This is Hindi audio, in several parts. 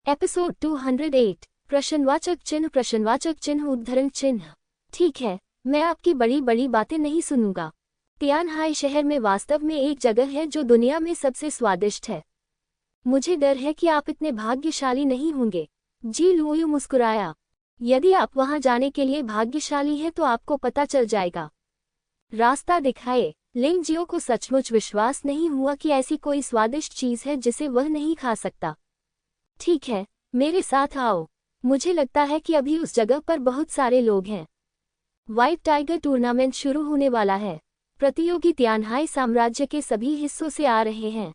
एपिसोड 208 प्रश्नवाचक चिन्ह उद्धरण चिन्ह। ठीक है, मैं आपकी बड़ी बड़ी बातें नहीं सुनूंगा। तियानहाई शहर में वास्तव में एक जगह है जो दुनिया में सबसे स्वादिष्ट है। मुझे डर है कि आप इतने भाग्यशाली नहीं होंगे। जी लुओयू मुस्कुराया। यदि आप वहां जाने के लिए भाग्यशाली हैं तो आपको पता चल जाएगा। रास्ता दिखाए। लिंग जियो को सचमुच विश्वास नहीं हुआ कि ऐसी कोई स्वादिष्ट चीज है जिसे वह नहीं खा सकता। ठीक है, मेरे साथ आओ। मुझे लगता है कि अभी उस जगह पर बहुत सारे लोग हैं। व्हाइट टाइगर टूर्नामेंट शुरू होने वाला है। प्रतियोगी तियानहाई साम्राज्य के सभी हिस्सों से आ रहे हैं।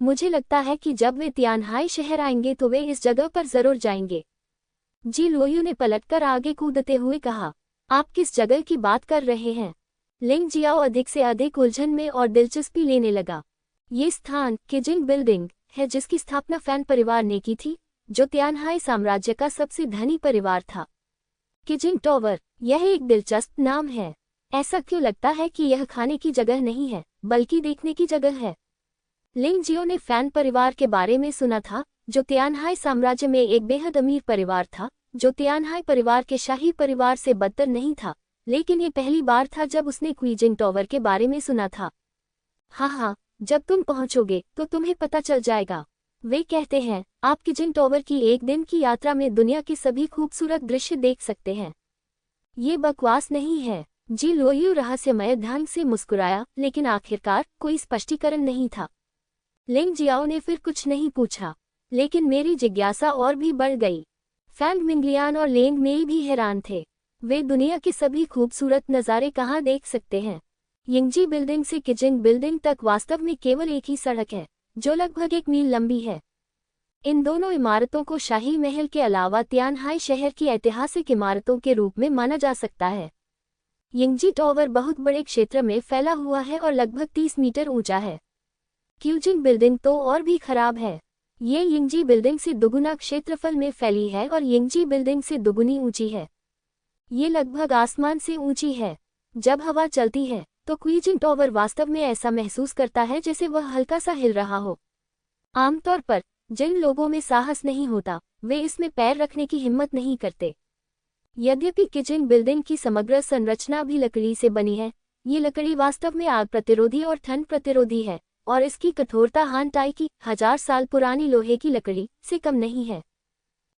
मुझे लगता है कि जब वे तियानहाई शहर आएंगे तो वे इस जगह पर जरूर जाएंगे। जी लुओयू ने पलटकर आगे कूदते हुए कहा, आप किस जगह की बात कर रहे हैं? लिंग जियाओ अधिक से अधिक उलझन में और दिलचस्पी लेने लगा। ये स्थान किजिंग बिल्डिंग है जिसकी स्थापना फैन परिवार ने की थी, जो तियानहाई साम्राज्य का सबसे धनी परिवार था। किजिंग टॉवर, यह एक दिलचस्प नाम है। ऐसा क्यों लगता है कि यह खाने की जगह नहीं है, बल्कि देखने की जगह है? लिंग जियो ने फैन परिवार के बारे में सुना था, जो तियानहाई साम्राज्य में एक बेहद अमीर परिवार था, जो तियानहाई परिवार के शाही परिवार से बदतर नहीं था, लेकिन ये पहली बार था जब उसने क्वीजिंग टॉवर के बारे में सुना था। हाँ, जब तुम पहुंचोगे तो तुम्हें पता चल जाएगा। वे कहते हैं, आप किजिंग टॉवर की एक दिन की यात्रा में दुनिया के सभी खूबसूरत दृश्य देख सकते हैं। ये बकवास नहीं है। जी लुओयू रहस्यमय ढंग से मुस्कुराया, लेकिन आखिरकार कोई स्पष्टीकरण नहीं था। लिंग जियाओ ने फिर कुछ नहीं पूछा, लेकिन मेरी जिज्ञासा और भी बढ़ गई। फैंग मिंगलियान और लेंग मेई भी हैरान थे। वे दुनिया के सभी खूबसूरत नज़ारे कहाँ देख सकते हैं? यिंगजी बिल्डिंग से किजिंग बिल्डिंग तक वास्तव में केवल एक ही सड़क है, जो लगभग 1 मील लंबी है। इन दोनों इमारतों को शाही महल के अलावा तियानहाई शहर की ऐतिहासिक इमारतों के रूप में माना जा सकता है। यिंगजी टॉवर बहुत बड़े क्षेत्र में फैला हुआ है और लगभग 30 मीटर ऊंचा है। क्यूजिंग बिल्डिंग तो और भी खराब है। ये यिंगजी बिल्डिंग से दुगुना क्षेत्रफल में फैली है और यिंगजी बिल्डिंग से दुगुनी ऊंची है। ये लगभग आसमान से ऊंची है। जब हवा चलती है तो क्वीजिंग टॉवर वास्तव में ऐसा महसूस करता है जैसे वह हल्का सा हिल रहा हो। आमतौर पर जिन लोगों में साहस नहीं होता, वे इसमें पैर रखने की हिम्मत नहीं करते। यद्यपि किजिंग बिल्डिंग की समग्र संरचना भी लकड़ी से बनी है, ये लकड़ी वास्तव में आग प्रतिरोधी और ठंड प्रतिरोधी है, और इसकी कठोरता हान टाई की 1000 साल पुरानी लोहे की लकड़ी से कम नहीं है।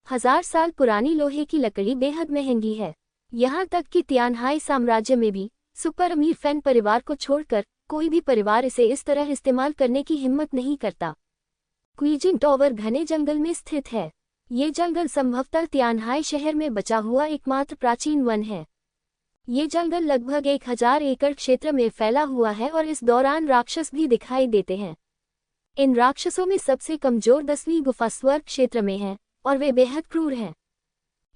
1000 साल पुरानी लोहे की लकड़ी बेहद महंगी है। यहाँ तक कि तियानहाई साम्राज्य में भी सुपर अमीर फैन परिवार को छोड़कर कोई भी परिवार इसे इस तरह इस्तेमाल करने की हिम्मत नहीं करता। क्वीजिंग टॉवर घने जंगल में स्थित है। ये जंगल संभवतः तियानहाई शहर में बचा हुआ एकमात्र प्राचीन वन है। ये जंगल लगभग 1000 एकड़ क्षेत्र में फैला हुआ है और इस दौरान राक्षस भी दिखाई देते हैं। इन राक्षसों में सबसे कमजोर 10वीं गुफा स्वर्ग क्षेत्र में है और वे बेहद क्रूर हैं।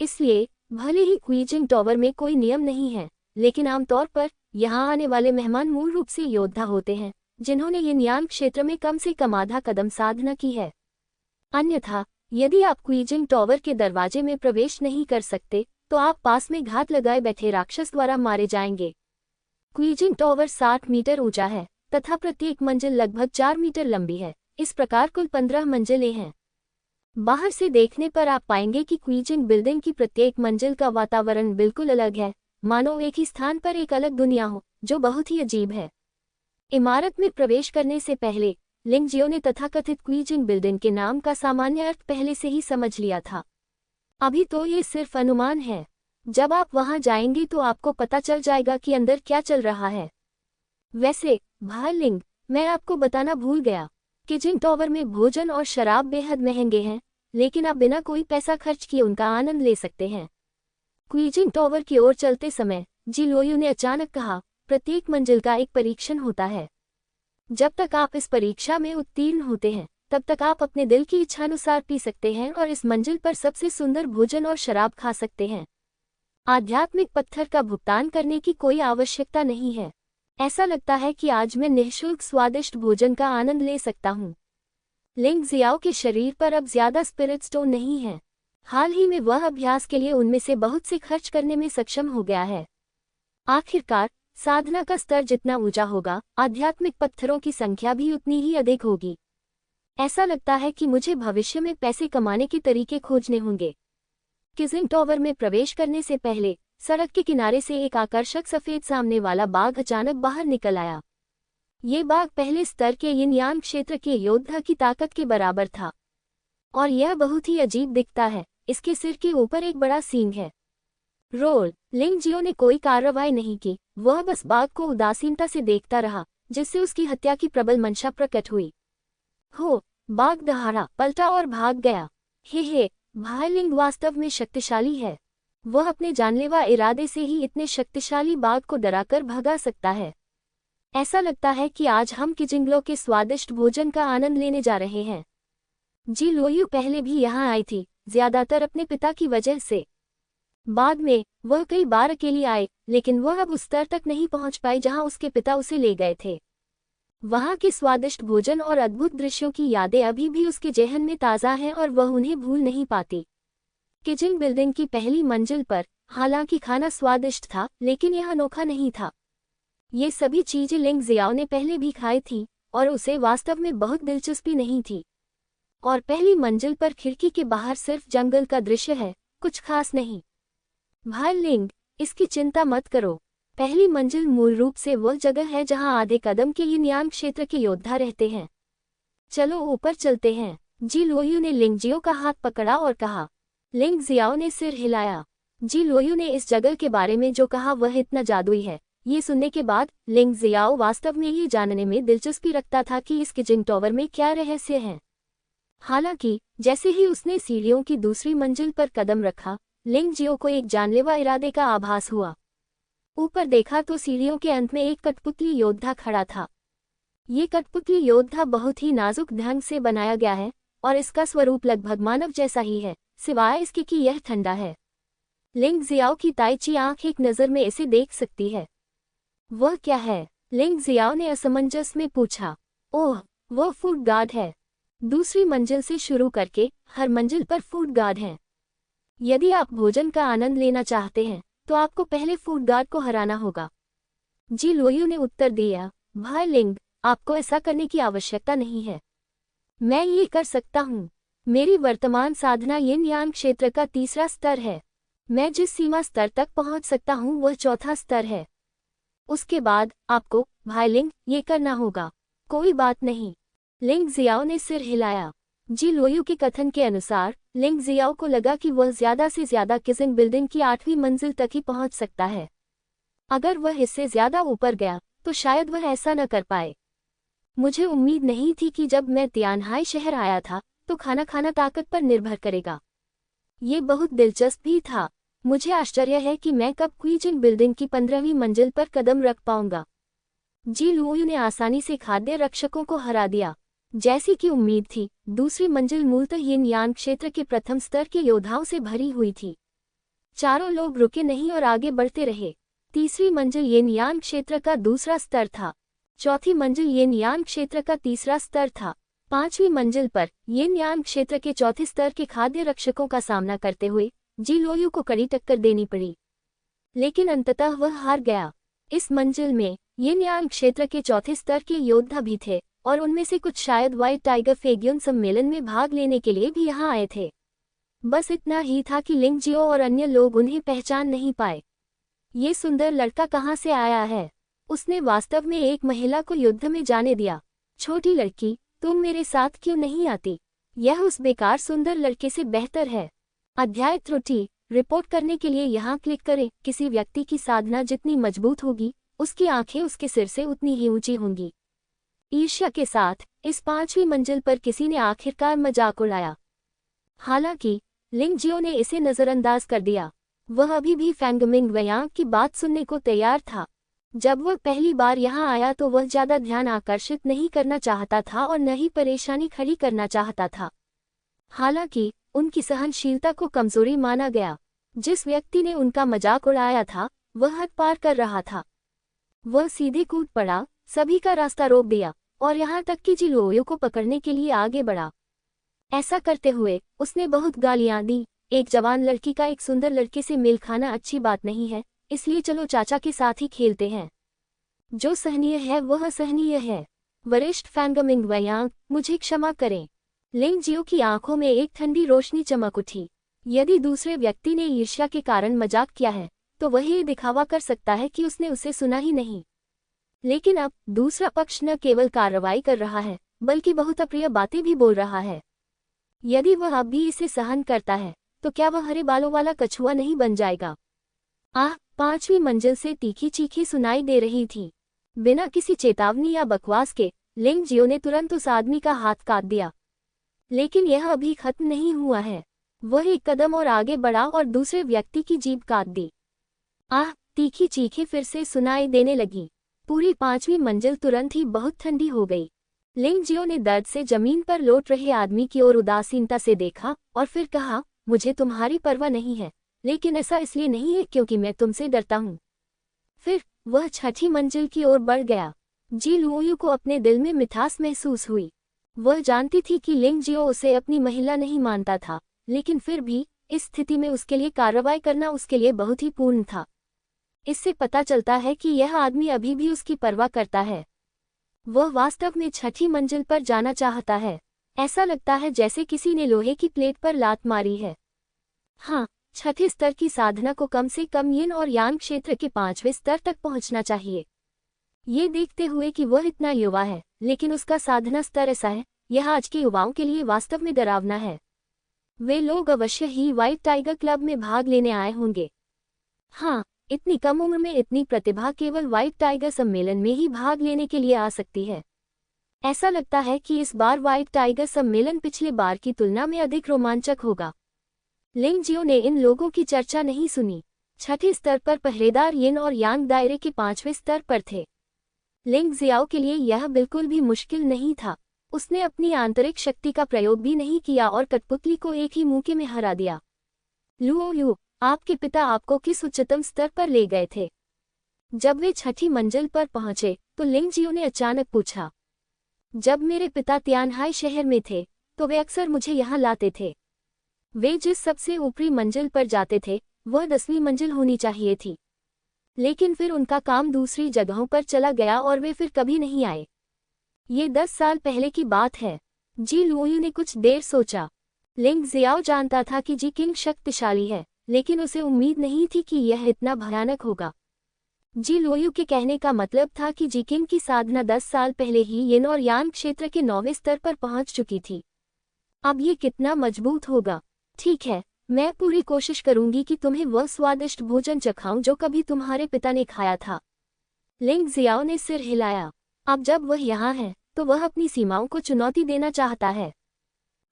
इसलिए भले ही क्वीजिंग टॉवर में कोई नियम नहीं है, लेकिन आमतौर पर यहाँ आने वाले मेहमान मूल रूप से योद्धा होते हैं, जिन्होंने यिनयान क्षेत्र में कम से कम आधा कदम साधना की है। अन्यथा यदि आप क्वीजिंग टॉवर के दरवाजे में प्रवेश नहीं कर सकते तो आप पास में घात लगाए बैठे राक्षस द्वारा मारे जाएंगे। क्वीजिंग टॉवर 60 मीटर ऊंचा है तथा प्रत्येक मंजिल लगभग 4 मीटर लंबी है। इस प्रकार कुल 15 मंजिलें हैं। बाहर से देखने पर आप पाएंगे कि क्वीजिंग बिल्डिंग की प्रत्येक मंजिल का वातावरण बिल्कुल अलग है, मानो एक ही स्थान पर एक अलग दुनिया हो, जो बहुत ही अजीब है। इमारत में प्रवेश करने से पहले लिंग जियो ने तथाकथित क्वीजिंग बिल्डिंग के नाम का सामान्य अर्थ पहले से ही समझ लिया था। अभी तो ये सिर्फ अनुमान है। जब आप वहां जाएंगे तो आपको पता चल जाएगा कि अंदर क्या चल रहा है। वैसे भाई लिंग, मैं आपको बताना भूल गया, किजिंग टॉवर में भोजन और शराब बेहद महंगे हैं, लेकिन आप बिना कोई पैसा खर्च किए उनका आनंद ले सकते हैं। क्वीजिंग टॉवर की ओर चलते समय जी लुओयू ने अचानक कहा, प्रत्येक मंजिल का एक परीक्षण होता है। जब तक आप इस परीक्षा में उत्तीर्ण होते हैं, तब तक आप अपने दिल की इच्छानुसार पी सकते हैं और इस मंजिल पर सबसे सुंदर भोजन और शराब खा सकते हैं। आध्यात्मिक पत्थर का भुगतान करने की कोई आवश्यकता नहीं है। ऐसा लगता है कि आज मैं निःशुल्क स्वादिष्ट भोजन का आनंद ले सकता हूँ। लिंग जियाओ के शरीर पर अब ज्यादा स्पिरिट स्टोन नहीं है। हाल ही में वह अभ्यास के लिए उनमें से बहुत से खर्च करने में सक्षम हो गया है। आखिरकार साधना का स्तर जितना ऊंचा होगा, आध्यात्मिक पत्थरों की संख्या भी उतनी ही अधिक होगी। ऐसा लगता है कि मुझे भविष्य में पैसे कमाने के तरीके खोजने होंगे। किजिंग टॉवर में प्रवेश करने से पहले सड़क के किनारे से एक आकर्षक सफेद सामने वाला बाघ अचानक बाहर निकल आया। ये बाघ पहले स्तर के यिन यान क्षेत्र के योद्धा की ताकत के बराबर था और यह बहुत ही अजीब दिखता है। इसके सिर के ऊपर एक बड़ा सींग है। रोल लिंग जियो ने कोई कार्रवाई नहीं की, वह बस बाघ को उदासीनता से देखता रहा, जिससे उसकी हत्या की प्रबल मंशा प्रकट हुई। हो, बाघ दहाड़ा, पलटा और भाग गया। हे, भाई लिंग वास्तव में शक्तिशाली है। वह अपने जानलेवा इरादे से ही इतने शक्तिशाली बाघ को डराकर भगा सकता है। ऐसा लगता है कि आज हम किजिंगलो के स्वादिष्ट भोजन का आनंद लेने जा रहे हैं। जी लोयू पहले भी यहाँ आई थी, ज्यादातर अपने पिता की वजह से। बाद में वह कई बार अकेली आए, लेकिन वह अब उस स्तर तक नहीं पहुंच पाई जहां उसके पिता उसे ले गए थे। वहां के स्वादिष्ट भोजन और अद्भुत दृश्यों की यादें अभी भी उसके जेहन में ताज़ा हैं और वह उन्हें भूल नहीं पाती। किजिंग बिल्डिंग की पहली मंजिल पर हालांकि खाना स्वादिष्ट था, लेकिन यह अनोखा नहीं था। ये सभी चीजें लिंग जियाओ ने पहले भी खाई थी और उसे वास्तव में बहुत दिलचस्पी नहीं थी। और पहली मंजिल पर खिड़की के बाहर सिर्फ जंगल का दृश्य है, कुछ खास नहीं। भाई लिंग, इसकी चिंता मत करो। पहली मंजिल मूल रूप से वह जगह है जहां आधे कदम के यिन यान क्षेत्र के योद्धा रहते हैं। चलो ऊपर चलते हैं। जी लोयू ने लिंग जियो का हाथ पकड़ा और कहा। लिंग जियाओ ने सिर हिलाया। जी लोयू ने इस जगह के बारे में जो कहा वह इतना जादुई है। ये सुनने के बाद लिंग जियाओ वास्तव में ये जानने में दिलचस्पी रखता था कि इस किजिंग टॉवर में क्या रहस्य है। हालांकि जैसे ही उसने सीढ़ियों की दूसरी मंजिल पर कदम रखा, लिंग जियो को एक जानलेवा इरादे का आभास हुआ। ऊपर देखा तो सीढ़ियों के अंत में एक कठपुतली योद्धा खड़ा था। ये कठपुतली योद्धा बहुत ही नाजुक ढंग से बनाया गया है और इसका स्वरूप लगभग मानव जैसा ही है, सिवाय इसके कि यह ठंडा है। लिंग जियाओ की ताइची आंख एक नज़र में इसे देख सकती है। वह क्या है? लिंग जियाओ ने असमंजस में पूछा। ओह, वह फूड गार्ड है। दूसरी मंजिल से शुरू करके हर मंजिल पर फूड गार्ड हैं। यदि आप भोजन का आनंद लेना चाहते हैं तो आपको पहले फूड गार्ड को हराना होगा। जी लोयू ने उत्तर दिया। भाई लिंग, आपको ऐसा करने की आवश्यकता नहीं है। मैं ये कर सकता हूँ। मेरी वर्तमान साधना यिन यान क्षेत्र का तीसरा स्तर है। मैं जिस सीमा स्तर तक पहुँच सकता हूँ वह चौथा स्तर है। उसके बाद आपको, भाई लिंग, ये करना होगा। कोई बात नहीं। लिंग जियाओ ने सिर हिलाया। जी लोयू के कथन के अनुसार लिंग जियाओ को लगा कि वह ज्यादा से ज्यादा किजिंग बिल्डिंग की 8वीं मंजिल तक ही पहुंच सकता है। अगर वह इससे ज्यादा ऊपर गया तो शायद वह ऐसा न कर पाए। मुझे उम्मीद नहीं थी कि जब मैं तियानहाई शहर आया था तो खाना खाना ताकत पर निर्भर करेगा। ये बहुत दिलचस्प भी था। मुझे आश्चर्य है कि मैं कब क्विजिंग बिल्डिंग की 15वीं मंजिल पर कदम रख पाऊंगा। जी लोयू ने आसानी से खाद्य रक्षकों को हरा दिया। जैसी कि उम्मीद थी, दूसरी मंजिल मूलतः यिन यान क्षेत्र के प्रथम स्तर के योद्धाओं से भरी हुई थी। चारों लोग रुके नहीं और आगे बढ़ते रहे। तीसरी मंजिल यिन यान क्षेत्र का दूसरा स्तर था। चौथी मंजिल यिन यान क्षेत्र का तीसरा स्तर था। 5वीं मंजिल पर यिन यान क्षेत्र के चौथे स्तर के खाद्य रक्षकों का सामना करते हुए जी लोयू को कड़ी टक्कर देनी पड़ी, लेकिन अंततः वह हार गया। इस मंजिल में यिन यान क्षेत्र के चौथे स्तर के योद्धा भी थे और उनमें से कुछ शायद व्हाइट टाइगर फेग्युन सम्मेलन में भाग लेने के लिए भी यहाँ आए थे। बस इतना ही था कि लिंग जियो और अन्य लोग उन्हें पहचान नहीं पाए। ये सुंदर लड़का कहाँ से आया है? उसने वास्तव में एक महिला को युद्ध में जाने दिया। छोटी लड़की, तुम मेरे साथ क्यों नहीं आती? यह उस बेकार सुंदर लड़के से बेहतर है। अध्याय त्रुटि रिपोर्ट करने के लिए यहाँ क्लिक करें। किसी व्यक्ति की साधना जितनी मजबूत होगी, उसकी आंखें उसके सिर से उतनी ही ऊंची होंगी। ईर्ष्या के साथ इस 5वीं मंजिल पर किसी ने आखिरकार मजाक उड़ाया। हालांकि लिंग जियो ने इसे नजरअंदाज कर दिया। वह अभी भी फैंगमिंग वयांग की बात सुनने को तैयार था। जब वह पहली बार यहाँ आया तो वह ज्यादा ध्यान आकर्षित नहीं करना चाहता था और न ही परेशानी खड़ी करना चाहता था। हालांकि उनकी सहनशीलता को कमजोरी माना गया। जिस व्यक्ति ने उनका मजाक उड़ाया था वह हद पार कर रहा था। वह सीधे कूद पड़ा, सभी का रास्ता रोक दिया और यहाँ तक कि जी लोयू को पकड़ने के लिए आगे बढ़ा। ऐसा करते हुए उसने बहुत गालियां दी। एक जवान लड़की का एक सुंदर लड़के से मेल खाना अच्छी बात नहीं है, इसलिए चलो चाचा के साथ ही खेलते हैं। जो सहनीय है वह असहनीय है। वरिष्ठ फैंगमिंग वयांग, मुझे क्षमा करें। लिंग जियो की आंखों में एक ठंडी रोशनी चमक उठी। यदि दूसरे व्यक्ति ने ईर्ष्या के कारण मजाक किया है तो वह ये दिखावा कर सकता है कि उसने उसे सुना ही नहीं। लेकिन अब दूसरा पक्ष न केवल कार्रवाई कर रहा है बल्कि बहुत अप्रिय बातें भी बोल रहा है। यदि वह अब भी इसे सहन करता है तो क्या वह हरे बालों वाला कछुआ नहीं बन जाएगा? आह, 5वीं मंजिल से तीखी चीखी सुनाई दे रही थी। बिना किसी चेतावनी या बकवास के लिंग जियो ने तुरंत उस आदमी का हाथ काट दिया। लेकिन यह अभी खत्म नहीं हुआ है। वह एक कदम और आगे बढ़ा और दूसरे व्यक्ति की जीभ काट दी। आह, तीखी चीखें फिर से सुनाई देने लगी। पूरी 5वीं मंजिल तुरंत ही बहुत ठंडी हो गई। लिंग जियो ने दर्द से जमीन पर लौट रहे आदमी की ओर उदासीनता से देखा और फिर कहा, मुझे तुम्हारी परवाह नहीं है, लेकिन ऐसा इसलिए नहीं है क्योंकि मैं तुमसे डरता हूँ। फिर वह 6ठी मंजिल की ओर बढ़ गया। जी लुओयू को अपने दिल में मिठास महसूस हुई। वह जानती थी कि लिंग जियो उसे अपनी महिला नहीं मानता था, लेकिन फिर भी इस स्थिति में उसके लिए कार्रवाई करना उसके लिए बहुत ही पूर्ण था। इससे पता चलता है कि यह आदमी अभी भी उसकी परवाह करता है। वह वास्तव में 6ठी मंजिल पर जाना चाहता है। ऐसा लगता है जैसे किसी ने लोहे की प्लेट पर लात मारी है। हाँ, 6ठे स्तर की साधना को कम से कम यिन और यांग क्षेत्र के 5वें स्तर तक पहुंचना चाहिए। ये देखते हुए कि वह इतना युवा है, लेकिन उसका साधना स्तर ऐसा है, यह आज के युवाओं के लिए वास्तव में डरावना है। वे लोग अवश्य ही व्हाइट टाइगर क्लब में भाग लेने आए होंगे। हाँ, इतनी कम उम्र में इतनी प्रतिभा केवल व्हाइट टाइगर सम्मेलन में ही भाग लेने के लिए आ सकती है। ऐसा लगता है कि इस बार व्हाइट टाइगर सम्मेलन पिछले बार की तुलना में अधिक रोमांचक होगा। लिंग जियो ने इन लोगों की चर्चा नहीं सुनी। 6ठे स्तर पर पहरेदार यिन और यांग दायरे के 5वें स्तर पर थे। लिंग जियाओ के लिए यह बिल्कुल भी मुश्किल नहीं था। उसने अपनी आंतरिक शक्ति का प्रयोग भी नहीं किया और कठपुतली को एक ही मुक्के में हरा दिया। लुओयू, आपके पिता आपको किस उच्चतम स्तर पर ले गए थे? जब वे 6ठी मंजिल पर पहुंचे तो लिंग जियो ने अचानक पूछा। जब मेरे पिता तियानहाई शहर में थे तो वे अक्सर मुझे यहाँ लाते थे। वे जिस सबसे ऊपरी मंजिल पर जाते थे वह 10वीं मंजिल होनी चाहिए थी, लेकिन फिर उनका काम दूसरी जगहों पर चला गया और वे फिर कभी नहीं आए। ये 10 साल पहले की बात है। जी लुओयू ने कुछ देर सोचा। लिंग जियाओ जानता था कि जी किंग शक्तिशाली है, लेकिन उसे उम्मीद नहीं थी कि यह इतना भयानक होगा। जी लुओयू के कहने का मतलब था कि जी किंग की साधना 10 साल पहले ही यिन और यांग क्षेत्र के 9वें स्तर पर पहुंच चुकी थी। अब ये कितना मजबूत होगा। ठीक है, मैं पूरी कोशिश करूंगी कि तुम्हें वह स्वादिष्ट भोजन चखाऊं जो कभी तुम्हारे पिता ने खाया था। लिंग जियाओ ने सिर हिलाया। अब जब वह यहाँ है तो वह अपनी सीमाओं को चुनौती देना चाहता है।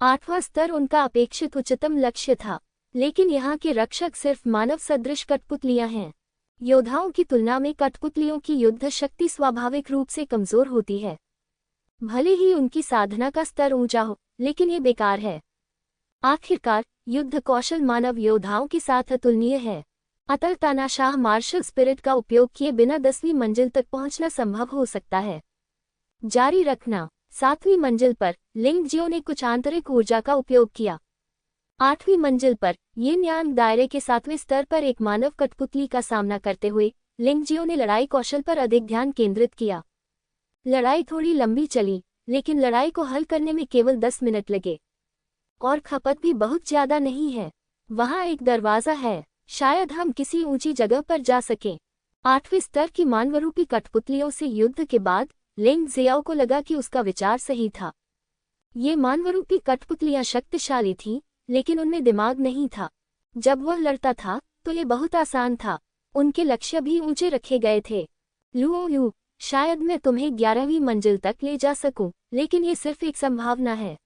8वां स्तर उनका अपेक्षित उच्चतम लक्ष्य था, लेकिन यहाँ के रक्षक सिर्फ मानव सदृश कठपुतलियां हैं। योद्धाओं की तुलना में कठपुतलियों की युद्ध शक्ति स्वाभाविक रूप से कमजोर होती है। भले ही उनकी साधना का स्तर ऊंचा हो, लेकिन ये बेकार है। आखिरकार युद्ध कौशल मानव योद्धाओं के साथ अतुलनीय है। अतः तानाशाह मार्शल स्पिरिट का उपयोग किए बिना 10वीं मंजिल तक पहुंचना संभव हो सकता है। जारी रखना। 7वीं मंजिल पर लिंग जियो ने कुछ आंतरिक ऊर्जा का उपयोग किया। 8वीं मंजिल पर यिन यांग दायरे के 7वें स्तर पर एक मानव कठपुतली का सामना करते हुए लिंग जियो ने लड़ाई कौशल पर अधिक ध्यान केंद्रित किया। लड़ाई थोड़ी लंबी चली, लेकिन लड़ाई को हल करने में केवल 10 मिनट लगे और खपत भी बहुत ज्यादा नहीं है। वहां एक दरवाजा है, शायद हम किसी ऊंची जगह पर जा सकें। 8वें स्तर की मानवरूपी कठपुतलियों से युद्ध के बाद लिंग जियाओ को लगा कि उसका विचार सही था। ये मानवरूपी कठपुतलियां शक्तिशाली थीं, लेकिन उनमें दिमाग नहीं था। जब वह लड़ता था तो ये बहुत आसान था। उनके लक्ष्य भी ऊंचे रखे गए थे। लुओयू, शायद मैं तुम्हें 11वीं मंजिल तक ले जा सकूं, लेकिन ये सिर्फ एक संभावना है।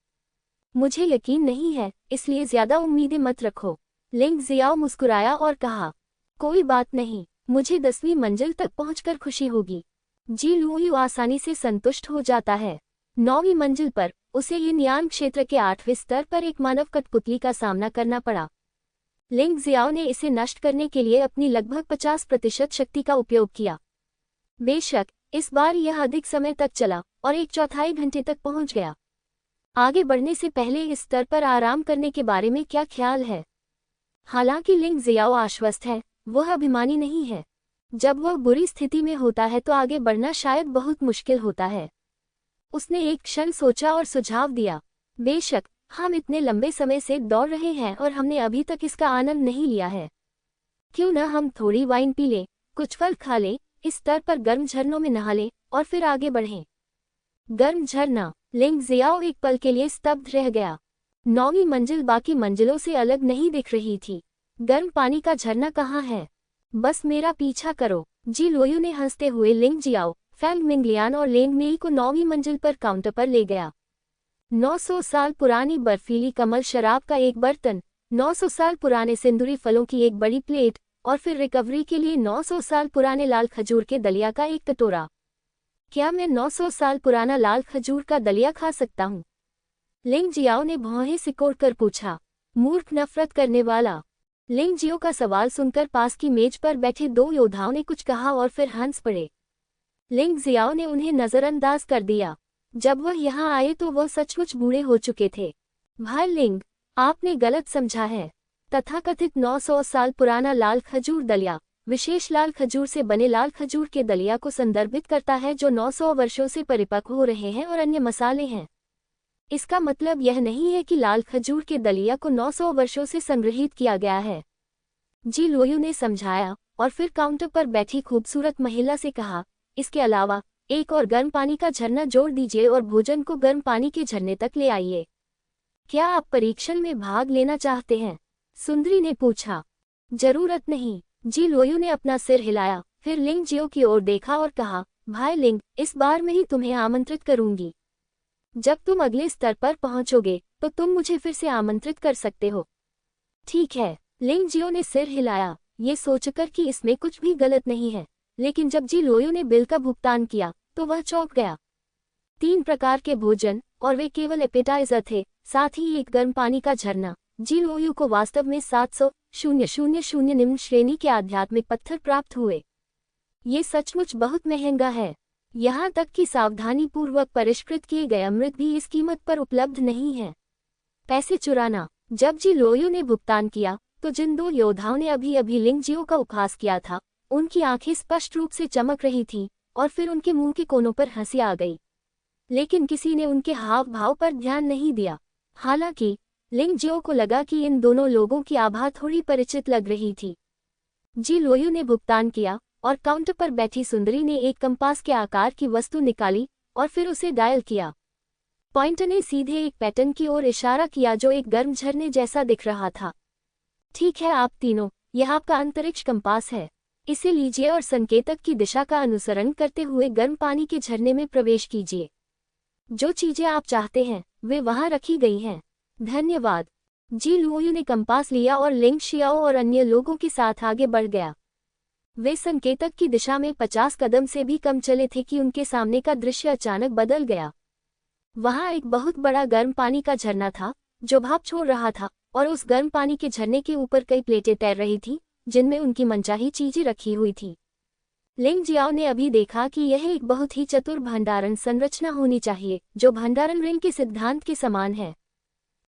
मुझे यकीन नहीं है, इसलिए ज्यादा उम्मीदें मत रखो। लिंग जियाओ मुस्कुराया और कहा, कोई बात नहीं, मुझे 10वीं मंजिल तक पहुंचकर खुशी होगी। जी लुओयू आसानी से संतुष्ट हो जाता है। 9वीं मंजिल पर उसे यिन यांग क्षेत्र के 8वें स्तर पर एक मानव कठपुतली का सामना करना पड़ा। लिंग जियाओ ने इसे नष्ट करने के लिए अपनी लगभग 50% शक्ति का उपयोग किया। बेशक इस बार यह अधिक समय तक चला और 1/4 घंटे तक पहुंच गया। आगे बढ़ने से पहले इस स्तर पर आराम करने के बारे में क्या ख्याल है? हालांकि लिंग जियाओ आश्वस्त है, वह अभिमानी नहीं है। जब वह बुरी स्थिति में होता है तो आगे बढ़ना शायद बहुत मुश्किल होता है। उसने एक क्षण सोचा और सुझाव दिया, बेशक, हम इतने लंबे समय से दौड़ रहे हैं और हमने अभी तक इसका आनंद नहीं लिया है। क्यों न हम थोड़ी वाइन पी लें, कुछ फल खा लें, इस स्तर पर गर्म झरनों में नहा लें और फिर आगे बढ़ें। गर्म झरना। लिंग जियाओ एक पल के लिए स्तब्ध रह गया। 9वीं मंजिल बाकी मंजिलों से अलग नहीं दिख रही थी। गर्म पानी का झरना कहाँ है? बस मेरा पीछा करो। जी लोयू ने हंसते हुए लिंग जियाओ, फैंग मिंगलियान और लेंग मेई को 9वीं मंजिल पर काउंटर पर ले गया। 900 साल पुरानी बर्फीली कमल शराब का एक बर्तन, 900 साल पुराने सिंदूरी फलों की एक बड़ी प्लेट और फिर रिकवरी के लिए 900 साल पुराने लाल खजूर के दलिया का एक कटोरा। क्या मैं 900 साल पुराना लाल खजूर का दलिया खा सकता हूँ? लिंग जियाओ ने भौहें सिकोड़कर पूछा। मूर्ख, नफरत करने वाला। लिंग जियो का सवाल सुनकर पास की मेज पर बैठे 2 योद्धाओं ने कुछ कहा और फिर हंस पड़े। लिंग जियाओ ने उन्हें नजरअंदाज कर दिया। जब वह यहाँ आए तो वह सचमुच बूढ़े हो चुके थे। भाई लिंग, आपने गलत समझा है। तथाकथित 900 साल पुराना लाल खजूर दलिया विशेष लाल खजूर से बने लाल खजूर के दलिया को संदर्भित करता है जो 900 वर्षों से परिपक्व हो रहे हैं और अन्य मसाले हैं। इसका मतलब यह नहीं है कि लाल खजूर के दलिया को 900 वर्षों से संग्रहित किया गया है। जी लोयू ने समझाया और फिर काउंटर पर बैठी खूबसूरत महिला से कहा, इसके अलावा एक और गर्म पानी का झरना जोड़ दीजिए और भोजन को गर्म पानी के झरने तक ले आइए। क्या आप परीक्षण में भाग लेना चाहते हैं? सुंदरी ने पूछा। जरूरत नहीं। जी लोयू ने अपना सिर हिलाया, फिर लिंग जियो की ओर देखा और कहा, भाई लिंग, इस बार मैं ही तुम्हें आमंत्रित करूंगी। जब तुम अगले स्तर पर पहुंचोगे तो तुम मुझे फिर से आमंत्रित कर सकते हो। ठीक है। लिंग जियो ने सिर हिलाया, ये सोचकर कि इसमें कुछ भी गलत नहीं है, लेकिन जब जी लोयू ने बिल का भुगतान किया तो वह चौंक गया। 3 प्रकार के भोजन और वे केवल एपेटाइजर थे, साथ ही एक गर्म पानी का झरना। जी लोयू को वास्तव में 700,000 निम्न श्रेणी के आध्यात्मिक पत्थर प्राप्त हुए। ये सचमुच बहुत महंगा है। यहाँ तक कि सावधानीपूर्वक परिष्कृत किए गए अमृत भी इस कीमत पर उपलब्ध नहीं है। पैसे चुराना। जब जी लोयू ने भुगतान किया तो जिन 2 योद्धाओं ने अभी अभी लिंग जियो का उपहास किया था, उनकी आंखें स्पष्ट रूप से चमक रही थीं और फिर उनके मुंह के कोनों पर हंसी आ गई। लेकिन किसी ने उनके हाव भाव पर ध्यान नहीं दिया। हालांकि लिंग जियो को लगा कि इन दोनों लोगों की आभा थोड़ी परिचित लग रही थी। जी लोयू ने भुगतान किया और काउंटर पर बैठी सुंदरी ने एक कंपास के आकार की वस्तु निकाली और फिर उसे डायल किया। पॉइंटर ने सीधे एक पैटर्न की ओर इशारा किया जो एक गर्म झरने जैसा दिख रहा था। ठीक है आप तीनों, यह आपका अंतरिक्ष कंपास है। इसे लीजिए और संकेतक की दिशा का अनुसरण करते हुए गर्म पानी के झरने में प्रवेश कीजिए। जो चीजें आप चाहते हैं वे वहां रखी गई हैं। धन्यवाद। जी लोयू ने कंपास लिया और लिंग जियाओ और अन्य लोगों के साथ आगे बढ़ गया। वे संकेतक की दिशा में 50 कदम से भी कम चले थे कि उनके सामने का दृश्य अचानक बदल गया। वहां एक बहुत बड़ा गर्म पानी का झरना था जो भाप छोड़ रहा था और उस गर्म पानी के झरने के ऊपर कई प्लेटें तैर रही थीं जिनमें उनकी मनचाही चीजें रखी हुई थी। लिंग जियाओ ने अभी देखा कि यह एक बहुत ही चतुर भंडारण संरचना होनी चाहिए जो भंडारण रिंग के सिद्धांत के समान है।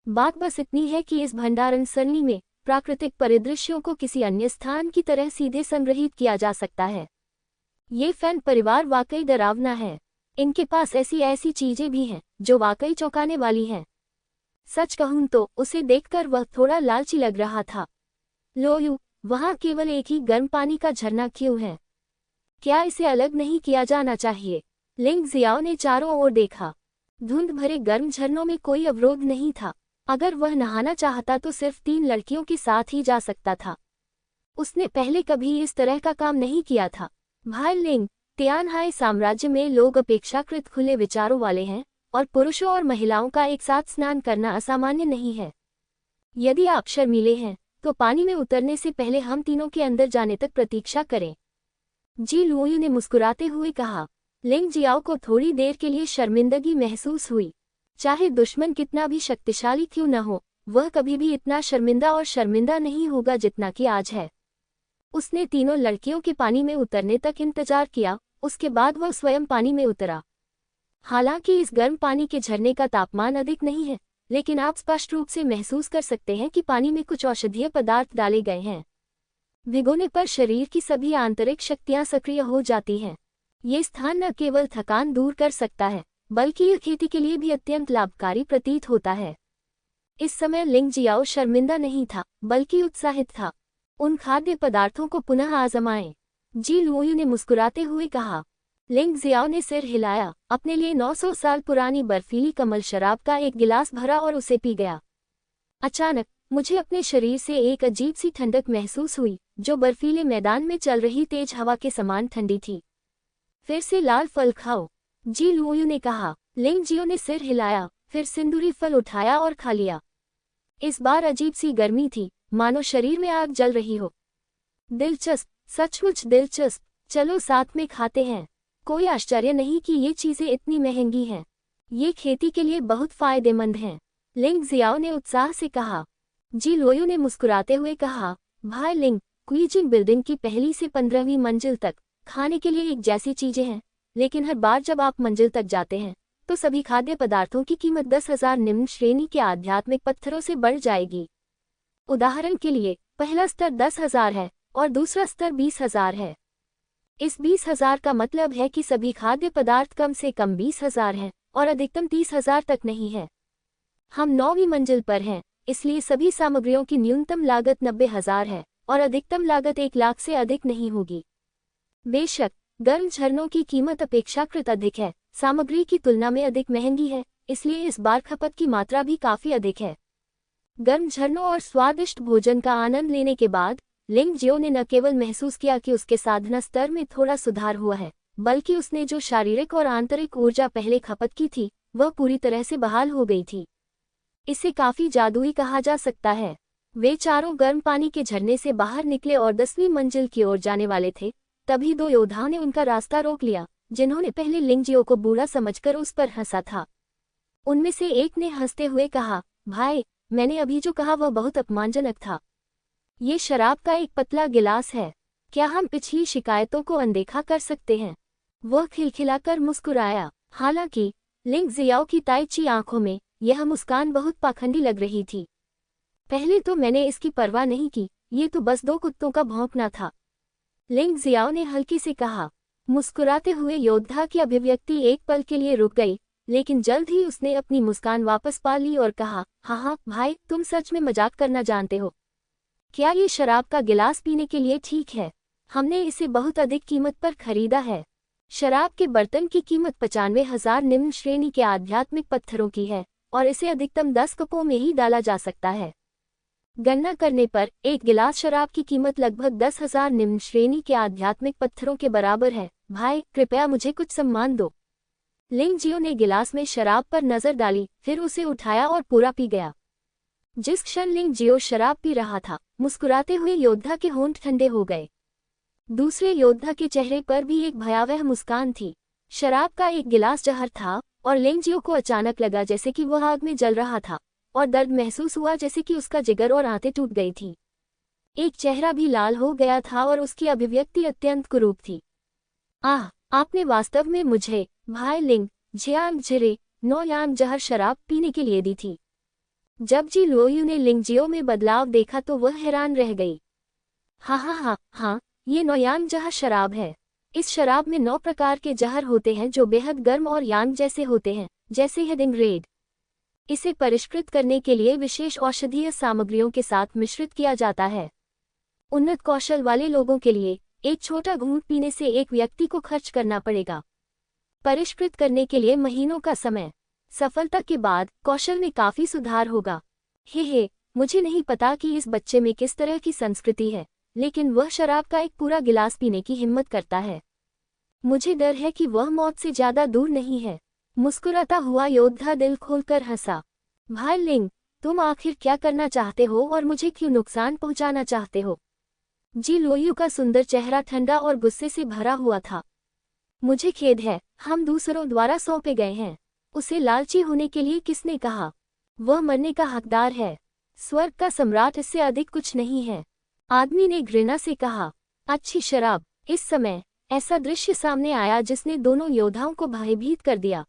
बात बस इतनी है कि इस भंडारण सरणी में प्राकृतिक परिदृश्यों को किसी अन्य स्थान की तरह सीधे संग्रहित किया जा सकता है। ये फैन परिवार वाकई डरावना है। इनके पास ऐसी चीजें भी हैं जो वाकई चौंकाने वाली हैं। सच कहूं तो उसे देखकर वह थोड़ा लालची लग रहा था। लोयू, वहां केवल एक ही गर्म पानी का झरना क्यों है? क्या इसे अलग नहीं किया जाना चाहिए? लिंग जियाओ ने चारों ओर देखा। धुंध भरे गर्म झरनों में कोई अवरोध नहीं था। अगर वह नहाना चाहता तो सिर्फ 3 लड़कियों के साथ ही जा सकता था। उसने पहले कभी इस तरह का काम नहीं किया था। भाई लिंग, तियानहाई साम्राज्य में लोग अपेक्षाकृत खुले विचारों वाले हैं और पुरुषों और महिलाओं का एक साथ स्नान करना असामान्य नहीं है। यदि आप शर्मीले हैं तो पानी में उतरने से पहले हम तीनों के अंदर जाने तक प्रतीक्षा करें। जी लोयू ने मुस्कुराते हुए कहा। लिंग जियाओ को थोड़ी देर के लिए शर्मिंदगी महसूस हुई। चाहे दुश्मन कितना भी शक्तिशाली क्यों न हो, वह कभी भी इतना शर्मिंदा नहीं होगा जितना कि आज है। उसने तीनों लड़कियों के पानी में उतरने तक इंतजार किया, उसके बाद वह स्वयं पानी में उतरा। हालांकि इस गर्म पानी के झरने का तापमान अधिक नहीं है, लेकिन आप स्पष्ट रूप से महसूस कर सकते हैं कि पानी में कुछ औषधीय पदार्थ डाले गए हैं। भिगोने पर शरीर की सभी आंतरिक शक्तियां सक्रिय हो जाती हैं। ये स्थान न केवल थकान दूर कर सकता है बल्कि यह खेती के लिए भी अत्यंत लाभकारी प्रतीत होता है। इस समय लिंग जियाओ शर्मिंदा नहीं था, बल्कि उत्साहित था। उन खाद्य पदार्थों को पुनः आजमाएं, जी लुओयू ने मुस्कुराते हुए कहा। लिंग जियाओ ने सिर हिलाया, अपने लिए 900 साल पुरानी बर्फीली कमल शराब का एक गिलास भरा और उसे पी गया। अचानक मुझे अपने शरीर से एक अजीब सी ठंडक महसूस हुई, जो बर्फीले मैदान में चल रही तेज हवा के समान ठंडी थी। फिर से लाल फल खाओ, जी लुओयू ने कहा। लिंग जियो ने सिर हिलाया, फिर सिंदूरी फल उठाया और खा लिया। इस बार अजीब सी गर्मी थी, मानो शरीर में आग जल रही हो। दिलचस्प, सचमुच दिलचस्प, चलो साथ में खाते हैं। कोई आश्चर्य नहीं कि ये चीजें इतनी महंगी हैं। ये खेती के लिए बहुत फायदेमंद हैं, लिंग जियाओ ने उत्साह से कहा। जी लुओयू ने मुस्कुराते हुए कहा, भाई लिंग, क्वीजिंग बिल्डिंग की पहली से 15वीं मंजिल तक खाने के लिए एक जैसी चीजें हैं, लेकिन हर बार जब आप मंजिल तक जाते हैं तो सभी खाद्य पदार्थों की कीमत 10,000 निम्न श्रेणी के आध्यात्मिक पत्थरों से बढ़ जाएगी। उदाहरण के लिए, पहला स्तर 10,000 है और दूसरा स्तर 20,000 है। इस 20,000 का मतलब है कि सभी खाद्य पदार्थ कम से कम 20,000 हैं और अधिकतम 30,000 तक नहीं है। हम 9वीं मंजिल पर हैं, इसलिए सभी सामग्रियों की न्यूनतम लागत 90,000 है और अधिकतम लागत 1 लाख से अधिक नहीं होगी। बेशक गर्म झरनों की कीमत अपेक्षाकृत अधिक है, सामग्री की तुलना में अधिक महंगी है, इसलिए इस बार खपत की मात्रा भी काफी अधिक है। गर्म झरनों और स्वादिष्ट भोजन का आनंद लेने के बाद लिंग जियो ने न केवल महसूस किया कि उसके साधना स्तर में थोड़ा सुधार हुआ है, बल्कि उसने जो शारीरिक और आंतरिक ऊर्जा पहले खपत की थी वह पूरी तरह से बहाल हो गई थी। इसे काफी जादुई कहा जा सकता है। वे चारों गर्म पानी के झरने से बाहर निकले और 10वीं मंजिल की ओर जाने वाले थे। तभी 2 योद्धाओं ने उनका रास्ता रोक लिया, जिन्होंने पहले लिंग जियो को बूढ़ा समझकर उस पर हंसा था। उनमें से एक ने हंसते हुए कहा, भाई, मैंने अभी जो कहा वह बहुत अपमानजनक था। ये शराब का एक पतला गिलास है, क्या हम पिछली शिकायतों को अनदेखा कर सकते हैं? वह खिलखिलाकर मुस्कुराया। हालांकि लिंग जियाओ की ताइची आंखों में यह मुस्कान बहुत पाखंडी लग रही थी। पहले तो मैंने इसकी परवाह नहीं की, ये तो बस 2 कुत्तों का भौंकना था, लिंग जियाओ ने हल्की से कहा। मुस्कुराते हुए योद्धा की अभिव्यक्ति एक पल के लिए रुक गई, लेकिन जल्द ही उसने अपनी मुस्कान वापस पा ली और कहा, हाँ भाई, तुम सच में मजाक करना जानते हो। क्या ये शराब का गिलास पीने के लिए ठीक है? हमने इसे बहुत अधिक कीमत पर खरीदा है। शराब के बर्तन की कीमत 95,000 निम्न श्रेणी के आध्यात्मिक पत्थरों की है और इसे अधिकतम 10 कपों में ही डाला जा सकता है। गणना करने पर एक गिलास शराब की कीमत लगभग 10,000 निम्न श्रेणी के आध्यात्मिक पत्थरों के बराबर है। भाई, कृपया मुझे कुछ सम्मान दो। लिंग जियो ने गिलास में शराब पर नजर डाली, फिर उसे उठाया और पूरा पी गया। जिस क्षण लिंग जियो शराब पी रहा था, मुस्कुराते हुए योद्धा के होंठ ठंडे हो गए। दूसरे योद्धा के चेहरे पर भी एक भयावह मुस्कान थी। शराब का एक गिलास जहर था और लिंग जियो को अचानक लगा जैसे कि वह आग में जल रहा था और दर्द महसूस हुआ जैसे कि उसका जिगर और आंतें टूट गई थी। एक चेहरा भी लाल हो गया था और उसकी अभिव्यक्ति अत्यंत कुरूप थी। आह, आपने वास्तव में मुझे, भाई लिंग जियांग जिरे, 9 यांग जहर शराब पीने के लिए दी थी। जब जी लुओयू ने लिंग जियो में बदलाव देखा तो वह हैरान रह गई। हाँ, ये 9 यांग जहर शराब है। इस शराब में 9 प्रकार के जहर होते हैं जो बेहद गर्म और यांग जैसे होते हैं, जैसे हेडिंग रेड। इसे परिष्कृत करने के लिए विशेष औषधीय सामग्रियों के साथ मिश्रित किया जाता है। उन्नत कौशल वाले लोगों के लिए एक छोटा घूंट पीने से एक व्यक्ति को खर्च करना पड़ेगा। परिष्कृत करने के लिए महीनों का समय। सफलता के बाद कौशल में काफी सुधार होगा। हे, मुझे नहीं पता कि इस बच्चे में किस तरह की संस्कृति है, लेकिन वह शराब का एक पूरा गिलास पीने की हिम्मत करता है। मुझे डर है कि वह मौत से ज्यादा दूर नहीं है। मुस्कुराता हुआ योद्धा दिल खोलकर हंसा। भाई लिंग, तुम आखिर क्या करना चाहते हो और मुझे क्यों नुकसान पहुंचाना चाहते हो? जी लुओयू का सुंदर चेहरा ठंडा और गुस्से से भरा हुआ था। मुझे खेद है, हम दूसरों द्वारा सौंपे गए हैं। उसे लालची होने के लिए किसने कहा? वह मरने का हकदार है। स्वर्ग का सम्राट इससे अधिक कुछ नहीं है। आदमी ने घृणा से कहा। अच्छी शराब। इस समय ऐसा दृश्य सामने आया जिसने दोनों योद्धाओं को भयभीत कर दिया।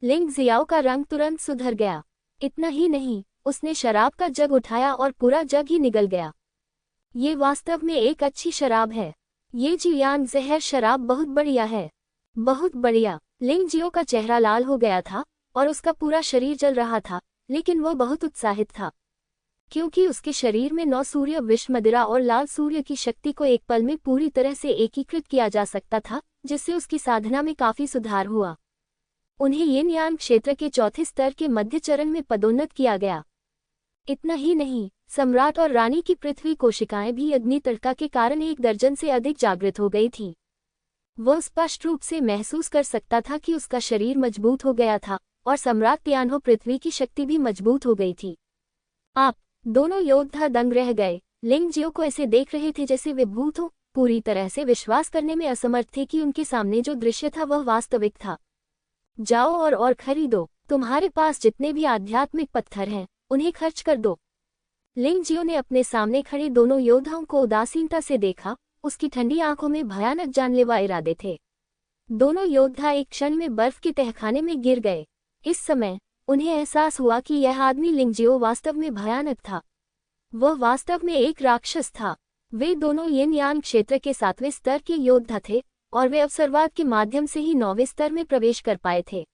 लिंग जियाओ का रंग तुरंत सुधर गया। इतना ही नहीं, उसने शराब का जग उठाया और पूरा जग ही निगल गया। ये वास्तव में एक अच्छी शराब है। ये जियांग जहर शराब बहुत बढ़िया है। बहुत बढ़िया। लिंग जियो का चेहरा लाल हो गया था और उसका पूरा शरीर जल रहा था, लेकिन वह बहुत उत्साहित था क्योंकि उसके शरीर में 9 सूर्य विष मदिरा और लाल सूर्य की शक्ति को एक पल में पूरी तरह से एकीकृत किया जा सकता था, जिससे उसकी साधना में काफी सुधार हुआ। उन्हें यिन यान क्षेत्र के चौथे स्तर के मध्य चरण में पदोन्नत किया गया। इतना ही नहीं, सम्राट और रानी की पृथ्वी कोशिकाएं भी अग्नि तड़का के कारण 1 दर्जन से अधिक जागृत हो गई थीं। वह स्पष्ट रूप से महसूस कर सकता था कि उसका शरीर मजबूत हो गया था और सम्राट तियानहो पृथ्वी की शक्ति भी मजबूत हो गई थी। आप दोनों योद्धा दंग रह गए। लिंग जियो को ऐसे देख रहे थे जैसे वे भूत हो, पूरी तरह से विश्वास करने में असमर्थ थे कि उनके सामने जो दृश्य था वह वास्तविक था। जाओ और खरीदो। तुम्हारे पास जितने भी आध्यात्मिक पत्थर हैं, उन्हें खर्च कर दो। लिंग जियो ने अपने सामने खड़े दोनों योद्धाओं को उदासीनता से देखा। उसकी ठंडी आंखों में भयानक जानलेवा इरादे थे। दोनों योद्धा एक क्षण में बर्फ के तहखाने में गिर गए। इस समय उन्हें एहसास हुआ कि यह आदमी लिंग जियो वास्तव में भयानक था। वह वास्तव में एक राक्षस था। वे दोनों यिन यान क्षेत्र के 7वें स्तर के योद्धा थे और वे अवसरवाद के माध्यम से ही 9वें स्तर में प्रवेश कर पाए थे।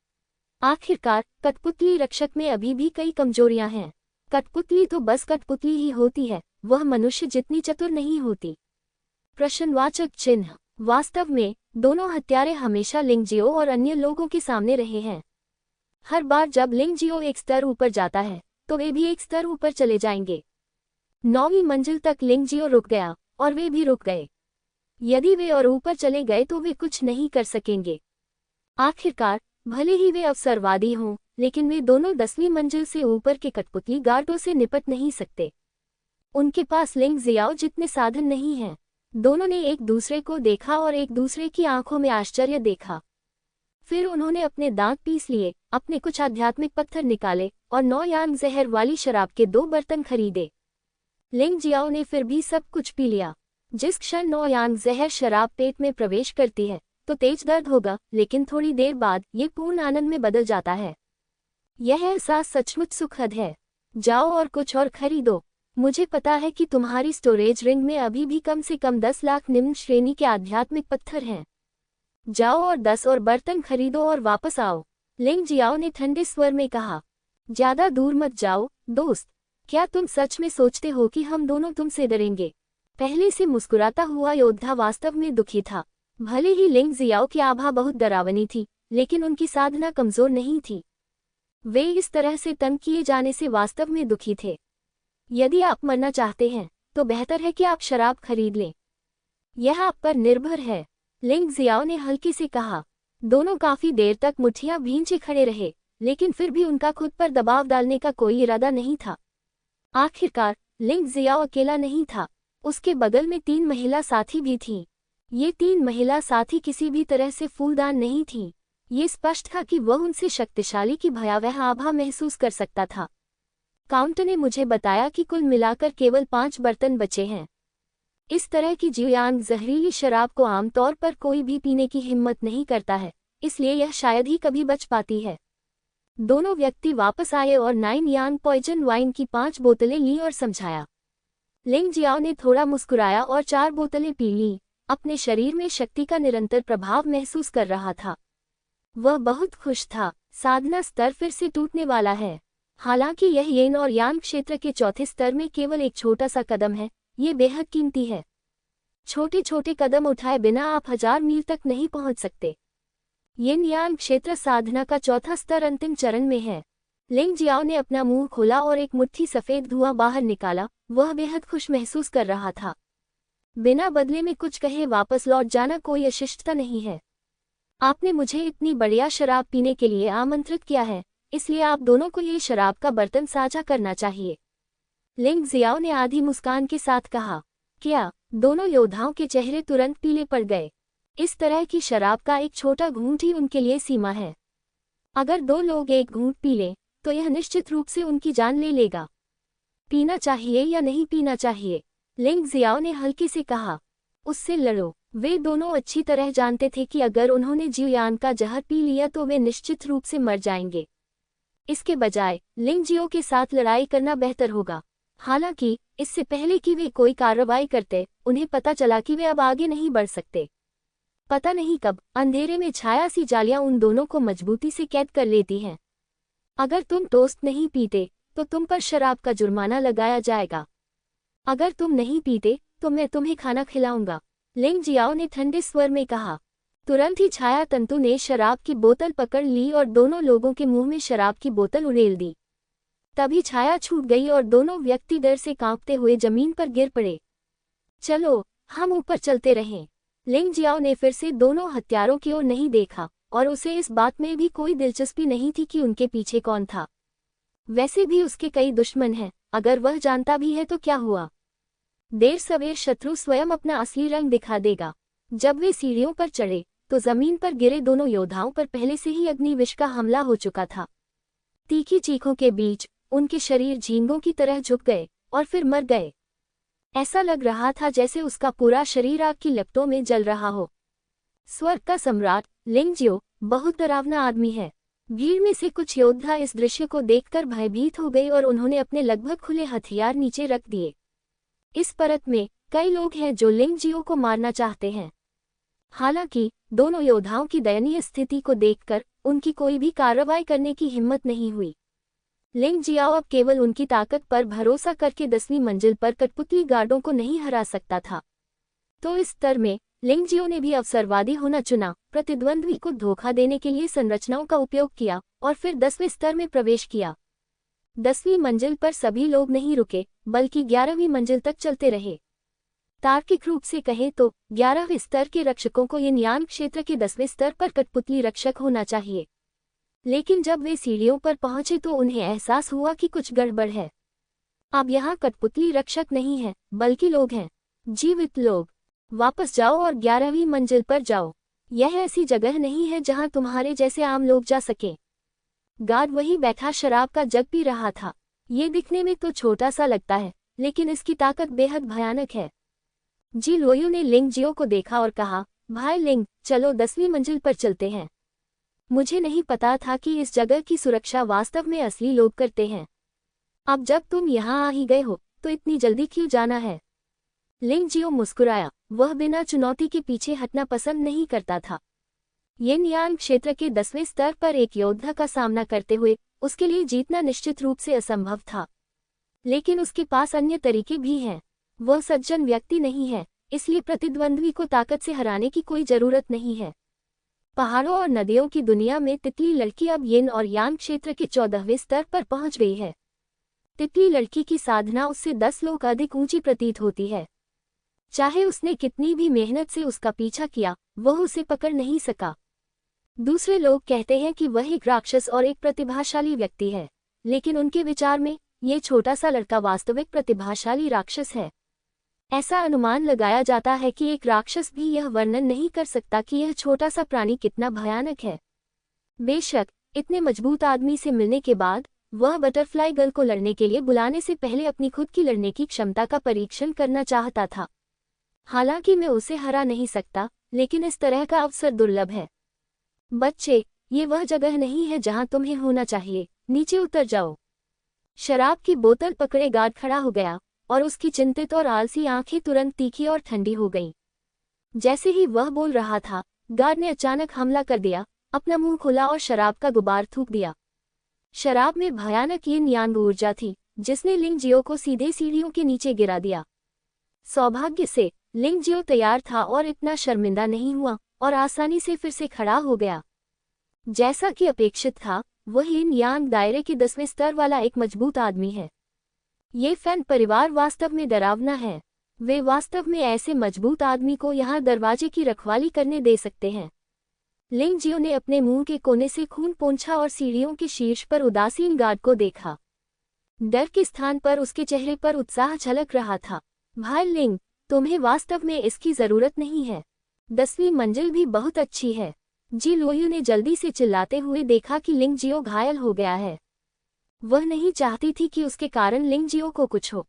आखिरकार कठपुतली रक्षक में अभी भी कई कमजोरियां हैं। कठपुतली तो बस कठपुतली ही होती है, वह मनुष्य जितनी चतुर नहीं होती। प्रश्नवाचक चिन्ह। वास्तव में दोनों हत्यारे हमेशा लिंग जियो और अन्य लोगों के सामने रहे हैं। हर बार जब लिंग जियो एक स्तर ऊपर जाता है तो वे भी एक स्तर ऊपर चले जाएंगे। 9वीं मंजिल तक लिंग जियो रुक गया और वे भी रुक गए। यदि वे और ऊपर चले गए तो वे कुछ नहीं कर सकेंगे। आखिरकार भले ही वे अवसरवादी हों, लेकिन वे दोनों 10वीं मंजिल से ऊपर के कठपुतली गार्डों से निपट नहीं सकते। उनके पास लिंग जियाओ जितने साधन नहीं हैं। दोनों ने एक दूसरे को देखा और एक दूसरे की आंखों में आश्चर्य देखा। फिर उन्होंने अपने दांत पीस लिए, अपने कुछ आध्यात्मिक पत्थर निकाले और 9 यांग जहर वाली शराब के 2 बर्तन खरीदे। लिंग जियाओ ने फिर भी सब कुछ पी लिया। जिस क्षण 9 यांग जहर शराब पेट में प्रवेश करती है तो तेज दर्द होगा, लेकिन थोड़ी देर बाद ये पूर्ण आनंद में बदल जाता है। यह एहसास सचमुच सुखद है। जाओ और कुछ और खरीदो। मुझे पता है कि तुम्हारी स्टोरेज रिंग में अभी भी कम से कम 10 लाख निम्न श्रेणी के आध्यात्मिक पत्थर हैं। जाओ और 10 और बर्तन खरीदो और वापस आओ। लिंग जियाओ ने ठंडे स्वर में कहा। ज्यादा दूर मत जाओ दोस्त। क्या तुम सच में सोचते हो कि हम दोनों तुमसे डरेंगे? पहले से मुस्कुराता हुआ योद्धा वास्तव में दुखी था। भले ही लिंग जियाओ की आभा बहुत डरावनी थी, लेकिन उनकी साधना कमजोर नहीं थी। वे इस तरह से तंग किए जाने से वास्तव में दुखी थे। यदि आप मरना चाहते हैं तो बेहतर है कि आप शराब खरीद लें। यह आप पर निर्भर है, लिंग जियाओ ने हल्के से कहा। दोनों काफी देर तक मुट्ठियां भींचे खड़े रहे, लेकिन फिर भी उनका खुद पर दबाव डालने का कोई इरादा नहीं था। आखिरकार लिंग जियाओ अकेला नहीं था, उसके बगल में 3 महिला साथी भी थीं। ये 3 महिला साथी किसी भी तरह से फूलदान नहीं थीं। ये स्पष्ट था कि वह उनसे शक्तिशाली की भयावह आभा महसूस कर सकता था। काउंट ने मुझे बताया कि कुल मिलाकर केवल 5 बर्तन बचे हैं। इस तरह की जियांग जहरीली शराब को आमतौर पर कोई भी पीने की हिम्मत नहीं करता है, इसलिए यह शायद ही कभी बच पाती है। दोनों व्यक्ति वापस आए और 9 यांग पॉइजन वाइन की 5 बोतलें लीं और समझाया। लिंग जियाओ ने थोड़ा मुस्कुराया और 4 बोतलें पी लीं। अपने शरीर में शक्ति का निरंतर प्रभाव महसूस कर रहा था। वह बहुत खुश था। साधना स्तर फिर से टूटने वाला है। हालांकि यह यिन और यांग क्षेत्र के चौथे स्तर में केवल एक छोटा सा कदम है, ये बेहद कीमती है। छोटे छोटे कदम उठाए बिना आप 1000 मील तक नहीं पहुंच सकते। यिन यांग क्षेत्र साधना का चौथा स्तर अंतिम चरण में है। लिंग जियाओ ने अपना मुंह खोला और एक मुट्ठी सफेद धुआं बाहर निकाला। वह बेहद खुश महसूस कर रहा था। बिना बदले में कुछ कहे वापस लौट जाना कोई अशिष्टता नहीं है। आपने मुझे इतनी बढ़िया शराब पीने के लिए आमंत्रित किया है, इसलिए आप दोनों को ये शराब का बर्तन साझा करना चाहिए। लिंग जियाओ ने आधी मुस्कान के साथ कहा। क्या? दोनों योद्धाओं के चेहरे तुरंत पीले पड़ गए। इस तरह की शराब का एक छोटा घूंट ही उनके लिए सीमा है। अगर 2 लोग एक घूंट पी लें तो यह निश्चित रूप से उनकी जान ले लेगा। पीना चाहिए या नहीं पीना चाहिए? लिंग जियाओ ने हल्के से कहा। उससे लड़ो। वे दोनों अच्छी तरह जानते थे कि अगर उन्होंने जियान का जहर पी लिया तो वे निश्चित रूप से मर जाएंगे। इसके बजाय लिंग जियो के साथ लड़ाई करना बेहतर होगा। हालांकि इससे पहले कि वे कोई कार्रवाई करते, उन्हें पता चला कि वे अब आगे नहीं बढ़ सकते। पता नहीं कब अंधेरे में छाया सी जालियां उन दोनों को मजबूती से कैद कर लेती हैं। अगर तुम टोस्ट नहीं पीते तो तुम पर शराब का जुर्माना लगाया जाएगा। अगर तुम नहीं पीते तो मैं तुम्हें खाना खिलाऊंगा, लिंग जियाओ ने ठंडे स्वर में कहा। तुरंत ही छाया तंतु ने शराब की बोतल पकड़ ली और दोनों लोगों के मुंह में शराब की बोतल उड़ेल दी। तभी छाया छूट गई और दोनों व्यक्ति डर से कांपते हुए जमीन पर गिर पड़े। चलो हम ऊपर चलते रहें। लिंग जियाओ ने फिर से दोनों हत्यारों की ओर नहीं देखा और उसे इस बात में भी कोई दिलचस्पी नहीं थी कि उनके पीछे कौन था। वैसे भी उसके कई दुश्मन हैं, अगर वह जानता भी है तो क्या हुआ। देर सवेर शत्रु स्वयं अपना असली रंग दिखा देगा। जब वे सीढ़ियों पर चढ़े तो जमीन पर गिरे दोनों योद्धाओं पर पहले से ही अग्निविष का हमला हो चुका था। तीखी चीखों के बीच उनके शरीर झींगों की तरह झुक गए और फिर मर गए। ऐसा लग रहा था जैसे उसका पूरा शरीर आग की लपटों में जल रहा हो। स्वर्ग का सम्राट लिंग जियो बहुत डरावना आदमी है। भीड़ में से कुछ योद्धा इस दृश्य को देखकर भयभीत हो गए और उन्होंने अपने लगभग खुले हथियार नीचे रख दिए। इस परत में कई लोग हैं जो लिंग जियो को मारना चाहते हैं। हालांकि दोनों योद्धाओं की दयनीय स्थिति को देखकर उनकी कोई भी कार्रवाई करने की हिम्मत नहीं हुई। लिंग जियाओ अब केवल उनकी ताकत पर भरोसा करके 10वीं मंजिल पर कठपुतली गार्डों को नहीं हरा सकता था। तो इस स्तर में लिंग जियो ने भी अवसरवादी होना चुना, प्रतिद्वंद्वी को धोखा देने के लिए संरचनाओं का उपयोग किया और फिर 10वें स्तर में प्रवेश किया। 10वीं मंजिल पर सभी लोग नहीं रुके बल्कि 11वीं मंजिल तक चलते रहे। तार्किक रूप से कहें तो 11वें स्तर के रक्षकों को यिन यान क्षेत्र के 10वें स्तर पर कठपुतली रक्षक होना चाहिए। लेकिन जब वे सीढ़ियों पर पहुंचे तो उन्हें एहसास हुआ कि कुछ गड़बड़ है। अब यहाँ कठपुतली रक्षक नहीं है बल्कि लोग हैं, जीवित लोग। वापस जाओ और 11वीं मंजिल पर जाओ। यह ऐसी जगह नहीं है जहाँ तुम्हारे जैसे आम लोग जा सकें। गार्ड वहीं बैठा शराब का जग पी रहा था। ये दिखने में तो छोटा सा लगता है लेकिन इसकी ताकत बेहद भयानक है। जी लोयू ने लिंग जियो को देखा और कहा, भाई लिंग, चलो 10वीं मंजिल पर चलते हैं। मुझे नहीं पता था कि इस जगह की सुरक्षा वास्तव में असली लोग करते हैं। अब जब तुम यहाँ आ ही गए हो तो इतनी जल्दी क्यों जाना है। लिंग जियो मुस्कुराया। वह बिना चुनौती के पीछे हटना पसंद नहीं करता था। यिन यान क्षेत्र के 10वें स्तर पर एक योद्धा का सामना करते हुए उसके लिए जीतना निश्चित रूप से असंभव था। लेकिन उसके पास अन्य तरीके भी हैं। वह सज्जन व्यक्ति नहीं है, इसलिए प्रतिद्वंद्वी को ताकत से हराने की कोई जरूरत नहीं है। पहाड़ों और नदियों की दुनिया में तितली लड़की अब यिन और यान क्षेत्र के 14वें स्तर पर पहुंच गई है। तितली लड़की की साधना उससे 10 लोग अधिक ऊंची प्रतीत होती है। चाहे उसने कितनी भी मेहनत से उसका पीछा किया, वह उसे पकड़ नहीं सका। दूसरे लोग कहते हैं कि वह एक राक्षस और एक प्रतिभाशाली व्यक्ति है, लेकिन उनके विचार में ये छोटा सा लड़का वास्तविक प्रतिभाशाली राक्षस है। ऐसा अनुमान लगाया जाता है कि एक राक्षस भी यह वर्णन नहीं कर सकता कि यह छोटा सा प्राणी कितना भयानक है। बेशक इतने मजबूत आदमी से मिलने के बाद वह बटरफ्लाई गर्ल को लड़ने के लिए बुलाने से पहले अपनी खुद की लड़ने की क्षमता का परीक्षण करना चाहता था। हालांकि मैं उसे हरा नहीं सकता, लेकिन इस तरह का अवसर दुर्लभ है। बच्चे, ये वह जगह नहीं है जहां तुम्हें होना चाहिए, नीचे उतर जाओ। शराब की बोतल पकड़े गार्ड खड़ा हो गया और उसकी चिंतित और आलसी आंखें तुरंत तीखी और ठंडी हो गईं। जैसे ही वह बोल रहा था, गार्ड ने अचानक हमला कर दिया, अपना मुंह खोला और शराब का गुबार थूक दिया। शराब में भयानक यिन यान ऊर्जा थी जिसने लिंग जियो को सीधे सीढ़ियों के नीचे गिरा दिया। सौभाग्य से लिंग जियो तैयार था और इतना शर्मिंदा नहीं हुआ और आसानी से फिर से खड़ा हो गया। जैसा कि अपेक्षित था, वह यिन यान दायरे के 10वें स्तर वाला एक मजबूत आदमी है। ये फैन परिवार वास्तव में डरावना है। वे वास्तव में ऐसे मजबूत आदमी को यहाँ दरवाजे की रखवाली करने दे सकते हैं। लिंग जियो ने अपने मुंह के कोने से खून पोंछा और सीढ़ियों के शीर्ष पर उदासीन गार्ड को देखा। डर के स्थान पर उसके चेहरे पर उत्साह झलक रहा था। भाई लिंग, तुम्हें वास्तव में इसकी जरूरत नहीं है। 10वीं मंजिल भी बहुत अच्छी है। जी लोयू ने जल्दी से चिल्लाते हुए देखा कि लिंग जियो घायल हो गया है। वह नहीं चाहती थी कि उसके कारण लिंग जियो को कुछ हो।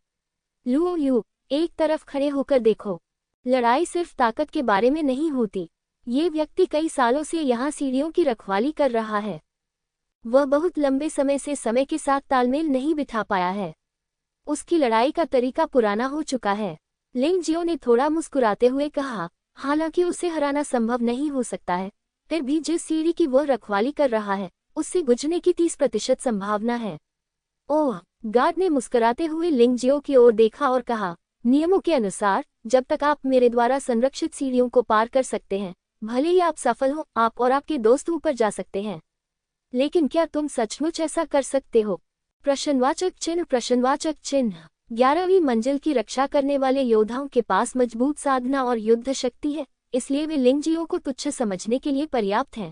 लुओ यू, एक तरफ खड़े होकर देखो। लड़ाई सिर्फ ताकत के बारे में नहीं होती। ये व्यक्ति कई सालों से यहाँ सीढ़ियों की रखवाली कर रहा है। वह बहुत लंबे समय से समय के साथ तालमेल नहीं बिठा पाया है। उसकी लड़ाई का तरीका पुराना हो चुका है। लिंग जियो ने थोड़ा मुस्कुराते हुए कहा, हालांकि उसे हराना संभव नहीं हो सकता है, फिर भी जिस सीढ़ी की वह रखवाली कर रहा है उससे गुजरने की 30% संभावना है। ओह, गार्ड ने मुस्कुराते हुए लिंग जियो की ओर देखा और कहा, नियमों के अनुसार जब तक आप मेरे द्वारा संरक्षित सीढ़ियों को पार कर सकते हैं, भले ही आप सफल हो, आप और आपके दोस्त ऊपर जा सकते हैं। लेकिन क्या तुम सचमुच ऐसा कर सकते हो? प्रश्नवाचक चिन्ह प्रश्नवाचक चिन्ह। 11वीं मंजिल की रक्षा करने वाले योद्धाओं के पास मजबूत साधना और युद्ध शक्ति है, इसलिए वे लिंग जियो को तुच्छ समझने के लिए पर्याप्त हैं।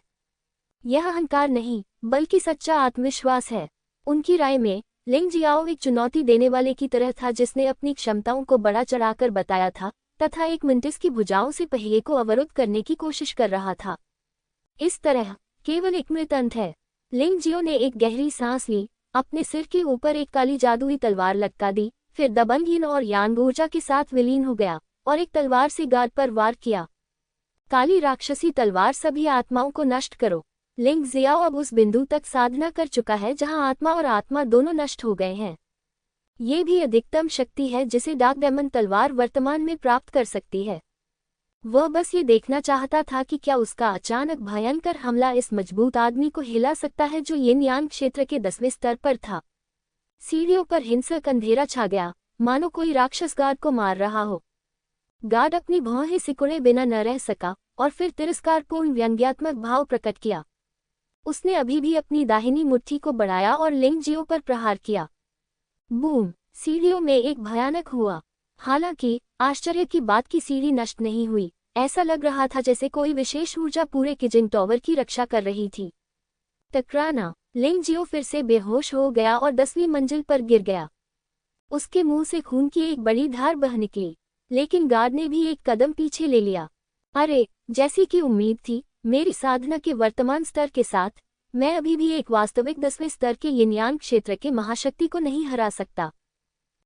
यह अहंकार नहीं, बल्कि सच्चा आत्मविश्वास है। उनकी राय में लिंग जियाओ एक चुनौती देने वाले की तरह था जिसने अपनी क्षमताओं को बढ़ा चढ़ाकर बताया था तथा एक मिनटिस की भुजाओं से पहिए को अवरुद्ध करने की कोशिश कर रहा था। इस तरह केवल एक मृत अंत है। लिंग जियो ने एक गहरी सांस ली, अपने सिर के ऊपर एक काली जादुई तलवार लटका दी, फिर दबंग और यांग ऊर्जा के साथ विलीन हो गया और एक तलवार से गार्ड पर वार किया। काली राक्षसी तलवार, सभी आत्माओं को नष्ट करो। लिंग जियाओ अब उस बिंदु तक साधना कर चुका है जहां आत्मा और आत्मा दोनों नष्ट हो गए हैं। ये भी अधिकतम शक्ति है जिसे डार्क डेमन तलवार वर्तमान में प्राप्त कर सकती है। वह बस ये देखना चाहता था कि क्या उसका अचानक भयंकर हमला इस मजबूत आदमी को हिला सकता है जो यिन यान क्षेत्र के 10वें स्तर पर था। सीढ़ियों पर हिंसक अंधेरा छा गया, मानो कोई राक्षस गार्ड को मार रहा हो। गार्ड अपनी भौहें सिकुड़े बिना न रह सका और फिर तिरस्कारपूर्ण व्यंग्यात्मक भाव प्रकट किया। उसने अभी भी अपनी दाहिनी मुट्ठी को बढ़ाया और लिंग जियो पर प्रहार किया। बूम! सीढ़ियों में एक भयानक हुआ। हालांकि आश्चर्य की बात की सीढ़ी नष्ट नहीं हुई। ऐसा लग रहा था जैसे कोई विशेष ऊर्जा पूरे किजिंग टॉवर की रक्षा कर रही थी। टकराना! लिंग जियो फिर से बेहोश हो गया और 10वीं मंजिल पर गिर गया। उसके मुंह से खून की एक बड़ी धार बह निकली, लेकिन गार्ड ने भी एक कदम पीछे ले लिया। अरे, जैसी कि उम्मीद थी, मेरी साधना के वर्तमान स्तर के साथ मैं अभी भी एक वास्तविक 10वें स्तर के यिन यान क्षेत्र के महाशक्ति को नहीं हरा सकता।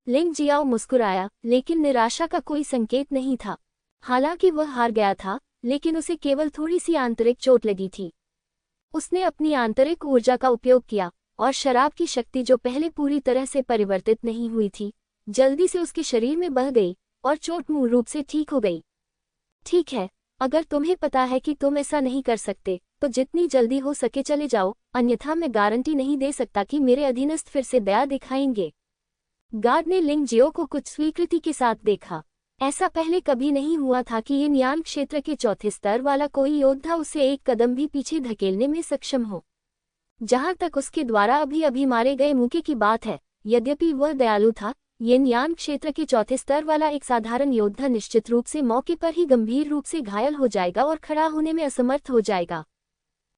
लिंग जियाओ मुस्कुराया, लेकिन निराशा का कोई संकेत नहीं था। हालांकि वह हार गया था, लेकिन उसे केवल थोड़ी सी आंतरिक चोट लगी थी। उसने अपनी आंतरिक ऊर्जा का उपयोग किया और शराब की शक्ति जो पहले पूरी तरह से परिवर्तित नहीं हुई थी, जल्दी से उसके शरीर में बह गई और चोट मूल रूप से ठीक हो गई। ठीक है, अगर तुम्हें पता है कि तुम ऐसा नहीं कर सकते तो जितनी जल्दी हो सके चले जाओ, अन्यथा मैं गारंटी नहीं दे सकता कि मेरे अधीनस्थ फिर से दया दिखाएंगे। गार्ड ने लिंग जियो को कुछ स्वीकृति के साथ देखा। ऐसा पहले कभी नहीं हुआ था कि यिन यान क्षेत्र के 4थे स्तर वाला कोई योद्धा उसे एक कदम भी पीछे धकेलने में सक्षम हो। जहां तक उसके द्वारा अभी मारे गए मूके की बात है, यद्यपि वह दयालु था, यिन यान क्षेत्र के 4थे स्तर वाला एक साधारण योद्धा निश्चित रूप से मौके पर ही गंभीर रूप से घायल हो जाएगा और खड़ा होने में असमर्थ हो जाएगा।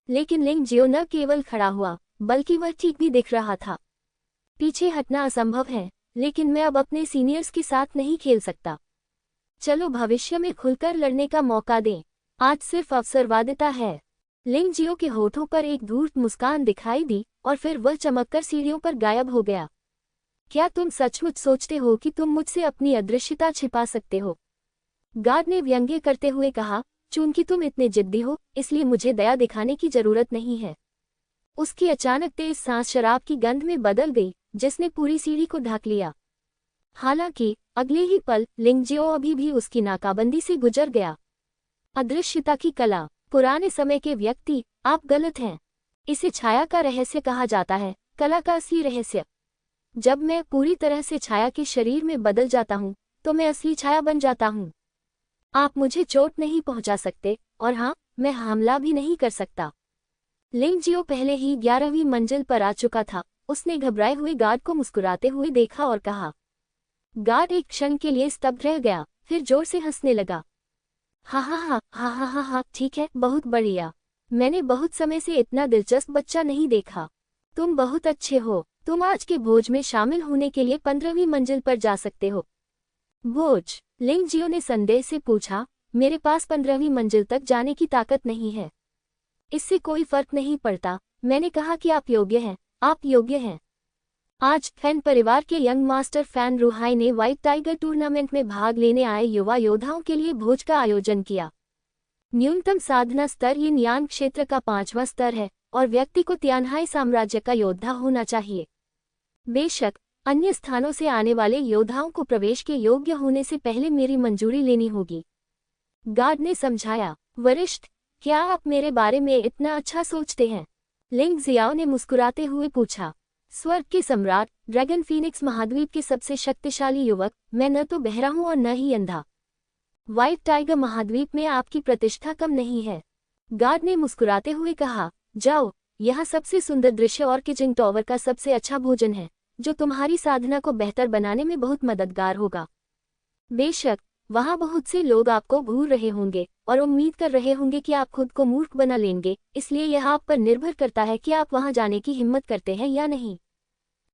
लेकिन लिंग जियो न केवल खड़ा हुआ, बल्कि वह ठीक भी दिख रहा था। पीछे हटना असंभव है, लेकिन मैं अब अपने सीनियर्स के साथ नहीं खेल सकता। चलो भविष्य में खुलकर लड़ने का मौका दें। आज सिर्फ अवसरवादिता है। लिंग जियो के होठों पर एक धूर्त मुस्कान दिखाई दी और फिर वह चमककर सीढ़ियों पर गायब हो गया। क्या तुम सचमुच सोचते हो कि तुम मुझसे अपनी अदृश्यता छिपा सकते हो? गार्ड ने व्यंग्य करते हुए कहा, चूंकि तुम इतने जिद्दी हो, इसलिए मुझे दया दिखाने की जरूरत नहीं है। उसकी अचानक तेज सांस शराब की गंध में बदल गई, जिसने पूरी सीढ़ी को ढक लिया। हालांकि अगले ही पल लिंग जियो अभी भी उसकी नाकाबंदी से गुजर गया। अदृश्यता की कला। पुराने समय के व्यक्ति, आप गलत हैं। इसे छाया का रहस्य कहा जाता है, कला का असली रहस्य। जब मैं पूरी तरह से छाया के शरीर में बदल जाता हूँ, तो मैं असली छाया बन जाता हूँ। आप मुझे चोट नहीं पहुंचा सकते, और हाँ, मैं हमला भी नहीं कर सकता। लिंग जियो पहले ही 11वीं मंजिल पर आ चुका था। उसने घबराए हुए गार्ड को मुस्कुराते हुए देखा और कहा। गार्ड एक क्षण के लिए स्तब्ध रह गया, फिर जोर से हंसने लगा। हा, ठीक है, बहुत बढ़िया। मैंने बहुत समय से इतना दिलचस्प बच्चा नहीं देखा। तुम बहुत अच्छे हो। तुम आज के भोज में शामिल होने के लिए 15वीं मंजिल पर जा सकते हो। भोज? लिंग जियो ने संदेह से पूछा। मेरे पास 15वीं मंजिल तक जाने की ताकत नहीं है। इससे कोई फर्क नहीं पड़ता। मैंने कहा कि आप योग्य हैं। आप योग्य हैं। आज फैन परिवार के यंग मास्टर फैन रूहाई ने व्हाइट टाइगर टूर्नामेंट में भाग लेने आए युवा योद्धाओं के लिए भोज का आयोजन किया। न्यूनतम साधना स्तर यिन यान क्षेत्र का 5वां स्तर है और व्यक्ति को तियानहाई साम्राज्य का योद्धा होना चाहिए। बेशक अन्य स्थानों से आने वाले योद्धाओं को प्रवेश के योग्य होने से पहले मेरी मंजूरी लेनी होगी। गार्ड ने समझाया। वरिष्ठ, क्या आप मेरे बारे में इतना अच्छा सोचते हैं? लिंग जियाओ ने मुस्कुराते हुए पूछा। स्वर्ग के सम्राट, ड्रैगन फीनिक्स महाद्वीप के सबसे शक्तिशाली युवक, मैं न तो बहरा हूं और न ही अंधा। व्हाइट टाइगर महाद्वीप में आपकी प्रतिष्ठा कम नहीं है। गार्ड ने मुस्कुराते हुए कहा, जाओ, यह सबसे सुंदर दृश्य और किचिंग टॉवर का सबसे अच्छा भोजन है, जो तुम्हारी साधना को बेहतर बनाने में बहुत मददगार होगा। बेशक, वहाँ बहुत से लोग आपको भूल रहे होंगे और उम्मीद कर रहे होंगे कि आप खुद को मूर्ख बना लेंगे, इसलिए यह आप पर निर्भर करता है कि आप वहाँ जाने की हिम्मत करते हैं या नहीं।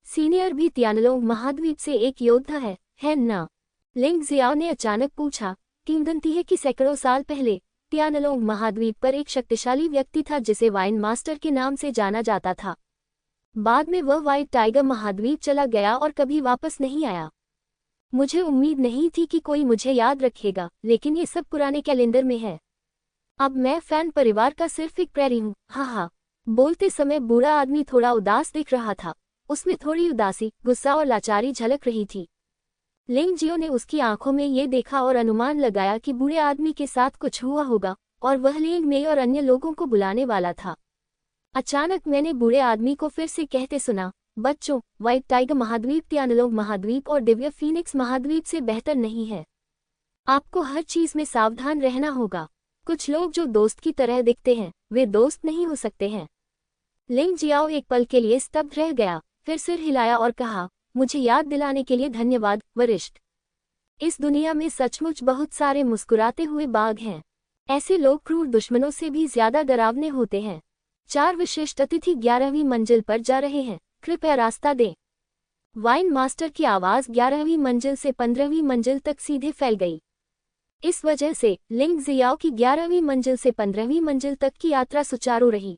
सीनियर भी तियानलोंग महाद्वीप से एक योद्धा है ना? लिंग जियाओ ने अचानक पूछा। किंवदंती है कि सैकड़ों साल पहले तियानलोंग महाद्वीप पर एक शक्तिशाली व्यक्ति था जिसे वाइन मास्टर के नाम से जाना जाता था। बाद में वह व्हाइट टाइगर महाद्वीप चला गया और कभी वापस नहीं आया। मुझे उम्मीद नहीं थी कि कोई मुझे याद रखेगा, लेकिन ये सब पुराने कैलेंडर में है। अब मैं फैन परिवार का सिर्फ एक प्रेरी हूँ। हाँ। बोलते समय बूढ़ा आदमी थोड़ा उदास दिख रहा था। उसमें थोड़ी उदासी, गुस्सा और लाचारी झलक रही थी। लिंग जियो ने उसकी आंखों में ये देखा और अनुमान लगाया कि बूढ़े आदमी के साथ कुछ हुआ होगा और वह लिंग में और अन्य लोगों को बुलाने वाला था। अचानक मैंने बूढ़े आदमी को फिर से कहते सुना, बच्चों, व्हाइट टाइगर महाद्वीप तियानलोंग महाद्वीप और दिव्य फीनिक्स महाद्वीप से बेहतर नहीं है। आपको हर चीज में सावधान रहना होगा। कुछ लोग जो दोस्त की तरह दिखते हैं, वे दोस्त नहीं हो सकते हैं। लिंग जियाओ एक पल के लिए स्तब्ध रह गया, फिर सिर हिलाया और कहा, मुझे याद दिलाने के लिए धन्यवाद, वरिष्ठ। इस दुनिया में सचमुच बहुत सारे मुस्कुराते हुए बाघ हैं। ऐसे लोग क्रूर दुश्मनों से भी ज्यादा डरावने होते हैं। 4 विशिष्ट अतिथि 11वीं मंजिल पर जा रहे हैं, कृपया रास्ता दें। वाइन मास्टर की आवाज 11वीं मंजिल से 15वीं मंजिल तक सीधे फैल गई। इस वजह से लिंग जियाओ की 11वीं मंजिल से 15वीं मंजिल तक की यात्रा सुचारू रही।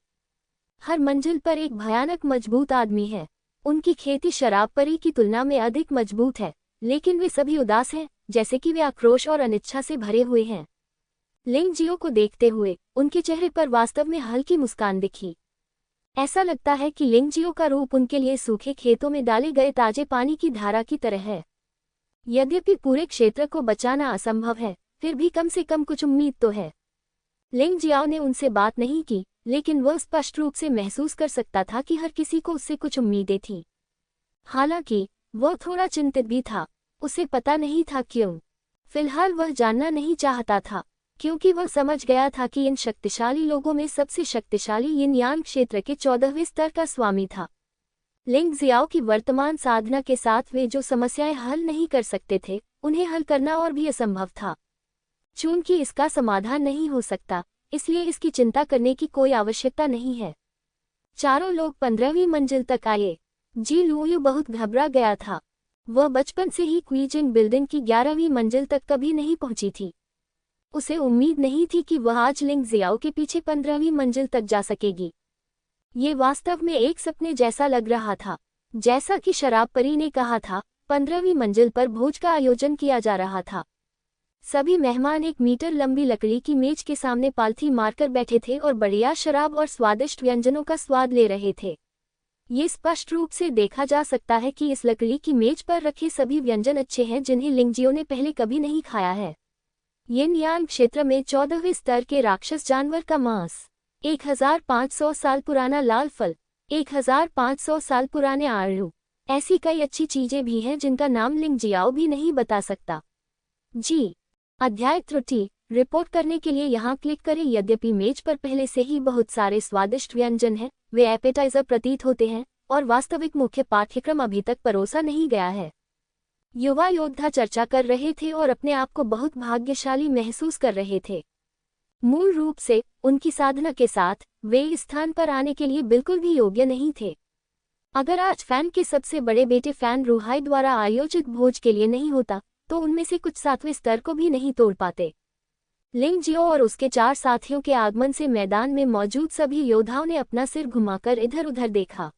हर मंजिल पर एक भयानक मजबूत आदमी है। उनकी खेती शराब परी की तुलना में अधिक मजबूत है, लेकिन वे सभी उदास हैं, जैसे कि वे आक्रोश और अनिच्छा से भरे हुए हैं। लिंग जियो को देखते हुए उनके चेहरे पर वास्तव में हल्की मुस्कान दिखी। ऐसा लगता है कि लिंग जियो का रूप उनके लिए सूखे खेतों में डाले गए ताजे पानी की धारा की तरह है। यद्यपि पूरे क्षेत्र को बचाना असंभव है, फिर भी कम से कम कुछ उम्मीद तो है। लिंग जियाओ ने उनसे बात नहीं की, लेकिन वह स्पष्ट रूप से महसूस कर सकता था कि हर किसी को उससे कुछ उम्मीदें थीं। हालांकि वह थोड़ा चिंतित भी था। उसे पता नहीं था क्यों। फिलहाल वह जानना नहीं चाहता था, क्योंकि वह समझ गया था कि इन शक्तिशाली लोगों में सबसे शक्तिशाली यिन यांग क्षेत्र के 14वें स्तर का स्वामी था। लिंग जियाओ की वर्तमान साधना के साथ वे जो समस्याएं हल नहीं कर सकते थे, उन्हें हल करना और भी असंभव था। चूंकि इसका समाधान नहीं हो सकता, इसलिए इसकी चिंता करने की कोई आवश्यकता नहीं है। चारों लोग 15वीं मंजिल तक आए। जी लुयू बहुत घबरा गया था। वह बचपन से ही क्वीजिंग बिल्डिंग की 11वीं मंजिल तक कभी नहीं पहुंची थी। उसे उम्मीद नहीं थी कि वह आज लिंग जियाओ के पीछे 15वीं मंजिल तक जा सकेगी। ये वास्तव में एक सपने जैसा लग रहा था। जैसा कि शराब परी ने कहा था, 15वीं मंजिल पर भोज का आयोजन किया जा रहा था। सभी मेहमान 1 मीटर लंबी लकड़ी की मेज के सामने पालथी मारकर बैठे थे और बढ़िया शराब और स्वादिष्ट व्यंजनों का स्वाद ले रहे थे। ये स्पष्ट रूप से देखा जा सकता है कि इस लकड़ी की मेज पर रखे सभी व्यंजन अच्छे हैं जिन्हें लिंग जियो ने पहले कभी नहीं खाया है। यिन यांग क्षेत्र में 14वें स्तर के राक्षस जानवर का मांस, 1500 साल पुराना लाल फल, 1500 साल पुराने आड़ू, ऐसी कई अच्छी चीजें भी हैं जिनका नाम लिंग जियाओ भी नहीं बता सकता। जी। अध्याय त्रुटि रिपोर्ट करने के लिए यहाँ क्लिक करें। यद्यपि मेज पर पहले से ही बहुत सारे स्वादिष्ट व्यंजन हैं, वे एपेटाइजर प्रतीत होते हैं और वास्तविक मुख्य पाठ्यक्रम अभी तक परोसा नहीं गया है। युवा योद्धा चर्चा कर रहे थे और अपने आप को बहुत भाग्यशाली महसूस कर रहे थे। मूल रूप से उनकी साधना के साथ वे इस स्थान पर आने के लिए बिल्कुल भी योग्य नहीं थे। अगर आज फैन के सबसे बड़े बेटे फैन रूहाई द्वारा आयोजित भोज के लिए नहीं होता, तो उनमें से कुछ 7वें स्तर को भी नहीं तोड़ पाते। लिंग जियो और उसके 4 साथियों के आगमन से मैदान में मौजूद सभी योद्धाओं ने अपना सिर घुमाकर इधर उधर देखा।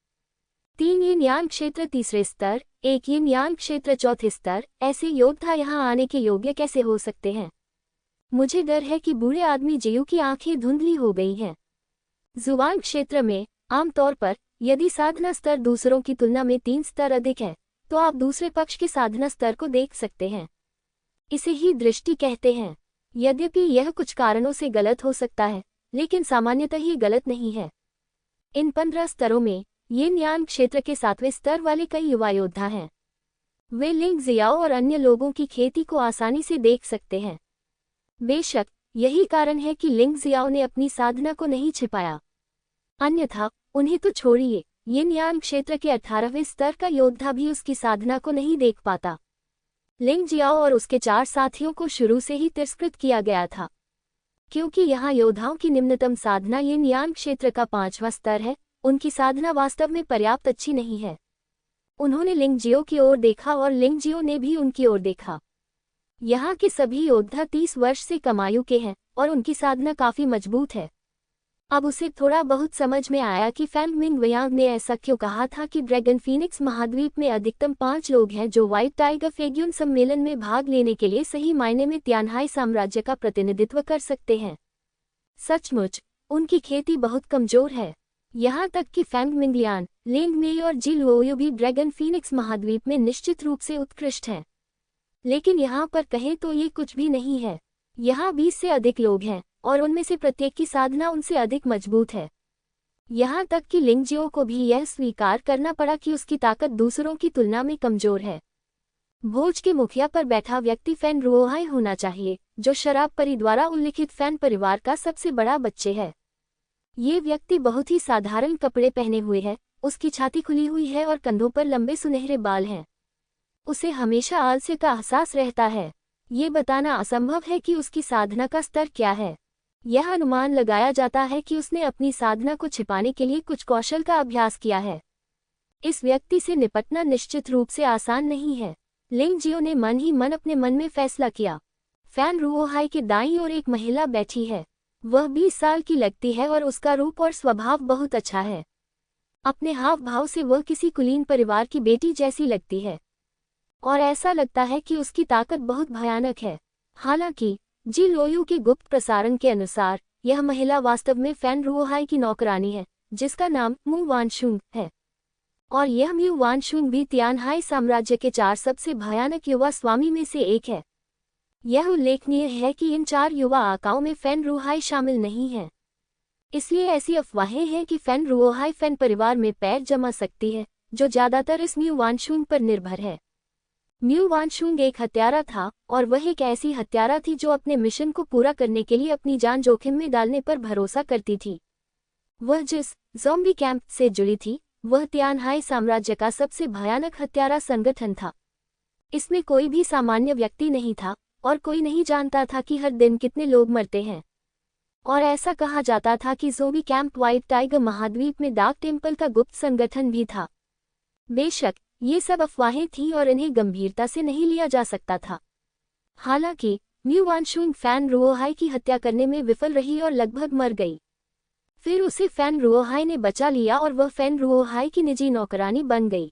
3 यिन यांग क्षेत्र 3रे स्तर, 1 यिन यांग क्षेत्र 4थे स्तर, ऐसे योद्धा यहाँ आने के योग्य कैसे हो सकते हैं? मुझे डर है कि बूढ़े आदमी जियो की आंखें धुंधली हो गई हैं। जुवांग क्षेत्र में आमतौर पर यदि साधना स्तर दूसरों की तुलना में 3 स्तर अधिक है, तो आप दूसरे पक्ष के साधना स्तर को देख सकते हैं। इसे ही दृष्टि कहते हैं। यद्यपि यह कुछ कारणों से गलत हो सकता है, लेकिन सामान्यतः ये गलत नहीं है। इन 15 स्तरों में यिन यान क्षेत्र के 7वें स्तर वाले कई युवा योद्धा हैं। वे लिंग जियाओ और अन्य लोगों की खेती को आसानी से देख सकते हैं। बेशक यही कारण है कि लिंग जियाओ ने अपनी साधना को नहीं छिपाया, अन्यथा उन्हें तो छोड़िए, यिन यान क्षेत्र के 18वें स्तर का योद्धा भी उसकी साधना को नहीं देख पाता। लिंग जियाओ और उसके 4 साथियों को शुरू से ही तिरस्कृत किया गया था, क्योंकि यहाँ योद्धाओं की निम्नतम साधना यिन यान क्षेत्र का 5वां स्तर है। उनकी साधना वास्तव में पर्याप्त अच्छी नहीं है। उन्होंने लिंग जियो की ओर देखा और लिंग जियो ने भी उनकी ओर देखा। यहाँ के सभी योद्धा 30 वर्ष से कम आयु के हैं और उनकी साधना काफी मजबूत है। अब उसे थोड़ा बहुत समझ में आया कि फैंग मिंगवयांग ने ऐसा क्यों कहा था कि ड्रैगन फीनिक्स महाद्वीप में अधिकतम 5 लोग हैं जो व्हाइट टाइगर फेग्यून सम्मेलन में भाग लेने के लिए सही मायने में तियानहाई साम्राज्य का प्रतिनिधित्व कर सकते हैं। सचमुच उनकी खेती बहुत कमजोर है। यहाँ तक कि फैंग मिंगलियान, लिंग मेई और जी लुओयू भी ड्रैगन फीनिक्स महाद्वीप में निश्चित रूप से उत्कृष्ट हैं। लेकिन यहाँ पर कहें तो ये कुछ भी नहीं है। यहाँ 20 से अधिक लोग हैं और उनमें से प्रत्येक की साधना उनसे अधिक मजबूत है। यहाँ तक कि लिंग जियो को भी यह स्वीकार करना पड़ा कि उसकी ताकत दूसरों की तुलना में कमजोर है। भोज के मुखिया पर बैठा व्यक्ति फैन रुओहाई होना चाहिए, जो शराब परी द्वारा उल्लिखित फैन परिवार का सबसे बड़ा बच्चे है। ये व्यक्ति बहुत ही साधारण कपड़े पहने हुए है, उसकी छाती खुली हुई है और कंधों पर लंबे सुनहरे बाल हैं। उसे हमेशा आलस्य का एहसास रहता है। ये बताना असंभव है कि उसकी साधना का स्तर क्या है। यह अनुमान लगाया जाता है कि उसने अपनी साधना को छिपाने के लिए कुछ कौशल का अभ्यास किया है। इस व्यक्ति से निपटना निश्चित रूप से आसान नहीं है। लिंग जियो ने मन ही मन अपने मन में फैसला किया। फैन रुओहाई के दाईं ओर एक महिला बैठी है। वह 20 साल की लगती है और उसका रूप और स्वभाव बहुत अच्छा है। अपने हाव भाव से वह किसी कुलीन परिवार की बेटी जैसी लगती है और ऐसा लगता है कि उसकी ताकत बहुत भयानक है। हालांकि जी लोयू के गुप्त प्रसारण के अनुसार यह महिला वास्तव में फैन रुओहाई की नौकरानी है, जिसका नाम मू वानशुंग है। और यह म्यू वानशुंग भी तियानहाई साम्राज्य के 4 सबसे भयानक युवा स्वामी में से एक है। यह उल्लेखनीय है कि इन 4 युवा आकाओं में फैन रुओहाई शामिल नहीं है। इसलिए ऐसी अफवाहें हैं कि फैन रुओहाई फैन परिवार में पैर जमा सकती है, जो ज्यादातर इस म्यू वानशुंग पर निर्भर है। म्यू वानशुंग एक हत्यारा था और वह एक ऐसी हत्यारा थी जो अपने मिशन को पूरा करने के लिए अपनी जान जोखिम में डालने पर भरोसा करती थी। वह जिस ज़ॉम्बी कैंप से जुड़ी थी, वह तियानहाई साम्राज्य का सबसे भयानक हत्यारा संगठन था। इसमें कोई भी सामान्य व्यक्ति नहीं था और कोई नहीं जानता था कि हर दिन कितने लोग मरते हैं। और ऐसा कहा जाता था कि ज़ॉम्बी कैंप व्हाइट टाइगर महाद्वीप में डार्क टेम्पल का गुप्त संगठन भी था। बेशक ये सब अफवाहें थीं और इन्हें गंभीरता से नहीं लिया जा सकता था। हालांकि म्यू वानशुंग फैन रुओहाई की हत्या करने में विफल रही और लगभग मर गई। फिर उसे फैन रुओहाई ने बचा लिया और वह फैन रुओहाई की निजी नौकरानी बन गई।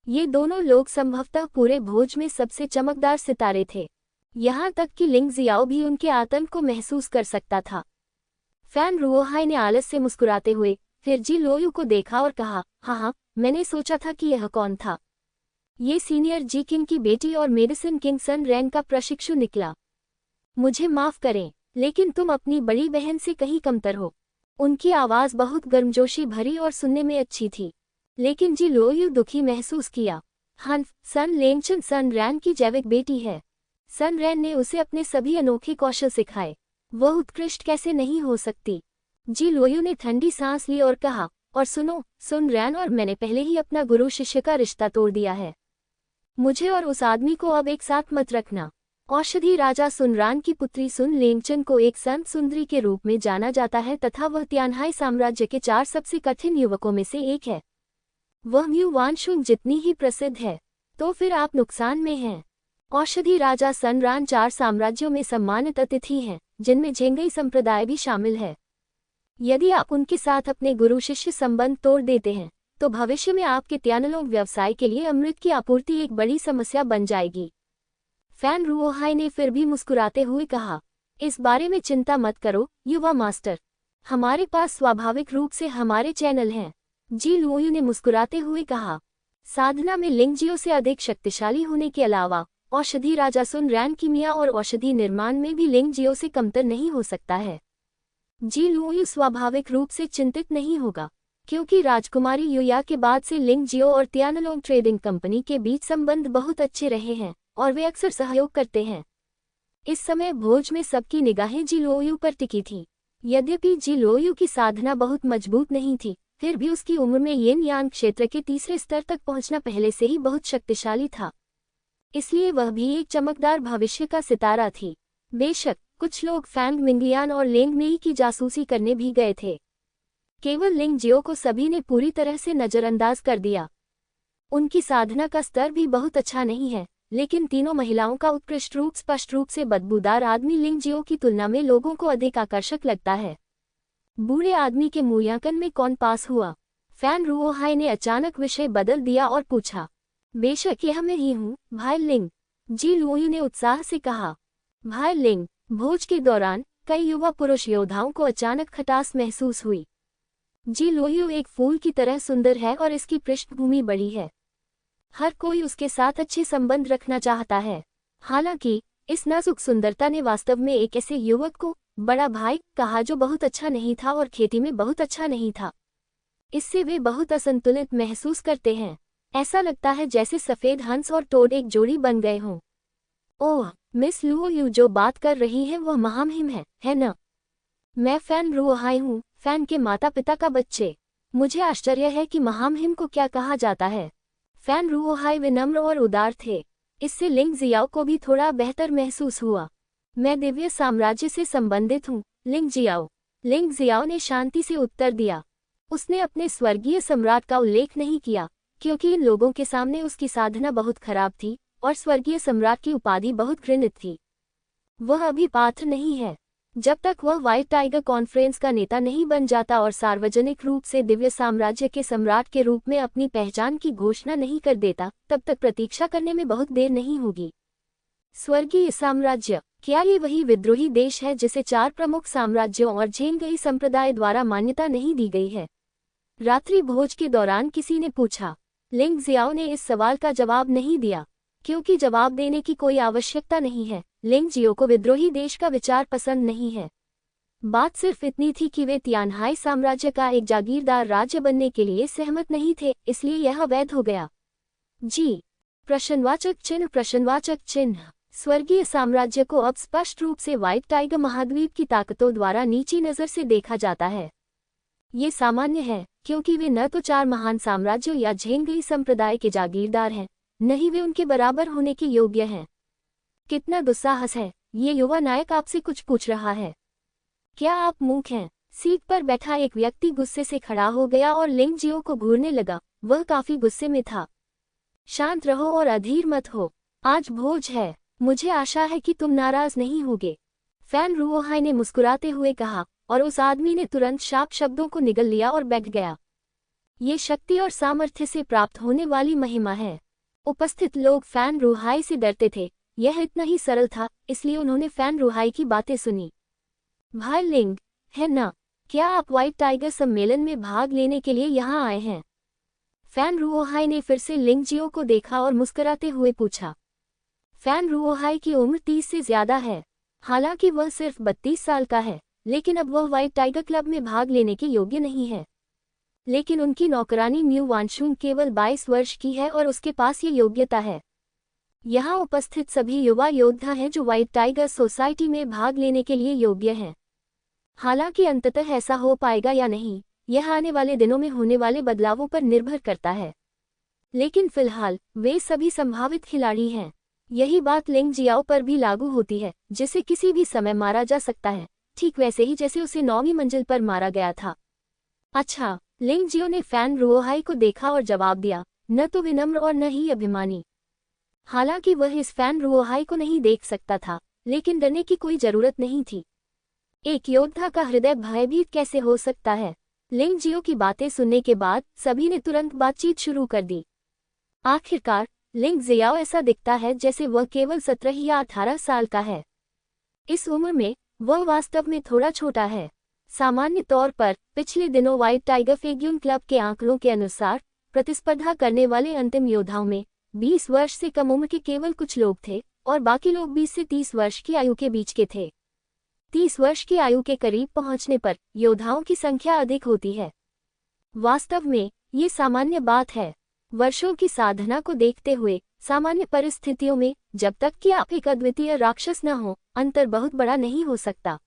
ये दोनों लोग संभवतः पूरे भोज में सबसे चमकदार सितारे थे। यहाँ तक कि लिंग जियाओ भी उनके आतंक को महसूस कर सकता था। फैन रुओहाई ने आलस से मुस्कुराते हुए फिर जी लोयू को देखा और कहा, हाँ, मैंने सोचा था कि यह कौन था। ये सीनियर जी किंग की बेटी और मेडिसिन किंग सन रैन का प्रशिक्षु निकला। मुझे माफ करें, लेकिन तुम अपनी बड़ी बहन से कहीं कमतर हो। उनकी आवाज़ बहुत गर्मजोशी भरी और सुनने में अच्छी थी, लेकिन जी लोयू दुखी महसूस किया। हन सन लेंगचन सन रैन की जैविक बेटी है। सन रैन ने उसे अपने सभी अनोखे कौशल सिखाए। वह उत्कृष्ट कैसे नहीं हो सकती। जी लोयू ने ठंडी सांस ली और कहा, और सुनो, सुन रैन और मैंने पहले ही अपना गुरु शिष्य का रिश्ता तोड़ दिया है। मुझे और उस आदमी को अब एक साथ मत रखना। औषधि राजा सुनरान की पुत्री सुन लेंगचन को एक संत सुंदरी के रूप में जाना जाता है तथा वह तियानहाई साम्राज्य के 4 सबसे कठिन युवकों में से एक है। वह म्यू वानशुंग जितनी ही प्रसिद्ध है, तो फिर आप नुकसान में हैं। औषधि राजा सनरान 4 साम्राज्यों में सम्मानित अतिथि हैं, जिनमें झेंगई संप्रदाय भी शामिल है। यदि आप उनके साथ अपने गुरु शिष्य संबंध तोड़ देते हैं, तो भविष्य में आपके त्यानलोग व्यवसाय के लिए अमृत की आपूर्ति एक बड़ी समस्या बन जाएगी। फैन रुओहाई ने फिर भी मुस्कुराते हुए कहा, इस बारे में चिंता मत करो युवा मास्टर, हमारे पास स्वाभाविक रूप से हमारे चैनल हैं। जी लुओयू ने मुस्कुराते हुए कहा, साधना में लिंग जियो से अधिक शक्तिशाली होने के अलावा औषधि राजा सुन रैन कीमिया और औषधि निर्माण में भी लिंग जियो से कमतर नहीं हो सकता है। जी लुओयू स्वाभाविक रूप से चिंतित नहीं होगा, क्योंकि राजकुमारी युया के बाद से लिंग जियो और तियानलोंग ट्रेडिंग कंपनी के बीच संबंध बहुत अच्छे रहे हैं और वे अक्सर सहयोग करते हैं। इस समय भोज में सबकी निगाहें जी लुओयू पर टिकी थी। यद्यपि जी लुओयू की साधना बहुत मजबूत नहीं थी, फिर भी उसकी उम्र में येन यान क्षेत्र के तीसरे स्तर तक पहुंचना पहले से ही बहुत शक्तिशाली था, इसलिए वह भी एक चमकदार भविष्य का सितारा थी। बेशक कुछ लोग फैंग मिंगलियान और लेंग मेई की जासूसी करने भी गए थे। केवल लिंग जियो को सभी ने पूरी तरह से नजरअंदाज कर दिया। उनकी साधना का स्तर भी बहुत अच्छा नहीं है, लेकिन तीनों महिलाओं का उत्कृष्ट रूप स्पष्ट रूप से बदबूदार आदमी लिंग जियो की तुलना में लोगों को अधिक आकर्षक लगता है। बूढ़े आदमी के मूल्यांकन में कौन पास हुआ? फैन रुओहाई ने अचानक विषय बदल दिया और पूछा। बेशक यह मैं ही हूँ, भाई लिंग, जी लुओयू ने उत्साह से कहा। भाई लिंग, भोज के दौरान कई युवा पुरुष योद्धाओं को अचानक खटास महसूस हुई। जी लुओयू एक फूल की तरह सुंदर है और इसकी पृष्ठभूमि बड़ी है। हर कोई उसके साथ अच्छे संबंध रखना चाहता है। हालांकि इस नाजुक सुंदरता ने वास्तव में एक ऐसे युवक को बड़ा भाई कहा जो बहुत अच्छा नहीं था और खेती में बहुत अच्छा नहीं था। इससे वे बहुत असंतुलित महसूस करते हैं। ऐसा लगता है जैसे सफेद हंस और टोड एक जोड़ी बन गए हों। ओह, मिस लुओयू जो बात कर रही है वह महामहिम है न? मैं फैन रुओहाई हूँ, फैन के माता पिता का बच्चे। मुझे आश्चर्य है कि महामहिम को क्या कहा जाता है। फैन रुओहाई विनम्र और उदार थे। इससे लिंग जियाओ को भी थोड़ा बेहतर महसूस हुआ। मैं दिव्य साम्राज्य से संबंधित हूँ, लिंग जियाओ। लिंग जियाओ ने शांति से उत्तर दिया। उसने अपने स्वर्गीय सम्राट का उल्लेख नहीं किया, क्योंकि इन लोगों के सामने उसकी साधना बहुत खराब थी और स्वर्गीय सम्राट की उपाधि बहुत घृणित थी। वह अभी पात्र नहीं है। जब तक वह व्हाइट टाइगर कॉन्फ्रेंस का नेता नहीं बन जाता और सार्वजनिक रूप से दिव्य साम्राज्य के सम्राट के रूप में अपनी पहचान की घोषणा नहीं कर देता, तब तक प्रतीक्षा करने में बहुत देर नहीं होगी। स्वर्गीय साम्राज्य, क्या ये वही विद्रोही देश है जिसे 4 प्रमुख साम्राज्यों और झेंगई संप्रदाय द्वारा मान्यता नहीं दी गई है? रात्रि भोज के दौरान किसी ने पूछा। लिंग जियाओ ने इस सवाल का जवाब नहीं दिया, क्योंकि जवाब देने की कोई आवश्यकता नहीं है। लिंग जियो को विद्रोही देश का विचार पसंद नहीं है। बात सिर्फ इतनी थी कि वे तियानहाई साम्राज्य का एक जागीरदार राज्य बनने के लिए सहमत नहीं थे, इसलिए यह अवैध हो गया। जी प्रश्नवाचक चिन्ह। स्वर्गीय साम्राज्य को अब स्पष्ट रूप से व्हाइट टाइगर महाद्वीप की ताकतों द्वारा नीची नज़र से देखा जाता है। ये सामान्य है, क्योंकि वे न तो 4 महान साम्राज्यों या झेंगई संप्रदाय के जागीरदार हैं, न ही वे उनके बराबर होने के योग्य हैं। कितना दुस्साहस है! ये युवा नायक आपसे कुछ पूछ रहा है। क्या आप मूर्ख हैं? सीट पर बैठा एक व्यक्ति गुस्से से खड़ा हो गया और लिंग जियो को घूरने लगा। वह काफी गुस्से में था। शांत रहो और अधीर मत हो। आज भोज है। मुझे आशा है कि तुम नाराज नहीं होगे, फैन रुओहाई ने मुस्कुराते हुए कहा, और उस आदमी ने तुरंत शाप शब्दों को निगल लिया और बैठ गया। ये शक्ति और सामर्थ्य से प्राप्त होने वाली महिमा है। उपस्थित लोग फैन रुओहाई से डरते थे। यह इतना ही सरल था, इसलिए उन्होंने फैन रुओहाई की बातें सुनी। भाई लिंग, है ना? क्या आप व्हाइट टाइगर सम्मेलन में भाग लेने के लिए यहाँ आए हैं? फैन रुओहाई ने फिर से लिंग जियो को देखा और मुस्कुराते हुए पूछा। फैन रुओहाई की उम्र 30 से ज्यादा है। हालांकि वह सिर्फ 32 साल का है, लेकिन अब वह व्हाइट टाइगर क्लब में भाग लेने के योग्य नहीं है। लेकिन उनकी नौकरानी म्यू वानशुंग केवल 22 वर्ष की है और उसके पास ये योग्यता है। यहाँ उपस्थित सभी युवा योद्धा हैं जो व्हाइट टाइगर सोसाइटी में भाग लेने के लिए योग्य हैं। हालांकि अंततः ऐसा हो पाएगा या नहीं, यह आने वाले दिनों में होने वाले बदलावों पर निर्भर करता है। लेकिन फिलहाल वे सभी संभावित खिलाड़ी हैं। यही बात लिंग जियाओ पर भी लागू होती है, जिसे किसी भी समय मारा जा सकता है, ठीक वैसे ही जैसे उसे 9वीं मंजिल पर मारा गया था। अच्छा, लिंग जियो ने फैन रुओहाई को देखा और जवाब दिया, न तो विनम्र और न ही अभिमानी। हालांकि वह इस फैन रुओहाई को नहीं देख सकता था, लेकिन डरने की कोई जरूरत नहीं थी। एक योद्धा का हृदय भयभीत कैसे हो सकता है? लिंग जियो की बातें सुनने के बाद सभी ने तुरंत बातचीत शुरू कर दी। आखिरकार लिंग जियाओ ऐसा दिखता है जैसे वह केवल 17 या 18 साल का है। इस उम्र में वह वास्तव में थोड़ा छोटा है। सामान्य तौर पर पिछले दिनों व्हाइट टाइगर फेग्यून क्लब के आंकड़ों के अनुसार प्रतिस्पर्धा करने वाले अंतिम योद्धाओं में 20 वर्ष से कम उम्र के केवल कुछ लोग थे और बाकी लोग 20 से 30 वर्ष की आयु के बीच के थे। 30 वर्ष की आयु के करीब पहुंचने पर योद्धाओं की संख्या अधिक होती है। वास्तव में ये सामान्य बात है। वर्षों की साधना को देखते हुए सामान्य परिस्थितियों में जब तक कि आप एक अद्वितीय राक्षस न हो, अंतर बहुत बड़ा नहीं हो सकता।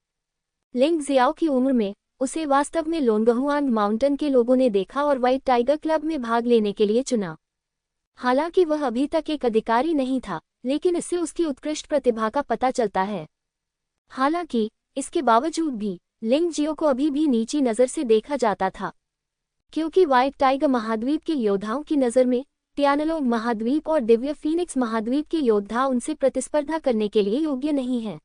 लिंग जियाओ की उम्र में उसे वास्तव में लोंगहुआंग माउंटेन के लोगों ने देखा और व्हाइट टाइगर क्लब में भाग लेने के लिए चुना। हालांकि वह अभी तक एक अधिकारी नहीं था, लेकिन इससे उसकी उत्कृष्ट प्रतिभा का पता चलता है। हालांकि इसके बावजूद भी लिंग जियो को अभी भी नीची नज़र से देखा जाता था, क्योंकि व्हाइट टाइगर महाद्वीप के योद्धाओं की नज़र में टियानलोंग महाद्वीप और दिव्य फीनिक्स महाद्वीप के योद्धा उनसे प्रतिस्पर्धा करने के लिए योग्य नहीं हैं।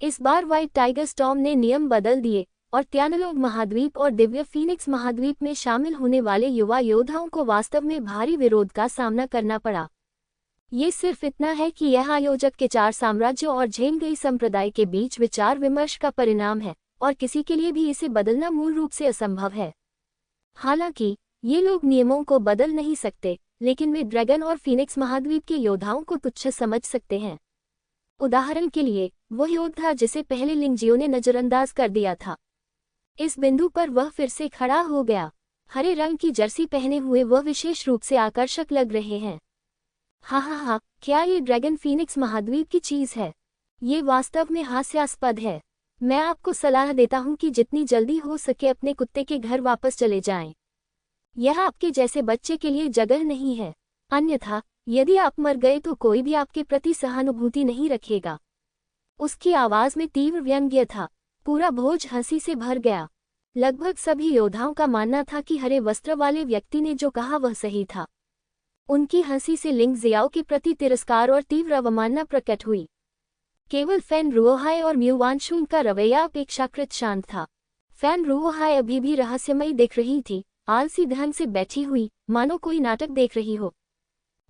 इस बार व्हाइट टाइगर स्टॉर्म ने नियम बदल दिए और टियानलोंग महाद्वीप और दिव्य फीनिक्स महाद्वीप में शामिल होने वाले युवा योद्धाओं को वास्तव में भारी विरोध का सामना करना पड़ा। ये सिर्फ इतना है कि यह आयोजक के 4 साम्राज्यों और झेंगई संप्रदाय के बीच विचार विमर्श का परिणाम है और किसी के लिए भी इसे बदलना मूल रूप से असंभव है। हालांकि ये लोग नियमों को बदल नहीं सकते, लेकिन वे ड्रैगन और फीनिक्स महाद्वीप के योद्धाओं को तुच्छ समझ सकते हैं। उदाहरण के लिए वह योद्धा जिसे पहले लिंगजियो ने नजरअंदाज कर दिया था, इस बिंदु पर वह फिर से खड़ा हो गया। हरे रंग की जर्सी पहने हुए वह विशेष रूप से आकर्षक लग रहे हैं। हा, क्या ये ड्रैगन फीनिक्स महाद्वीप की चीज है? ये वास्तव में हास्यास्पद है। मैं आपको सलाह देता हूँ कि जितनी जल्दी हो सके अपने कुत्ते के घर वापस चले जाएं। यह आपके जैसे बच्चे के लिए जगह नहीं है। अन्यथा यदि आप मर गए तो कोई भी आपके प्रति सहानुभूति नहीं रखेगा। उसकी आवाज में तीव्र व्यंग्य था। पूरा भोज हंसी से भर गया। लगभग सभी योद्धाओं का मानना था कि हरे वस्त्र वाले व्यक्ति ने जो कहा वह सही था। उनकी हंसी से लिंग जियाओ के प्रति तिरस्कार और तीव्र अवमानना प्रकट हुई। केवल फैन रुओहाई और म्यू वानशुन का रवैया अपेक्षाकृत शांत था। फैन रुओहाई अभी भी रहस्यमयी दिख रही थी, आलसी ढंग से बैठी हुई, मानो कोई नाटक देख रही हो।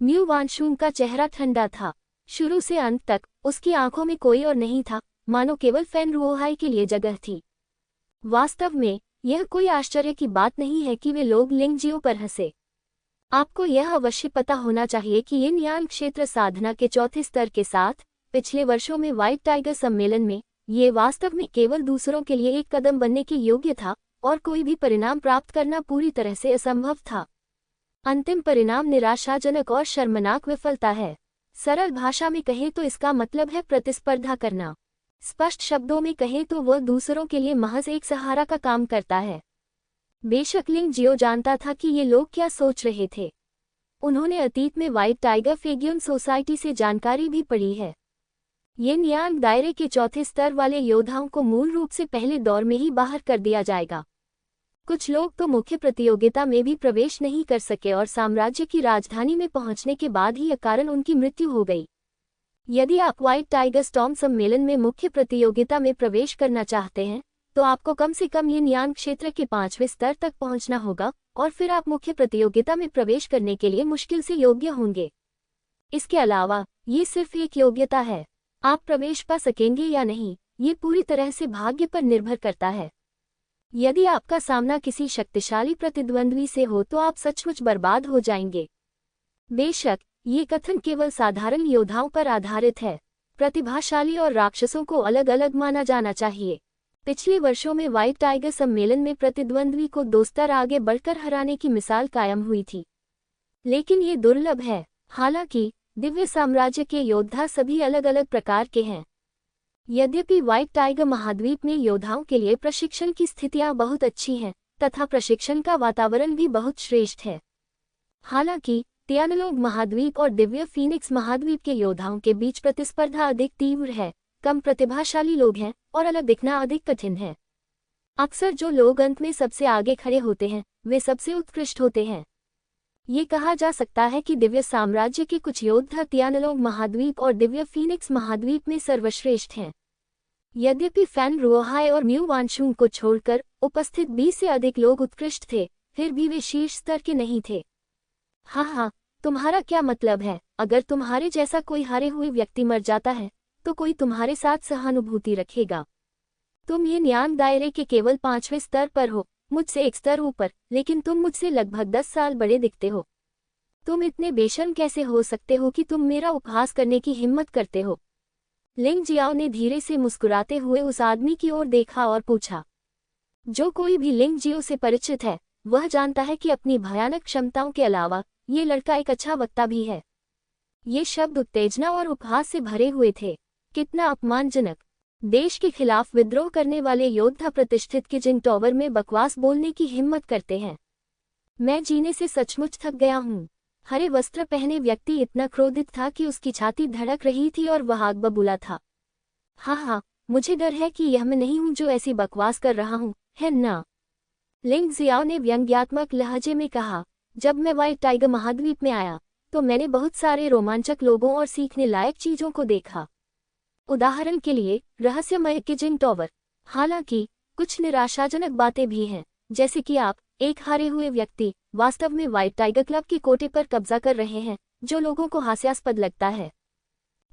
म्यू वानशुन का चेहरा ठंडा था। शुरू से अंत तक उसकी आंखों में कोई और नहीं था, मानो केवल फैन रुओहाई के लिए जगह थी। वास्तव में यह कोई आश्चर्य की बात नहीं है कि वे लोग लिंगजियो पर हंसे। आपको यह अवश्य पता होना चाहिए कि यिन यान क्षेत्र साधना के चौथे स्तर के साथ पिछले वर्षों में व्हाइट टाइगर सम्मेलन में ये वास्तव में केवल दूसरों के लिए एक कदम बनने के योग्य था और कोई भी परिणाम प्राप्त करना पूरी तरह से असंभव था। अंतिम परिणाम निराशाजनक और शर्मनाक विफलता है। सरल भाषा में कहें तो इसका मतलब है प्रतिस्पर्धा करना। स्पष्ट शब्दों में कहें तो वह दूसरों के लिए महज एक सहारा का काम करता है। बेशक लिंग जियो जानता था कि ये लोग क्या सोच रहे थे। उन्होंने अतीत में व्हाइट टाइगर फेगियन सोसाइटी से जानकारी भी पढ़ी है। यिन यान दायरे के चौथे स्तर वाले योद्धाओं को मूल रूप से पहले दौर में ही बाहर कर दिया जाएगा। कुछ लोग तो मुख्य प्रतियोगिता में भी प्रवेश नहीं कर सके और साम्राज्य की राजधानी में पहुंचने के बाद ही अकारण उनकी मृत्यु हो गई। यदि आप व्हाइट टाइगर स्टॉर्म सम्मेलन में मुख्य प्रतियोगिता में प्रवेश करना चाहते हैं तो आपको कम से कम यिन यान क्षेत्र के 5वें स्तर तक पहुंचना होगा और फिर आप मुख्य प्रतियोगिता में प्रवेश करने के लिए मुश्किल से योग्य होंगे। इसके अलावा ये सिर्फ एक योग्यता है। आप प्रवेश पा सकेंगे या नहीं, ये पूरी तरह से भाग्य पर निर्भर करता है। यदि आपका सामना किसी शक्तिशाली प्रतिद्वंद्वी से हो तो आप सचमुच बर्बाद हो जाएंगे। बेशक ये कथन केवल साधारण योद्धाओं पर आधारित है। प्रतिभाशाली और राक्षसों को अलग अलग माना जाना चाहिए। पिछले वर्षों में व्हाइट टाइगर सम्मेलन में प्रतिद्वंद्वी को 2 स्तर आगे बढ़कर हराने की मिसाल कायम हुई थी, लेकिन ये दुर्लभ है। हालांकि दिव्य साम्राज्य के योद्धा सभी अलग अलग प्रकार के हैं। यद्यपि व्हाइट टाइगर महाद्वीप में योद्धाओं के लिए प्रशिक्षण की स्थितियां बहुत अच्छी हैं तथा प्रशिक्षण का वातावरण भी बहुत श्रेष्ठ है। हालांकि टियानलोंग महाद्वीप और दिव्य फीनिक्स महाद्वीप के योद्धाओं के बीच प्रतिस्पर्धा अधिक तीव्र है, कम प्रतिभाशाली लोग हैं और अलग दिखना अधिक कठिन है। अक्सर जो लोग अंत में सबसे आगे खड़े होते हैं वे सबसे उत्कृष्ट होते हैं। ये कहा जा सकता है कि दिव्य साम्राज्य के कुछ योद्धा टियानलोंग महाद्वीप और दिव्य फीनिक्स महाद्वीप में सर्वश्रेष्ठ हैं। यद्यपि फैन रुओहाई और म्यू वानशुन को छोड़कर उपस्थित 20 से अधिक लोग उत्कृष्ट थे, फिर भी वे शीर्ष स्तर के नहीं थे। हाँ, तुम्हारा क्या मतलब है? अगर तुम्हारे जैसा कोई हारे हुए व्यक्ति मर जाता है तो कोई तुम्हारे साथ सहानुभूति रखेगा। तुम ये न्यान दायरे के केवल 5वें स्तर पर हो, मुझसे एक स्तर ऊपर, लेकिन तुम मुझसे लगभग 10 साल बड़े दिखते हो। तुम इतने बेशर्म कैसे हो सकते हो कि तुम मेरा उपहास करने की हिम्मत करते हो? लिंग जियाओ ने धीरे से मुस्कुराते हुए उस आदमी की ओर देखा और पूछा। जो कोई भी लिंग जियो से परिचित है वह जानता है कि अपनी भयानक क्षमताओं के अलावा ये लड़का एक अच्छा वक्ता भी है। ये शब्द उत्तेजना और उपहास से भरे हुए थे। कितना अपमानजनक! देश के खिलाफ विद्रोह करने वाले योद्धा प्रतिष्ठित किचिंग टॉवर में बकवास बोलने की हिम्मत करते हैं। मैं जीने से सचमुच थक गया हूँ। हरे वस्त्र पहने व्यक्ति इतना क्रोधित था कि उसकी छाती धड़क रही थी और वह आग बबूला था। हाँ, मुझे डर है कि यह मैं नहीं हूँ जो ऐसी बकवास कर रहा हूँ, है ना? लिंग जियाओ ने व्यंग्यात्मक लहजे में कहा। जब मैं व्हाइट टाइगर महाद्वीप में आया तो मैंने बहुत सारे रोमांचक लोगों और सीखने लायक चीजों को देखा। उदाहरण के लिए रहस्यमय किचिंग टॉवर। हालांकि कुछ निराशाजनक बातें भी हैं, जैसे कि आप, एक हारे हुए व्यक्ति, वास्तव में व्हाइट टाइगर क्लब के कोटे पर कब्जा कर रहे हैं, जो लोगों को हास्यास्पद लगता है।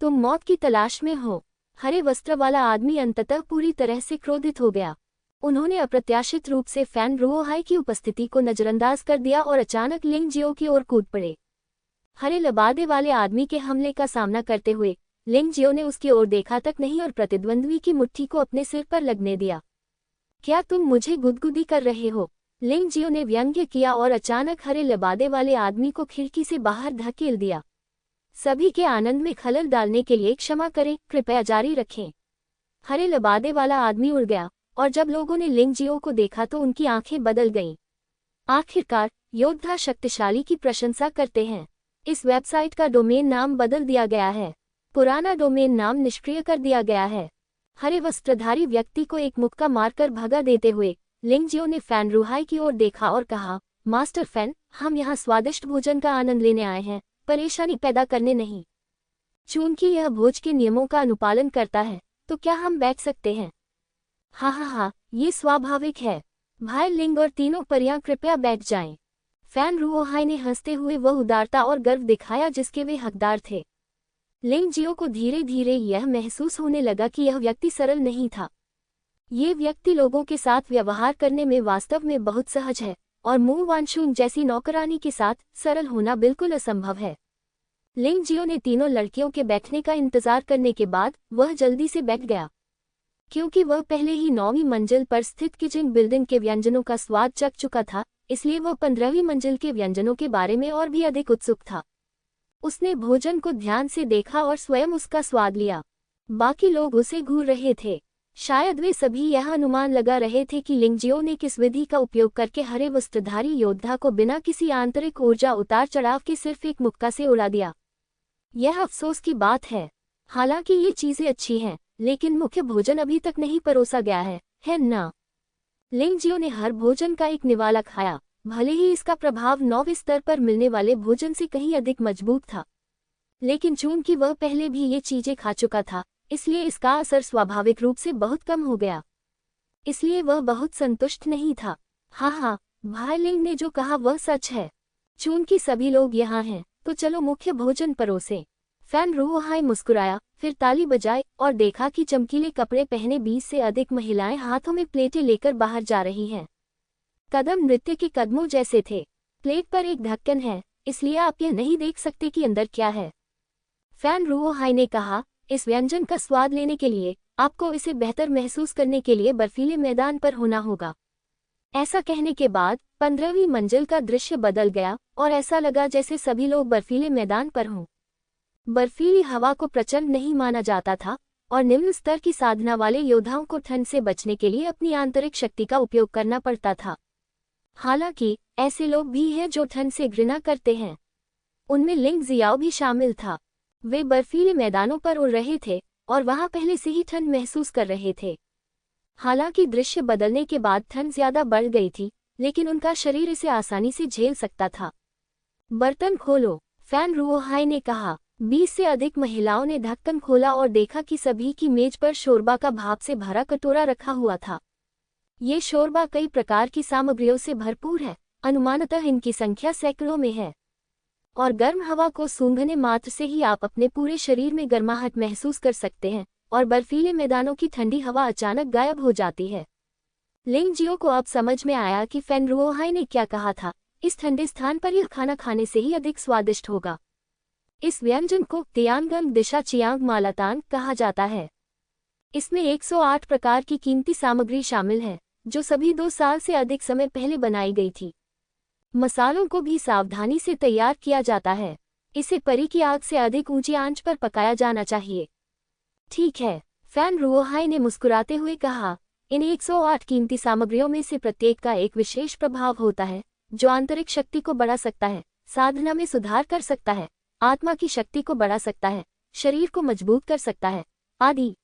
तुम मौत की तलाश में हो। हरे वस्त्र वाला आदमी अंततः पूरी तरह से क्रोधित हो गया। उन्होंने अप्रत्याशित रूप से फैन रुओहाई की उपस्थिति को नजरअंदाज कर दिया और अचानक लिंग जियो की ओर कूद पड़े। हरे लबादे वाले आदमी के हमले का सामना करते हुए लिंग जियो ने उसकी ओर देखा तक नहीं और प्रतिद्वंद्वी की मुट्ठी को अपने सिर पर लगने दिया। क्या तुम मुझे गुदगुदी कर रहे हो? लिंग जियो ने व्यंग्य किया और अचानक हरे लबादे वाले आदमी को खिड़की से बाहर धकेल दिया। सभी के आनंद में खलल डालने के लिए क्षमा करें, कृपया जारी रखें। हरे लबादे वाला आदमी उड़ गया और जब लोगों ने लिंग जियो को देखा तो उनकी आंखें बदल गईं। आखिरकार योद्धा शक्तिशाली की प्रशंसा करते हैं। इस वेबसाइट का डोमेन नाम बदल दिया गया है। पुराना डोमेन नाम निष्क्रिय कर दिया गया है। हरे वस्त्रधारी व्यक्ति को एक मुक्का मारकर भगा देते हुए लिंग जियो ने फैन रुहाई की ओर देखा और कहा, मास्टर फैन, हम यहाँ स्वादिष्ट भोजन का आनंद लेने आए हैं, परेशानी पैदा करने नहीं। चूंकि यह भोज के नियमों का अनुपालन करता है तो क्या हम बैठ सकते हैं? हाँ, ये स्वाभाविक है। भाई लिंग और तीनों परियां कृपया बैठ जाएं। फैन रुओहाई ने हंसते हुए वह उदारता और गर्व दिखाया जिसके वे हकदार थे। लिंग जियो को धीरे धीरे यह महसूस होने लगा कि यह व्यक्ति सरल नहीं था। ये व्यक्ति लोगों के साथ व्यवहार करने में वास्तव में बहुत सहज है और मू वानशून जैसी नौकरानी के साथ सरल होना बिल्कुल असंभव है। लिंग जियो ने तीनों लड़कियों के बैठने का इंतजार करने के बाद वह जल्दी से बैठ गया। क्योंकि वह पहले ही 9वीं मंजिल पर स्थित किचिंग बिल्डिंग के व्यंजनों का स्वाद चख चुका था, इसलिए वह 15वीं मंजिल के व्यंजनों के बारे में और भी अधिक उत्सुक था। उसने भोजन को ध्यान से देखा और स्वयं उसका स्वाद लिया। बाकी लोग उसे घूर रहे थे। शायद वे सभी यह अनुमान लगा रहे थे कि लिंग जियो ने किस विधि का उपयोग करके हरे वस्त्रधारी योद्धा को बिना किसी आंतरिक ऊर्जा उतार चढ़ाव के सिर्फ एक मुक्का से उड़ा दिया। यह अफसोस की बात है। हालांकि ये चीजें अच्छी हैं, लेकिन मुख्य भोजन अभी तक नहीं परोसा गया है ना? लिंग जियो ने हर भोजन का एक निवाला खाया, भले ही इसका प्रभाव 9वें स्तर पर मिलने वाले भोजन से कहीं अधिक मजबूत था। लेकिन चूंकि वह पहले भी ये चीजें खा चुका था, इसलिए इसका असर स्वाभाविक रूप से बहुत कम हो गया। इसलिए वह बहुत संतुष्ट नहीं था। हाँ, भाई लिंग ने जो कहा वह सच है। चूंकि सभी लोग यहाँ हैं, तो चलो मुख्य भोजन परोसें। फैन रुओहाई मुस्कुराया, फिर ताली बजाई और देखा कि चमकीले कपड़े पहने 20 से अधिक महिलाएं हाथों में प्लेटें लेकर बाहर जा रही हैं। कदम नृत्य के कदमों जैसे थे। प्लेट पर एक ढक्कन है, इसलिए आप यह नहीं देख सकते कि अंदर क्या है। फैन रुओहाई ने कहा, इस व्यंजन का स्वाद लेने के लिए आपको इसे बेहतर महसूस करने के लिए बर्फीले मैदान पर होना होगा। ऐसा कहने के बाद 15वीं मंजिल का दृश्य बदल गया और ऐसा लगा जैसे सभी लोग बर्फीले मैदान पर हों। बर्फीली हवा को प्रचंड नहीं माना जाता था और निम्न स्तर की साधना वाले योद्धाओं को ठंड से बचने के लिए अपनी आंतरिक शक्ति का उपयोग करना पड़ता था। हालांकि ऐसे लोग भी हैं जो ठंड से घृणा करते हैं। उनमें लिंग जियाओ भी शामिल था। वे बर्फीले मैदानों पर उड़ रहे थे और वहां पहले से ही ठंड महसूस कर रहे थे। हालांकि दृश्य बदलने के बाद ठंड ज्यादा बढ़ गई थी, लेकिन उनका शरीर इसे आसानी से झेल सकता था। बर्तन खोलो, फैन रुओहाई ने कहा। 20 से अधिक महिलाओं ने ढक्कन खोला और देखा कि सभी की मेज पर शोरबा का भाप से भरा कटोरा रखा हुआ था। ये शोरबा कई प्रकार की सामग्रियों से भरपूर है, अनुमानतः इनकी संख्या सैकड़ों में है। और गर्म हवा को सूंघने मात्र से ही आप अपने पूरे शरीर में गर्माहट महसूस कर सकते हैं और बर्फीले मैदानों की ठंडी हवा अचानक गायब हो जाती है। लिंग जियो को अब समझ में आया कि फैन रुओहाई ने क्या कहा था, इस ठंडे स्थान पर यह खाना खाने से ही अधिक स्वादिष्ट होगा। इस व्यंजन को तियानगंग दिशा चियांग मालातान कहा जाता है। इसमें 108 प्रकार की कीमती सामग्री शामिल है, जो सभी 2 साल से अधिक समय पहले बनाई गई थी। मसालों को भी सावधानी से तैयार किया जाता है। इसे परी की आग से अधिक ऊंची आंच पर पकाया जाना चाहिए। ठीक है, फैन रुओहाई ने मुस्कुराते हुए कहा, इन 108 कीमती सामग्रियों में से प्रत्येक का एक विशेष प्रभाव होता है, जो आंतरिक शक्ति को बढ़ा सकता है, साधना में सुधार कर सकता है, आत्मा की शक्ति को बढ़ा सकता है, शरीर को मजबूत कर सकता है, आदि।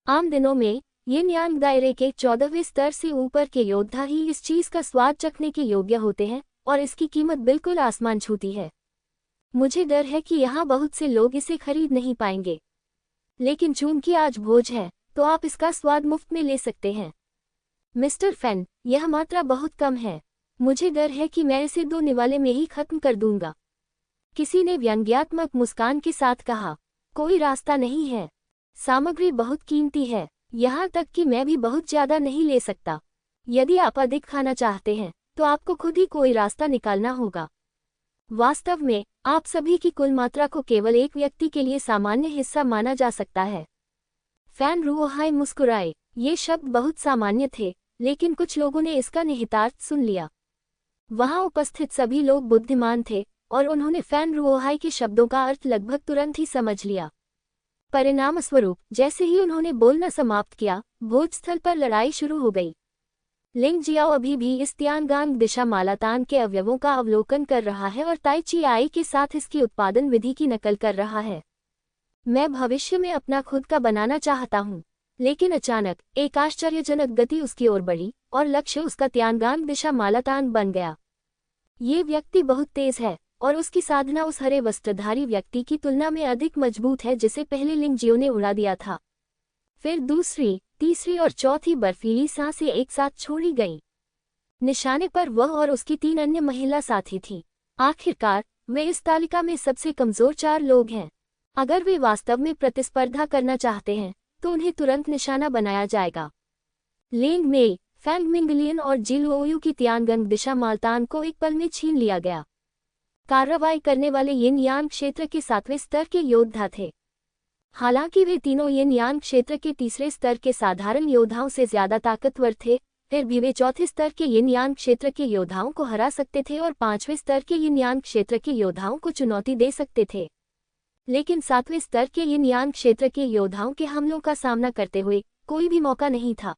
आम दिनों में यिन यांग दायरे के 14वें स्तर से ऊपर के योद्धा ही इस चीज का स्वाद चखने के योग्य होते हैं, और इसकी कीमत बिल्कुल आसमान छूती है। मुझे डर है कि यहाँ बहुत से लोग इसे खरीद नहीं पाएंगे, लेकिन चूंकि आज भोज है, तो आप इसका स्वाद मुफ्त में ले सकते हैं। मिस्टर फैन, यह मात्रा बहुत कम है। मुझे डर है कि मैं इसे 2 निवाले में ही खत्म कर दूंगा। किसी ने व्यंग्यात्मक मुस्कान के साथ कहा, कोई रास्ता नहीं है। सामग्री बहुत कीमती है, यहाँ तक कि मैं भी बहुत ज्यादा नहीं ले सकता। यदि आप अधिक खाना चाहते हैं, तो आपको खुद ही कोई रास्ता निकालना होगा। वास्तव में, आप सभी की कुल मात्रा को केवल एक व्यक्ति के लिए सामान्य हिस्सा माना जा सकता है। फैन रुओहाई मुस्कुराए। ये शब्द बहुत सामान्य थे, लेकिन कुछ लोगों ने इसका निहितार्थ सुन लिया। वहां उपस्थित सभी लोग बुद्धिमान थे, और उन्होंने फैन रुओहाई के शब्दों का अर्थ लगभग तुरंत ही समझ लिया। परिणामस्वरूप, जैसे ही उन्होंने बोलना समाप्त किया, भोजस्थल पर लड़ाई शुरू हो गई। लिंग जियाओ अभी भी इस तियानगांग दिशा मालातान के अवयवों का अवलोकन कर रहा है और ताई ची आई के साथ इसकी उत्पादन विधि की नकल कर रहा है। मैं भविष्य में अपना खुद का बनाना चाहता हूँ, लेकिन अचानक एक आश्चर्यजनक गति उसकी ओर बढ़ी, और लक्ष्य उसका तियानगांग दिशा मालातान बन गया। ये व्यक्ति बहुत तेज है, और उसकी साधना उस हरे वस्त्रधारी व्यक्ति की तुलना में अधिक मजबूत है जिसे पहले लिंग जियो ने उड़ा दिया था। फिर दूसरी, तीसरी और चौथी बर्फीली सांसें एक साथ छोड़ी गईं। निशाने पर वह और उसकी 3 अन्य महिला साथी थीं। आखिरकार, वे इस तालिका में सबसे कमजोर 4 लोग हैं। अगर वे वास्तव में प्रतिस्पर्धा करना चाहते हैं, तो उन्हें तुरंत निशाना बनाया जाएगा। लेंग मेई, फैंग मिंगलियन और जिलुओयू की तियानगंग दिशा मालतान को एक पल में छीन लिया गया। कार्रवाई करने वाले यिन यांग क्षेत्र के 7वें स्तर के योद्धा थे। हालांकि वे तीनों यिन यांग क्षेत्र के तीसरे स्तर के साधारण योद्धाओं से ज्यादा ताकतवर थे, फिर भी वे चौथे स्तर के यिन यांग क्षेत्र के योद्धाओं को हरा सकते थे और 5वें स्तर के यिन यांग क्षेत्र के योद्धाओं को चुनौती दे सकते थे। लेकिन 7वें स्तर के यिन यांग क्षेत्र के योद्धाओं के हमलों का सामना करते हुए कोई भी मौका नहीं था।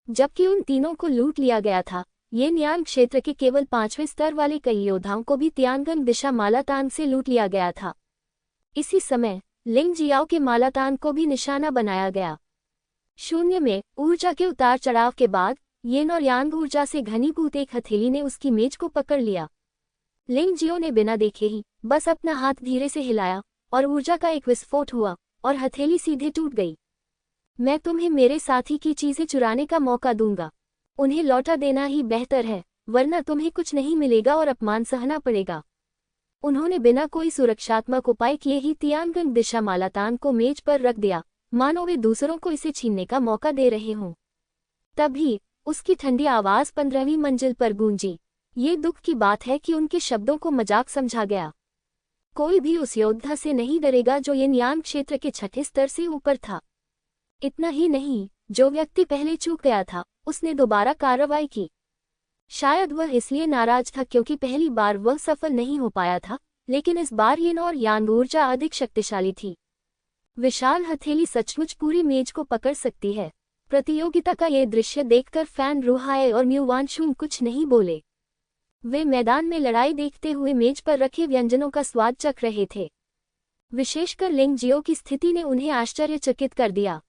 जबकि उन तीनों को लूट लिया गया था, यिन यांग क्षेत्र के केवल 5वें स्तर वाले कई योद्धाओं को भी तियानगंग दिशा मालातान से लूट लिया गया था। इसी समय लिंग जियाओ के मालातान को भी निशाना बनाया गया। शून्य में ऊर्जा के उतार चढ़ाव के बाद यिन और यांग ऊर्जा से घनीभूत एक हथेली ने उसकी मेज को पकड़ लिया। लिंग जियो ने बिना देखे ही बस अपना हाथ धीरे से हिलाया, और ऊर्जा का एक विस्फोट हुआ, और हथेली सीधे टूट गई। मैं तुम्हें मेरे साथी की चीजें चुराने का मौका दूंगा। उन्हें लौटा देना ही बेहतर है, वरना तुम्हें कुछ नहीं मिलेगा और अपमान सहना पड़ेगा। उन्होंने बिना कोई सुरक्षात्मक उपाय किए ही तियानगंग दिशा मालातान को मेज पर रख दिया, मानो वे दूसरों को इसे छीनने का मौका दे रहे हों। तभी उसकी ठंडी आवाज 15वीं मंजिल पर गूंजी। ये दुख की बात है कि उनके शब्दों को मजाक समझा गया। कोई भी उस योद्धा से नहीं डरेगा जो यिन यांग क्षेत्र के 6ठे स्तर से ऊपर था। इतना ही नहीं, जो व्यक्ति पहले चूक गया था, उसने दोबारा कार्रवाई की। शायद वह इसलिए नाराज था क्योंकि पहली बार वह सफल नहीं हो पाया था, लेकिन इस बार यिन और यांग ऊर्जा अधिक शक्तिशाली थी। विशाल हथेली सचमुच पूरी मेज को पकड़ सकती है। प्रतियोगिता का यह दृश्य देखकर फैन रुहाए और म्यू वानशुन कुछ नहीं बोले। वे मैदान में लड़ाई देखते हुए मेज पर रखे व्यंजनों का स्वाद चख रहे थे। विशेषकर लिंग जियो की स्थिति ने उन्हें आश्चर्यचकित कर दिया।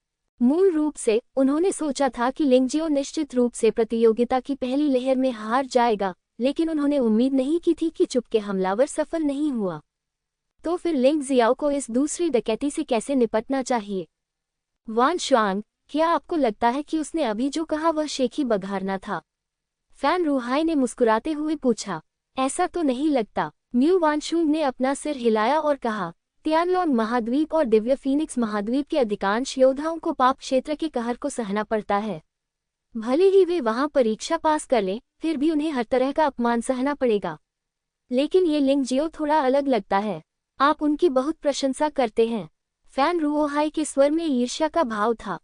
मूल रूप से उन्होंने सोचा था कि लिंग जियो निश्चित रूप से प्रतियोगिता की पहली लहर में हार जाएगा, लेकिन उन्होंने उम्मीद नहीं की थी कि चुपके हमलावर सफल नहीं हुआ। तो फिर लिंग जियाओ को इस दूसरी डकैती से कैसे निपटना चाहिए? वान शुआंग, क्या आपको लगता है कि उसने अभी जो कहा वह शेखी बघारना था? फैन रुहाई ने मुस्कुराते हुए पूछा। ऐसा तो नहीं लगता। म्यू वानशुंग ने अपना सिर हिलाया और कहा, तियानलोंग महाद्वीप और दिव्य फीनिक्स महाद्वीप के अधिकांश योद्धाओं को पाप क्षेत्र के कहर को सहना पड़ता है। भले ही वे वहां परीक्षा पास कर लें, फिर भी उन्हें हर तरह का अपमान सहना पड़ेगा। लेकिन ये लिंग जियो थोड़ा अलग लगता है। आप उनकी बहुत प्रशंसा करते हैं। फैन रुओहाई के स्वर में ईर्ष्या का भाव था।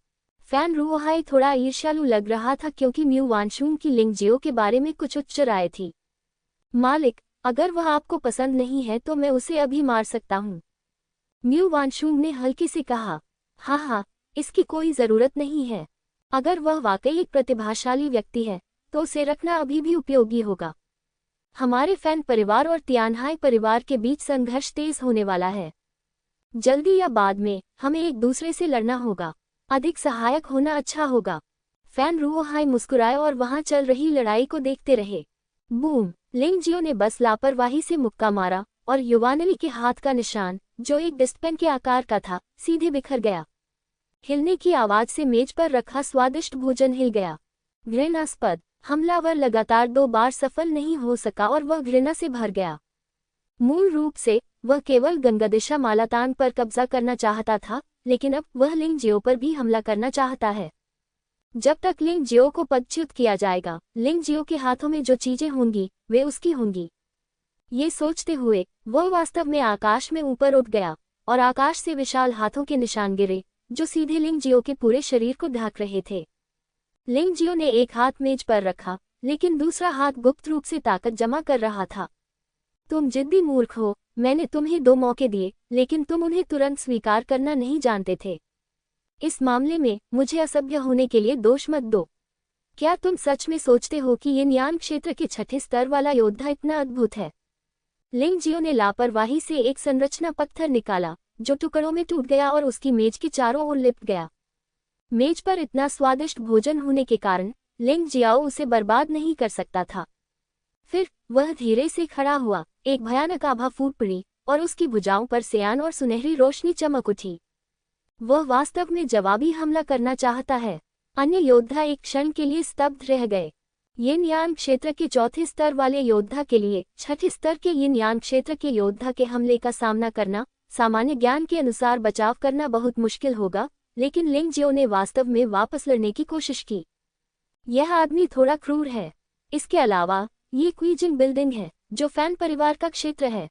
फैन रुओहाई थोड़ा ईर्ष्यालु लग रहा था क्योंकि म्यू वानशुंग की लिंग जियो के बारे में कुछ उच्च राय थी। मालिक, अगर वह आपको पसंद नहीं है तो मैं उसे अभी मार सकता हूँ। म्यू वानशुंग ने हल्के से कहा। हाँ, इसकी कोई जरूरत नहीं है। अगर वह वाकई एक प्रतिभाशाली व्यक्ति है तो उसे रखना अभी भी उपयोगी होगा। हमारे फैन परिवार और तियानहाई परिवार के बीच संघर्ष तेज होने वाला है। जल्दी या बाद में हमें एक दूसरे से लड़ना होगा। अधिक सहायक होना अच्छा होगा। फैन रुओहाई मुस्कुराए और वहां चल रही लड़ाई को देखते रहे। बूम! लिंग जियो ने बस लापरवाही से मुक्का मारा और युवानली के हाथ का निशान, जो एक डिस्टपेन के आकार का था, सीधे बिखर गया। हिलने की आवाज से मेज पर रखा स्वादिष्ट भोजन हिल गया। घृणास्पद! हमलावर लगातार 2 बार सफल नहीं हो सका और वह घृणा से भर गया। मूल रूप से वह केवल गंगादिशा मालातान पर कब्जा करना चाहता था, लेकिन अब वह लिंग जियो पर भी हमला करना चाहता है। जब तक लिंग जियो को पदच्युत किया जाएगा, लिंग जियो के हाथों में जो चीजें होंगी वे उसकी होंगी। ये सोचते हुए वह वास्तव में आकाश में ऊपर उठ गया और आकाश से विशाल हाथों के निशान गिरे, जो सीधे लिंग जियो के पूरे शरीर को ढक रहे थे। लिंग जियो ने एक हाथ मेज पर रखा, लेकिन दूसरा हाथ गुप्त रूप से ताकत जमा कर रहा था। तुम जिद्दी मूर्ख हो। मैंने तुम्हें 2 मौके दिए, लेकिन तुम उन्हें तुरंत स्वीकार करना नहीं जानते थे। इस मामले में मुझे असभ्य होने के लिए दोष मत दो। क्या तुम सच में सोचते हो कि यिन यान क्षेत्र के 6ठे स्तर वाला योद्धा इतना अद्भुत है? लिंग जियो ने लापरवाही से एक संरचना पत्थर निकाला, जो टुकड़ों में टूट गया और उसकी मेज के चारों ओर लिपट गया। मेज पर इतना स्वादिष्ट भोजन होने के कारण लिंग जियाओ उसे बर्बाद नहीं कर सकता था। फिर वह धीरे से खड़ा हुआ, एक भयानक आभा फूट पड़ी और उसकी भुजाओं पर सियान और सुनहरी रोशनी चमक उठी। वह वास्तव में जवाबी हमला करना चाहता है। अन्य योद्धा एक क्षण के लिए स्तब्ध रह गए। यिन यान क्षेत्र के 4थे स्तर वाले योद्धा के लिए 6ठे स्तर के यिन यान क्षेत्र के योद्धा के हमले का सामना करना, सामान्य ज्ञान के अनुसार बचाव करना बहुत मुश्किल होगा, लेकिन लिंग जियो ने वास्तव में वापस लड़ने की कोशिश की। यह आदमी थोड़ा क्रूर है। इसके अलावा ये क्वीजिंग बिल्डिंग है, जो फैन परिवार का क्षेत्र है।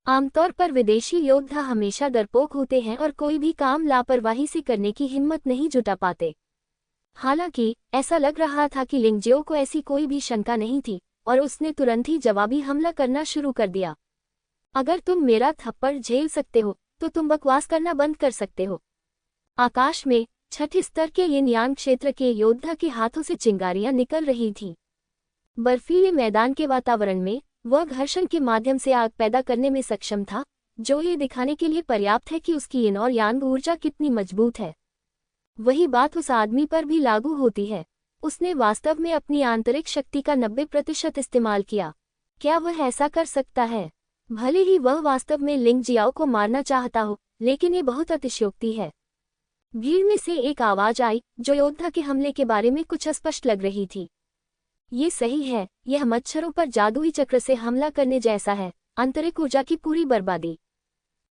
आमतौर पर विदेशी योद्धा हमेशा डरपोक होते हैं और कोई भी काम लापरवाही से करने की हिम्मत नहीं जुटा पाते। हालांकि ऐसा लग रहा था कि लिंग जियो को ऐसी कोई भी शंका नहीं थी और उसने तुरंत ही जवाबी हमला करना शुरू कर दिया। अगर तुम मेरा थप्पड़ झेल सकते हो तो तुम बकवास करना बंद कर सकते हो। आकाश में 6ठे स्तर के यिन यान क्षेत्र के योद्धा के हाथों से चिंगारियां निकल रही थीं। बर्फीले मैदान के वातावरण में वह घर्षण के माध्यम से आग पैदा करने में सक्षम था, जो ये दिखाने के लिए पर्याप्त है कि उसकी यिन और यांग ऊर्जा कितनी मजबूत है। वही बात उस आदमी पर भी लागू होती है। उसने वास्तव में अपनी आंतरिक शक्ति का 90% इस्तेमाल किया। क्या वह ऐसा कर सकता है? भले ही वह वास्तव में लिंग जियाओ को मारना चाहता हो, लेकिन ये बहुत अतिशयोक्ति है। भीड़ में से एक आवाज आई, जो योद्धा के हमले के बारे में कुछ अस्पष्ट लग रही थी। ये सही है, यह मच्छरों पर जादुई चक्र से हमला करने जैसा है, आंतरिक ऊर्जा की पूरी बर्बादी।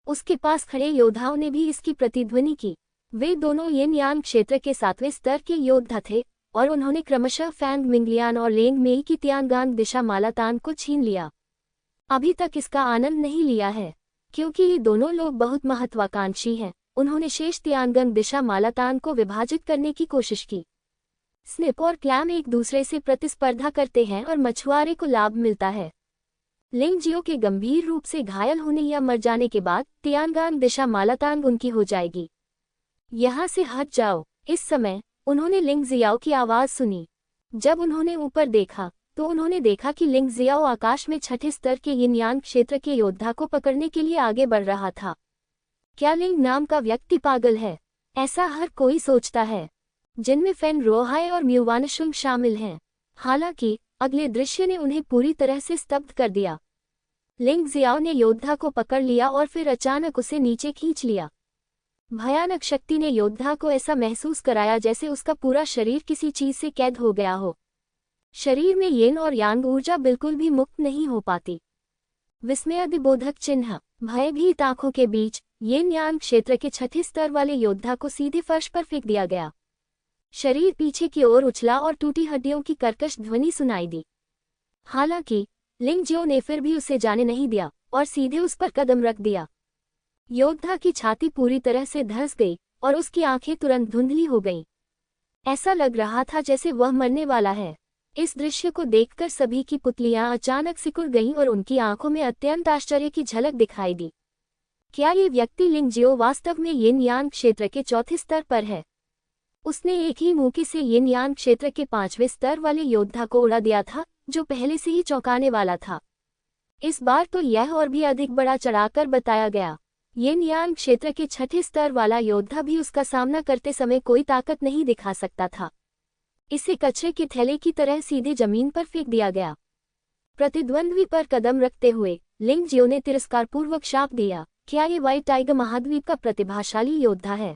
उसके पास खड़े योद्धाओं ने भी इसकी प्रतिध्वनि की। वे दोनों यिन यान क्षेत्र के 7वें स्तर के योद्धा थे और उन्होंने क्रमशः फैंग मिंगलियान और लेंग मेई की तियानगांग दिशा मालातान को छीन लिया। अभी तक इसका आनंद नहीं लिया है, क्योंकि ये दोनों लोग बहुत महत्वाकांक्षी हैं। उन्होंने शेष तियानगंग दिशा मालातान को विभाजित करने की कोशिश की। स्निप और क्लैम एक दूसरे से प्रतिस्पर्धा करते हैं और मछुआरे को लाभ मिलता है। लिंग जियो के गंभीर रूप से घायल होने या मर जाने के बाद तियानगांग दिशा मालातान उनकी हो जाएगी। यहाँ से हट जाओ। इस समय उन्होंने लिंग जियाओ की आवाज सुनी। जब उन्होंने ऊपर देखा तो उन्होंने देखा कि लिंग जियाओ आकाश में 6ठे स्तर के यिन यान क्षेत्र के योद्धा को पकड़ने के लिए आगे बढ़ रहा था। क्या लिंग नाम का व्यक्ति पागल है? ऐसा हर कोई सोचता है, जिनमें फैन रुओहाई और म्यू वानशुंग शामिल हैं। हालांकि अगले दृश्य ने उन्हें पूरी तरह से स्तब्ध कर दिया। लिंग जियाओ ने योद्धा को पकड़ लिया और फिर अचानक उसे नीचे खींच लिया। भयानक शक्ति ने योद्धा को ऐसा महसूस कराया जैसे उसका पूरा शरीर किसी चीज से कैद हो गया हो। शरीर में यिन और यांग ऊर्जा बिल्कुल भी मुक्त नहीं हो पाती। विस्मयादिबोधक चिन्ह। भयभीत आंखों के बीच यिन यान क्षेत्र के 6ठे स्तर वाले योद्धा को सीधे फर्श पर फेंक दिया गया। शरीर पीछे की ओर उछला और टूटी हड्डियों की कर्कश ध्वनि सुनाई दी। हालांकि लिंग जियो ने फिर भी उसे जाने नहीं दिया और सीधे उस पर कदम रख दिया। योद्धा की छाती पूरी तरह से धंस गई और उसकी आंखें तुरंत धुंधली हो गईं। ऐसा लग रहा था जैसे वह मरने वाला है। इस दृश्य को देखकर सभी की पुतलियां अचानक सिकुड़ गईं और उनकी आंखों में अत्यंत आश्चर्य की झलक दिखाई दी। क्या ये व्यक्ति लिंग जियो वास्तव में यिन यान क्षेत्र के चौथे स्तर पर है? उसने एक ही मुक्के से यिन यान क्षेत्र के 5वें स्तर वाले योद्धा को उड़ा दिया था, जो पहले से ही चौंकाने वाला था। इस बार तो यह और भी अधिक बड़ा चढ़ाकर बताया गया। यिन यान क्षेत्र के 6ठे स्तर वाला योद्धा भी उसका सामना करते समय कोई ताकत नहीं दिखा सकता था। इसे कचरे के थैले की तरह सीधे जमीन पर फेंक दिया गया। प्रतिद्वंद्वी पर कदम रखते हुए लिंग जियो ने तिरस्कारपूर्वक शाप दिया, क्या ये व्हाइट टाइगर महाद्वीप का प्रतिभाशाली योद्धा है?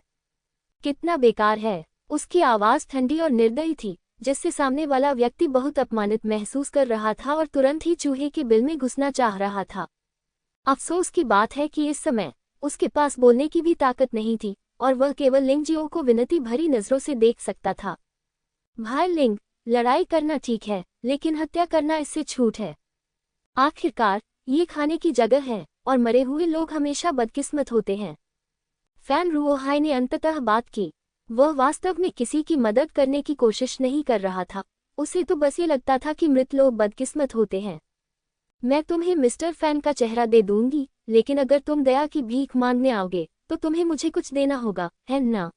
कितना बेकार है। उसकी आवाज ठंडी और निर्दयी थी, जिससे सामने वाला व्यक्ति बहुत अपमानित महसूस कर रहा था और तुरंत ही चूहे के बिल में घुसना चाह रहा था। अफसोस की बात है कि इस समय उसके पास बोलने की भी ताकत नहीं थी और वह केवल लिंग जियो को विनती भरी नजरों से देख सकता था। भाई लिंग, लड़ाई करना ठीक है, लेकिन हत्या करना इससे छूट है। आखिरकार ये खाने की जगह है और मरे हुए लोग हमेशा बदकिस्मत होते हैं। फैन रुओहाई ने अंततः बात की। वह वास्तव में किसी की मदद करने की कोशिश नहीं कर रहा था, उसे तो बस ये लगता था कि मृत लोग बदकिस्मत होते हैं। मैं तुम्हें मिस्टर फैन का चेहरा दे दूंगी, लेकिन अगर तुम दया की भीख मांगने आओगे तो तुम्हें मुझे कुछ देना होगा, है ना?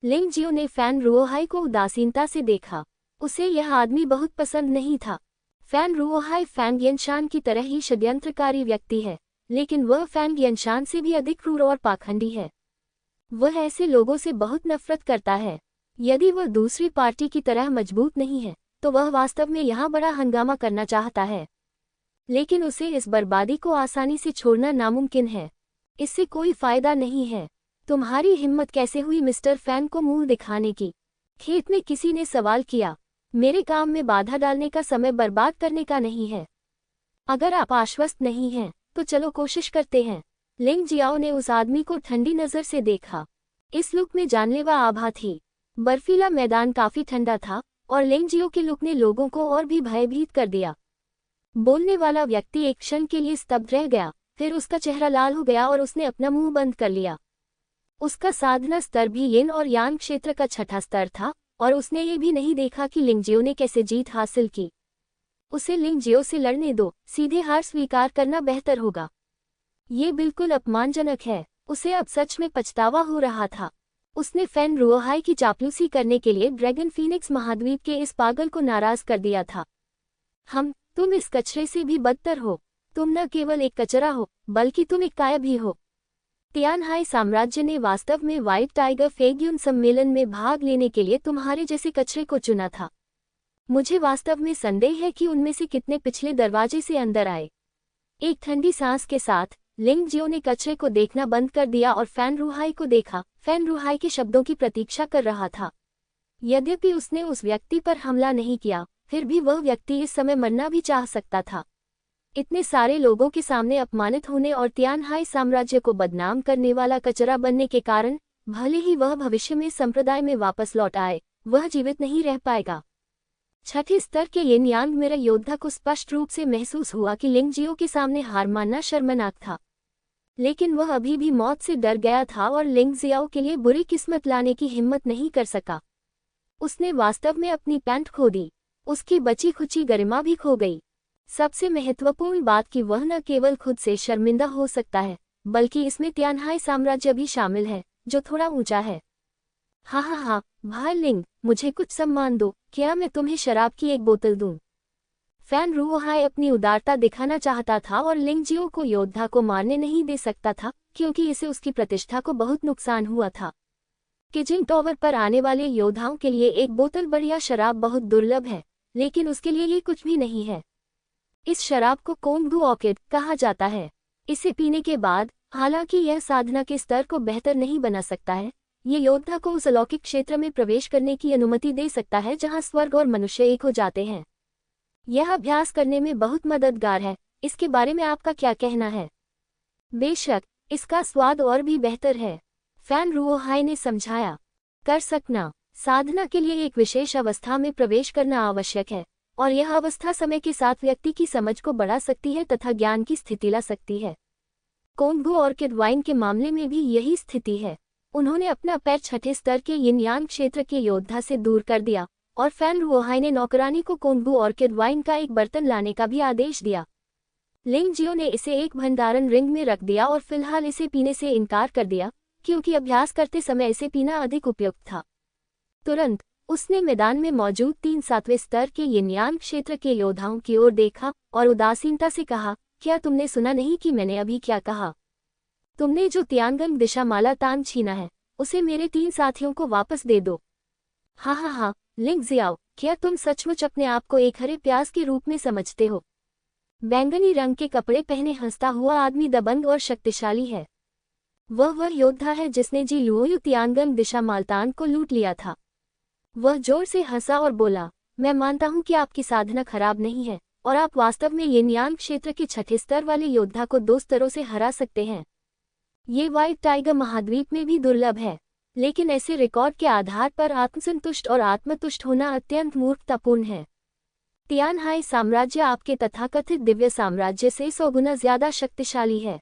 लिंग जियो ने फैन रुओहाई को उदासीनता से देखा। उसे यह आदमी बहुत पसंद नहीं था। फैन रुओहाई फैंग यनशान की तरह ही षड्यंत्रकारी व्यक्ति है, लेकिन वह फैंग यनशान से भी अधिक क्रूर और पाखंडी है। वह ऐसे लोगों से बहुत नफरत करता है। यदि वह दूसरी पार्टी की तरह मजबूत नहीं है तो वह वास्तव में यहाँ बड़ा हंगामा करना चाहता है, लेकिन उसे इस बर्बादी को आसानी से छोड़ना नामुमकिन है। इससे कोई फायदा नहीं है। तुम्हारी हिम्मत कैसे हुई मिस्टर फैन को मुंह दिखाने की? खेत में किसी ने सवाल किया। मेरे काम में बाधा डालने का समय बर्बाद करने का नहीं है। अगर आप आश्वस्त नहीं हैं तो चलो कोशिश करते हैं। लिंग जियाओ ने उस आदमी को ठंडी नजर से देखा। इस लुक में जानलेवा आभा थी। बर्फीला मैदान काफी ठंडा था और लिंग जियो के लुक ने लोगों को और भी भयभीत कर दिया। बोलने वाला व्यक्ति एक क्षण के लिए स्तब्ध रह गया, फिर उसका चेहरा लाल हो गया और उसने अपना मुंह बंद कर लिया। उसका साधना स्तर भी यिन और यान क्षेत्र का 6ठा स्तर था और उसने ये भी नहीं देखा कि लिंग जियो ने कैसे जीत हासिल की। उसे लिंग जियो से लड़ने दो, सीधे हार स्वीकार करना बेहतर होगा। ये बिल्कुल अपमानजनक है। उसे अब सच में पछतावा हो रहा था। उसने फैन रुओहाई की चापलूसी करने के लिए ड्रैगन फीनिक्स महाद्वीप के इस पागल को नाराज कर दिया था। तुम इस कचरे से भी बदतर हो। तुम न केवल एक कचरा हो, बल्कि तुम एक काया भी हो। तियानहाई साम्राज्य ने वास्तव में व्हाइट टाइगर फेग्युन सम्मेलन में भाग लेने के लिए तुम्हारे जैसे कचरे को चुना था। मुझे वास्तव में संदेह है कि उनमें से कितने पिछले दरवाजे से अंदर आए। एक ठंडी सांस के साथ लिंग जियो ने कचरे को देखना बंद कर दिया और फैन रुहाई को देखा। फैन रुहाई के शब्दों की प्रतीक्षा कर रहा था। यद्यपि उसने उस व्यक्ति पर हमला नहीं किया, फिर भी वह व्यक्ति इस समय मरना भी चाह सकता था। इतने सारे लोगों के सामने अपमानित होने और तियानहाई साम्राज्य को बदनाम करने वाला कचरा बनने के कारण भले ही वह भविष्य में संप्रदाय में वापस लौट आए, वह जीवित नहीं रह पाएगा। 6ठे स्तर के यिन यांग मेरा योद्धा को स्पष्ट रूप से महसूस हुआ कि लिंग जियो के सामने हार मानना शर्मनाक था, लेकिन वह अभी भी मौत से डर गया था और लिंग जियाओ के लिए बुरी किस्मत लाने की हिम्मत नहीं कर सका। उसने वास्तव में अपनी पैंट खो दी। उसकी बची खुची गरिमा भी खो गई। सबसे महत्वपूर्ण बात कि वह न केवल खुद से शर्मिंदा हो सकता है, बल्कि इसमें तियानहाई साम्राज्य भी शामिल है, जो थोड़ा ऊंचा है। हाँ, भाई लिंग, मुझे कुछ सम्मान दो। क्या मैं तुम्हें शराब की एक बोतल दूं? फैन रुओहाई अपनी उदारता दिखाना चाहता था और लिंग जियो को योद्धा को मारने नहीं दे सकता था, क्योंकि इससे उसकी प्रतिष्ठा को बहुत नुकसान हुआ था। किजिंग टॉवर पर आने वाले योद्धाओं के लिए एक बोतल बढ़िया शराब बहुत दुर्लभ है, लेकिन उसके लिए ये कुछ भी नहीं है। इस शराब को कोंगू ऑर्किड कहा जाता है। इसे पीने के बाद, हालांकि यह साधना के स्तर को बेहतर नहीं बना सकता है, ये योद्धा को उस अलौकिक क्षेत्र में प्रवेश करने की अनुमति दे सकता है जहां स्वर्ग और मनुष्य एक हो जाते हैं। यह अभ्यास करने में बहुत मददगार है। इसके बारे में आपका क्या कहना है? बेशक, इसका स्वाद और भी बेहतर है, फैन रुओहाई ने समझाया। कर सकना, साधना के लिए एक विशेष अवस्था में प्रवेश करना आवश्यक है, और यह अवस्था समय के साथ व्यक्ति की समझ को बढ़ा सकती है तथा ज्ञान की स्थिति ला सकती है। कोंगू ऑर्किड वाइन के मामले में भी यही स्थिति है। उन्होंने अपना पैर छठे स्तर के यिन यांग क्षेत्र के योद्धा से दूर कर दिया और फैन रुओहाई ने नौकरानी को कोंगू ऑर्किड वाइन का एक बर्तन लाने का भी आदेश दिया। लिंग जियो ने इसे एक भंडारण रिंग में रख दिया और फिलहाल इसे पीने से इनकार कर दिया क्योंकि अभ्यास करते समय इसे पीना अधिक उपयुक्त था। तुरंत उसने मैदान में मौजूद 3 सातवें स्तर के यिन यांग क्षेत्र के योद्धाओं की ओर देखा और उदासीनता से कहा, क्या तुमने सुना नहीं कि मैंने अभी क्या कहा? तुमने जो तियानगंग दिशा माला तान छीना है उसे मेरे 3 साथियों को वापस दे दो। हाँ, लिंग जियाओ, क्या तुम सचमुच अपने आप को एक हरे प्याज के रूप में समझते हो? बैंगनी रंग के कपड़े पहने हंसता हुआ आदमी दबंग और शक्तिशाली है। वह योद्धा है जिसने जी लुओयू तियानगंग दिशा मालतान को लूट लिया था। वह जोर से हंसा और बोला, मैं मानता हूं कि आपकी साधना खराब नहीं है और आप वास्तव में यिन यांग क्षेत्र के छठे स्तर वाले योद्धा को 2 स्तरों से हरा सकते हैं। ये व्हाइट टाइगर महाद्वीप में भी दुर्लभ है, लेकिन ऐसे रिकॉर्ड के आधार पर आत्मसंतुष्ट और आत्मतुष्ट होना अत्यंत मूर्खतापूर्ण है। तियानहाई साम्राज्य आपके तथाकथित दिव्य साम्राज्य से 100 गुना ज्यादा शक्तिशाली है।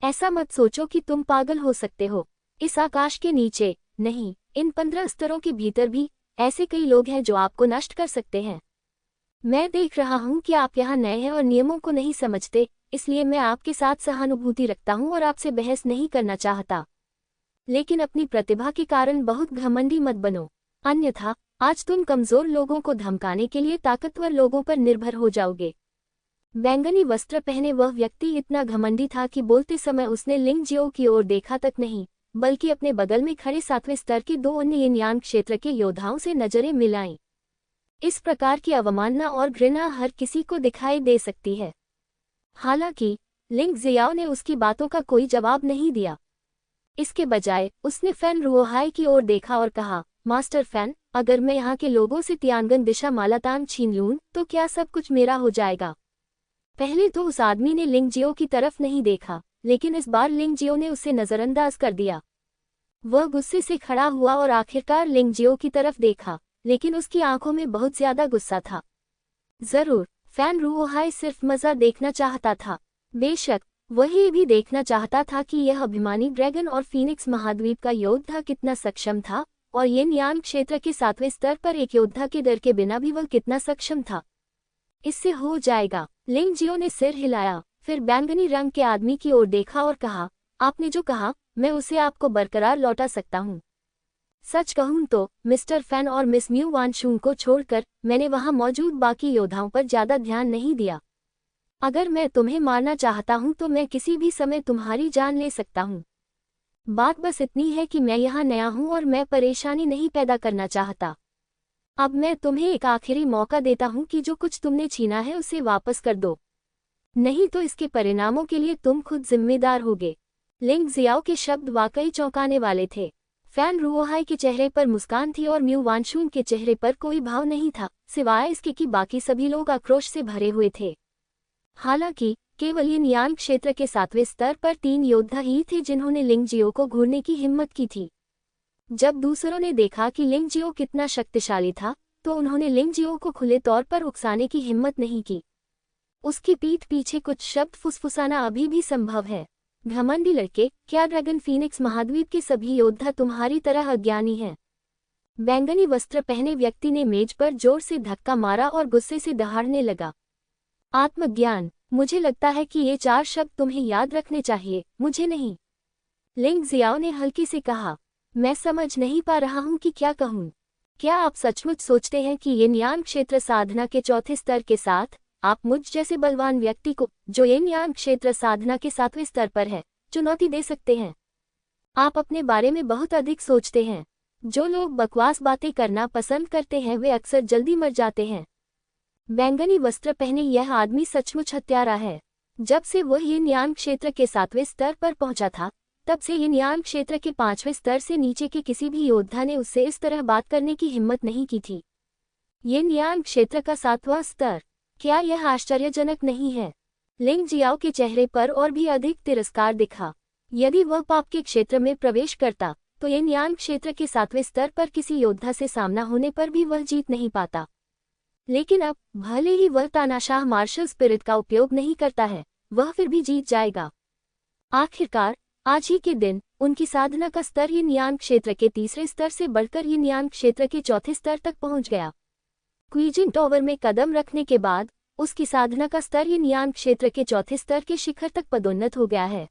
ऐसा मत सोचो कि तुम पागल हो सकते हो। इस आकाश के नीचे नहीं, इन 15 स्तरों के भीतर भी ऐसे कई लोग हैं जो आपको नष्ट कर सकते हैं। मैं देख रहा हूं कि आप यहाँ नए हैं और नियमों को नहीं समझते, इसलिए मैं आपके साथ सहानुभूति रखता हूं और आपसे बहस नहीं करना चाहता। लेकिन अपनी प्रतिभा के कारण बहुत घमंडी मत बनो, अन्यथा आज तुम कमजोर लोगों को धमकाने के लिए ताकतवर लोगों पर निर्भर हो जाओगे। बैंगनी वस्त्र पहने वह व्यक्ति इतना घमंडी था कि बोलते समय उसने लिंग जियो की ओर देखा तक नहीं, बल्कि अपने बगल में खड़े 7वें स्तर के 2 अन्य यिन यांग क्षेत्र के योद्धाओं से नजरें मिलाईं। इस प्रकार की अवमानना और घृणा हर किसी को दिखाई दे सकती है। हालांकि लिंग जियाओ ने उसकी बातों का कोई जवाब नहीं दिया। इसके बजाय उसने फैन रुओहाई की ओर देखा और कहा, मास्टर फैन, अगर मैं यहाँ के लोगों से तियानगंग दिशा मालातान छीन लूं तो क्या सब कुछ मेरा हो जाएगा? पहले तो उस आदमी ने लिंग जियो की तरफ नहीं देखा, लेकिन इस बार लिंग जियो ने उसे नजरअंदाज कर दिया। वह गुस्से से खड़ा हुआ और आखिरकार लिंग जियो की तरफ देखा, लेकिन उसकी आंखों में बहुत ज्यादा गुस्सा था। जरूर फैन रुओहाई सिर्फ मजा देखना चाहता था। बेशक वह ये भी देखना चाहता था कि यह अभिमानी ड्रैगन और फीनिक्स महाद्वीप का योद्धा कितना सक्षम था और यिन यांग क्षेत्र के 7वें स्तर पर एक योद्धा के डर के बिना भी वह कितना सक्षम था। इससे हो जाएगा। लिंग जियो ने सिर हिलाया, फिर बैंगनी रंग के आदमी की ओर देखा और कहा, आपने जो कहा मैं उसे आपको बरकरार लौटा सकता हूँ। सच कहूँ तो मिस्टर फैन और मिस म्यू वानशून को छोड़कर मैंने वहां मौजूद बाकी योद्धाओं पर ज्यादा ध्यान नहीं दिया। अगर मैं तुम्हें मारना चाहता हूं तो मैं किसी भी समय तुम्हारी जान ले सकता हूं। बात बस इतनी है कि मैं यहाँ नया हूं और मैं परेशानी नहीं पैदा करना चाहता। अब मैं तुम्हें एक आखिरी मौका देता हूं कि जो कुछ तुमने छीना है उसे वापस कर दो, नहीं तो इसके परिणामों के लिए तुम खुद जिम्मेदार होगे। लिंग जियाओ के शब्द वाकई चौंकाने वाले थे। फैन रुओहाई के चेहरे पर मुस्कान थी और म्यू वानशून के चेहरे पर कोई भाव नहीं था, सिवाय इसके कि बाकी सभी लोग आक्रोश से भरे हुए थे। हालांकि केवल यिन यांग क्षेत्र के 7वें स्तर पर 3 योद्धा ही थे जिन्होंने लिंग जियो को घूरने की हिम्मत की थी। जब दूसरों ने देखा कि लिंग जियो कितना शक्तिशाली था, तो उन्होंने लिंग जियो को खुले तौर पर उकसाने की हिम्मत नहीं की। उसकी पीठ पीछे कुछ शब्द फुसफुसाना अभी भी संभव है। घमंडी लड़के, क्या ड्रैगन फीनिक्स महाद्वीप के सभी योद्धा तुम्हारी तरह अज्ञानी हैं? बैंगनी वस्त्र पहने व्यक्ति ने मेज पर जोर से धक्का मारा और गुस्से से दहाड़ने लगा। आत्मज्ञान, मुझे लगता है कि ये 4 शब्द तुम्हें याद रखने चाहिए, मुझे नहीं। लिंग जियाओ ने हल्की से कहा, मैं समझ नहीं पा रहा हूँ कि क्या कहूँ। क्या आप सचमुच सोचते हैं कि यिन यांग क्षेत्र साधना के 4थे स्तर के साथ आप मुझ जैसे बलवान व्यक्ति को, जो यिन यांग क्षेत्र साधना के 7वें स्तर पर है, चुनौती दे सकते हैं? आप अपने बारे में बहुत अधिक सोचते हैं। जो लोग बकवास बातें करना पसंद करते हैं वे अक्सर जल्दी मर जाते हैं। बैंगनी वस्त्र पहने यह आदमी सचमुच हत्यारा है। जब से वह यिन यांग क्षेत्र के 7वें स्तर पर पहुंचा था, तब से यिन यांग क्षेत्र के 5वें स्तर से नीचे के किसी भी योद्धा ने उससे इस तरह बात करने की हिम्मत नहीं की थी। यिन यांग क्षेत्र का 7वां स्तर, क्या यह आश्चर्यजनक नहीं है? लिंग जियाओ के चेहरे पर और भी अधिक तिरस्कार दिखा। यदि वह पाप के क्षेत्र में प्रवेश करता तो यिन यांग क्षेत्र के 7वें स्तर पर किसी योद्धा से सामना होने पर भी वह जीत नहीं पाता। लेकिन अब भले ही वह तानाशाह मार्शल स्पिरिट का उपयोग नहीं करता है, वह फिर भी जीत जाएगा। आखिरकार आज ही के दिन उनकी साधना का स्तर यिन यान क्षेत्र के तीसरे स्तर से बढ़कर यिन यान क्षेत्र के चौथे स्तर तक पहुंच गया। क्वीजिंग टॉवर में कदम रखने के बाद उसकी साधना का स्तर यिन यान क्षेत्र के चौथे स्तर के शिखर तक पदोन्नत हो गया है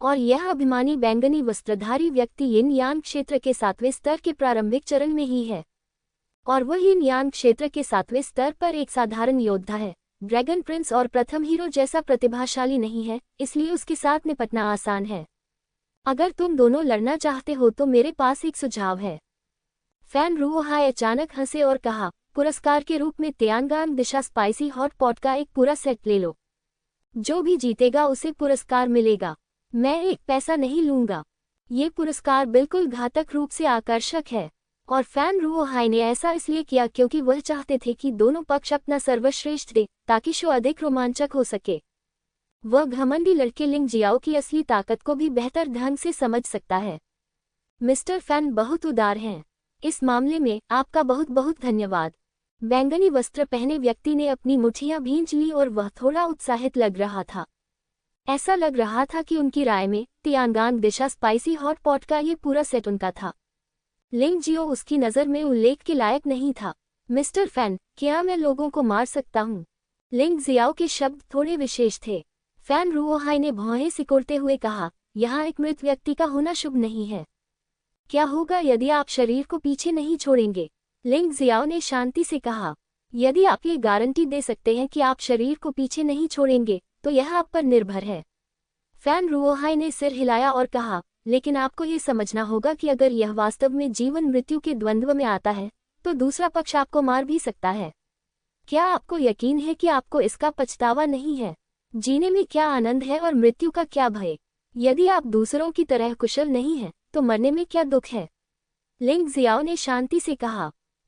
और यह अभिमानी बैंगनी वस्त्रधारी व्यक्ति यिन यान क्षेत्र के 7वें स्तर के प्रारंभिक चरण में ही है और वह यिन यान क्षेत्र के 7वें स्तर पर एक साधारण योद्धा है, ड्रैगन प्रिंस और प्रथम हीरो जैसा प्रतिभाशाली नहीं है, इसलिए उसके साथ निपटना आसान है। अगर तुम दोनों लड़ना चाहते हो तो मेरे पास एक सुझाव है। फैन रूओहाई अचानक हंसे और कहा, पुरस्कार के रूप में तियानगान दिशा स्पाइसी हॉट पॉट का एक पूरा सेट ले लो। जो भी जीतेगा उसे पुरस्कार मिलेगा। मैं एक पैसा नहीं लूंगा। ये पुरस्कार बिल्कुल घातक रूप से आकर्षक है और फैन रूओहाई ने ऐसा इसलिए किया क्योंकि वह चाहते थे कि दोनों पक्ष अपना सर्वश्रेष्ठ दे ताकि शो अधिक रोमांचक हो सके। वह घमंडी लड़के लिंग जियाओ की असली ताकत को भी बेहतर ढंग से समझ सकता है। मिस्टर फैन बहुत उदार हैं। इस मामले में आपका बहुत बहुत धन्यवाद। बैंगनी वस्त्र पहने व्यक्ति ने अपनी मुट्ठियां भींच ली और वह थोड़ा उत्साहित लग रहा था। ऐसा लग रहा था कि उनकी राय में तियानगान दिशा स्पाइसी हॉट पॉट का ये पूरा सेट उनका था। लिंग जियो उसकी नज़र में उल्लेख के लायक नहीं था। मिस्टर फैन, क्या मैं लोगों को मार सकता हूँ? लिंग जियाओ के शब्द थोड़े विशेष थे। फैन रूओहाई ने भौहें सिकोड़ते हुए कहा, यहाँ एक मृत व्यक्ति का होना शुभ नहीं है। क्या होगा यदि आप शरीर को पीछे नहीं छोड़ेंगे? लिंग जियाओ ने शांति से कहा, यदि आप ये गारंटी दे सकते हैं कि आप शरीर को पीछे नहीं छोड़ेंगे तो यह आप पर निर्भर है। फैन रूओहाई ने सिर हिलाया और कहा, लेकिन आपको ये समझना होगा कि अगर यह वास्तव में जीवन मृत्यु के द्वंद्व में आता है तो दूसरा पक्ष आपको मार भी सकता है। क्या आपको यकीन है कि आपको इसका पछतावा नहीं है? जीने में क्या आनंद है और मृत्यु का क्या भय? यदि आप दूसरों की तरह कुशल नहीं हैं तो मरने में क्या दुख है? लिंग जियाओ ने शांति से कहा,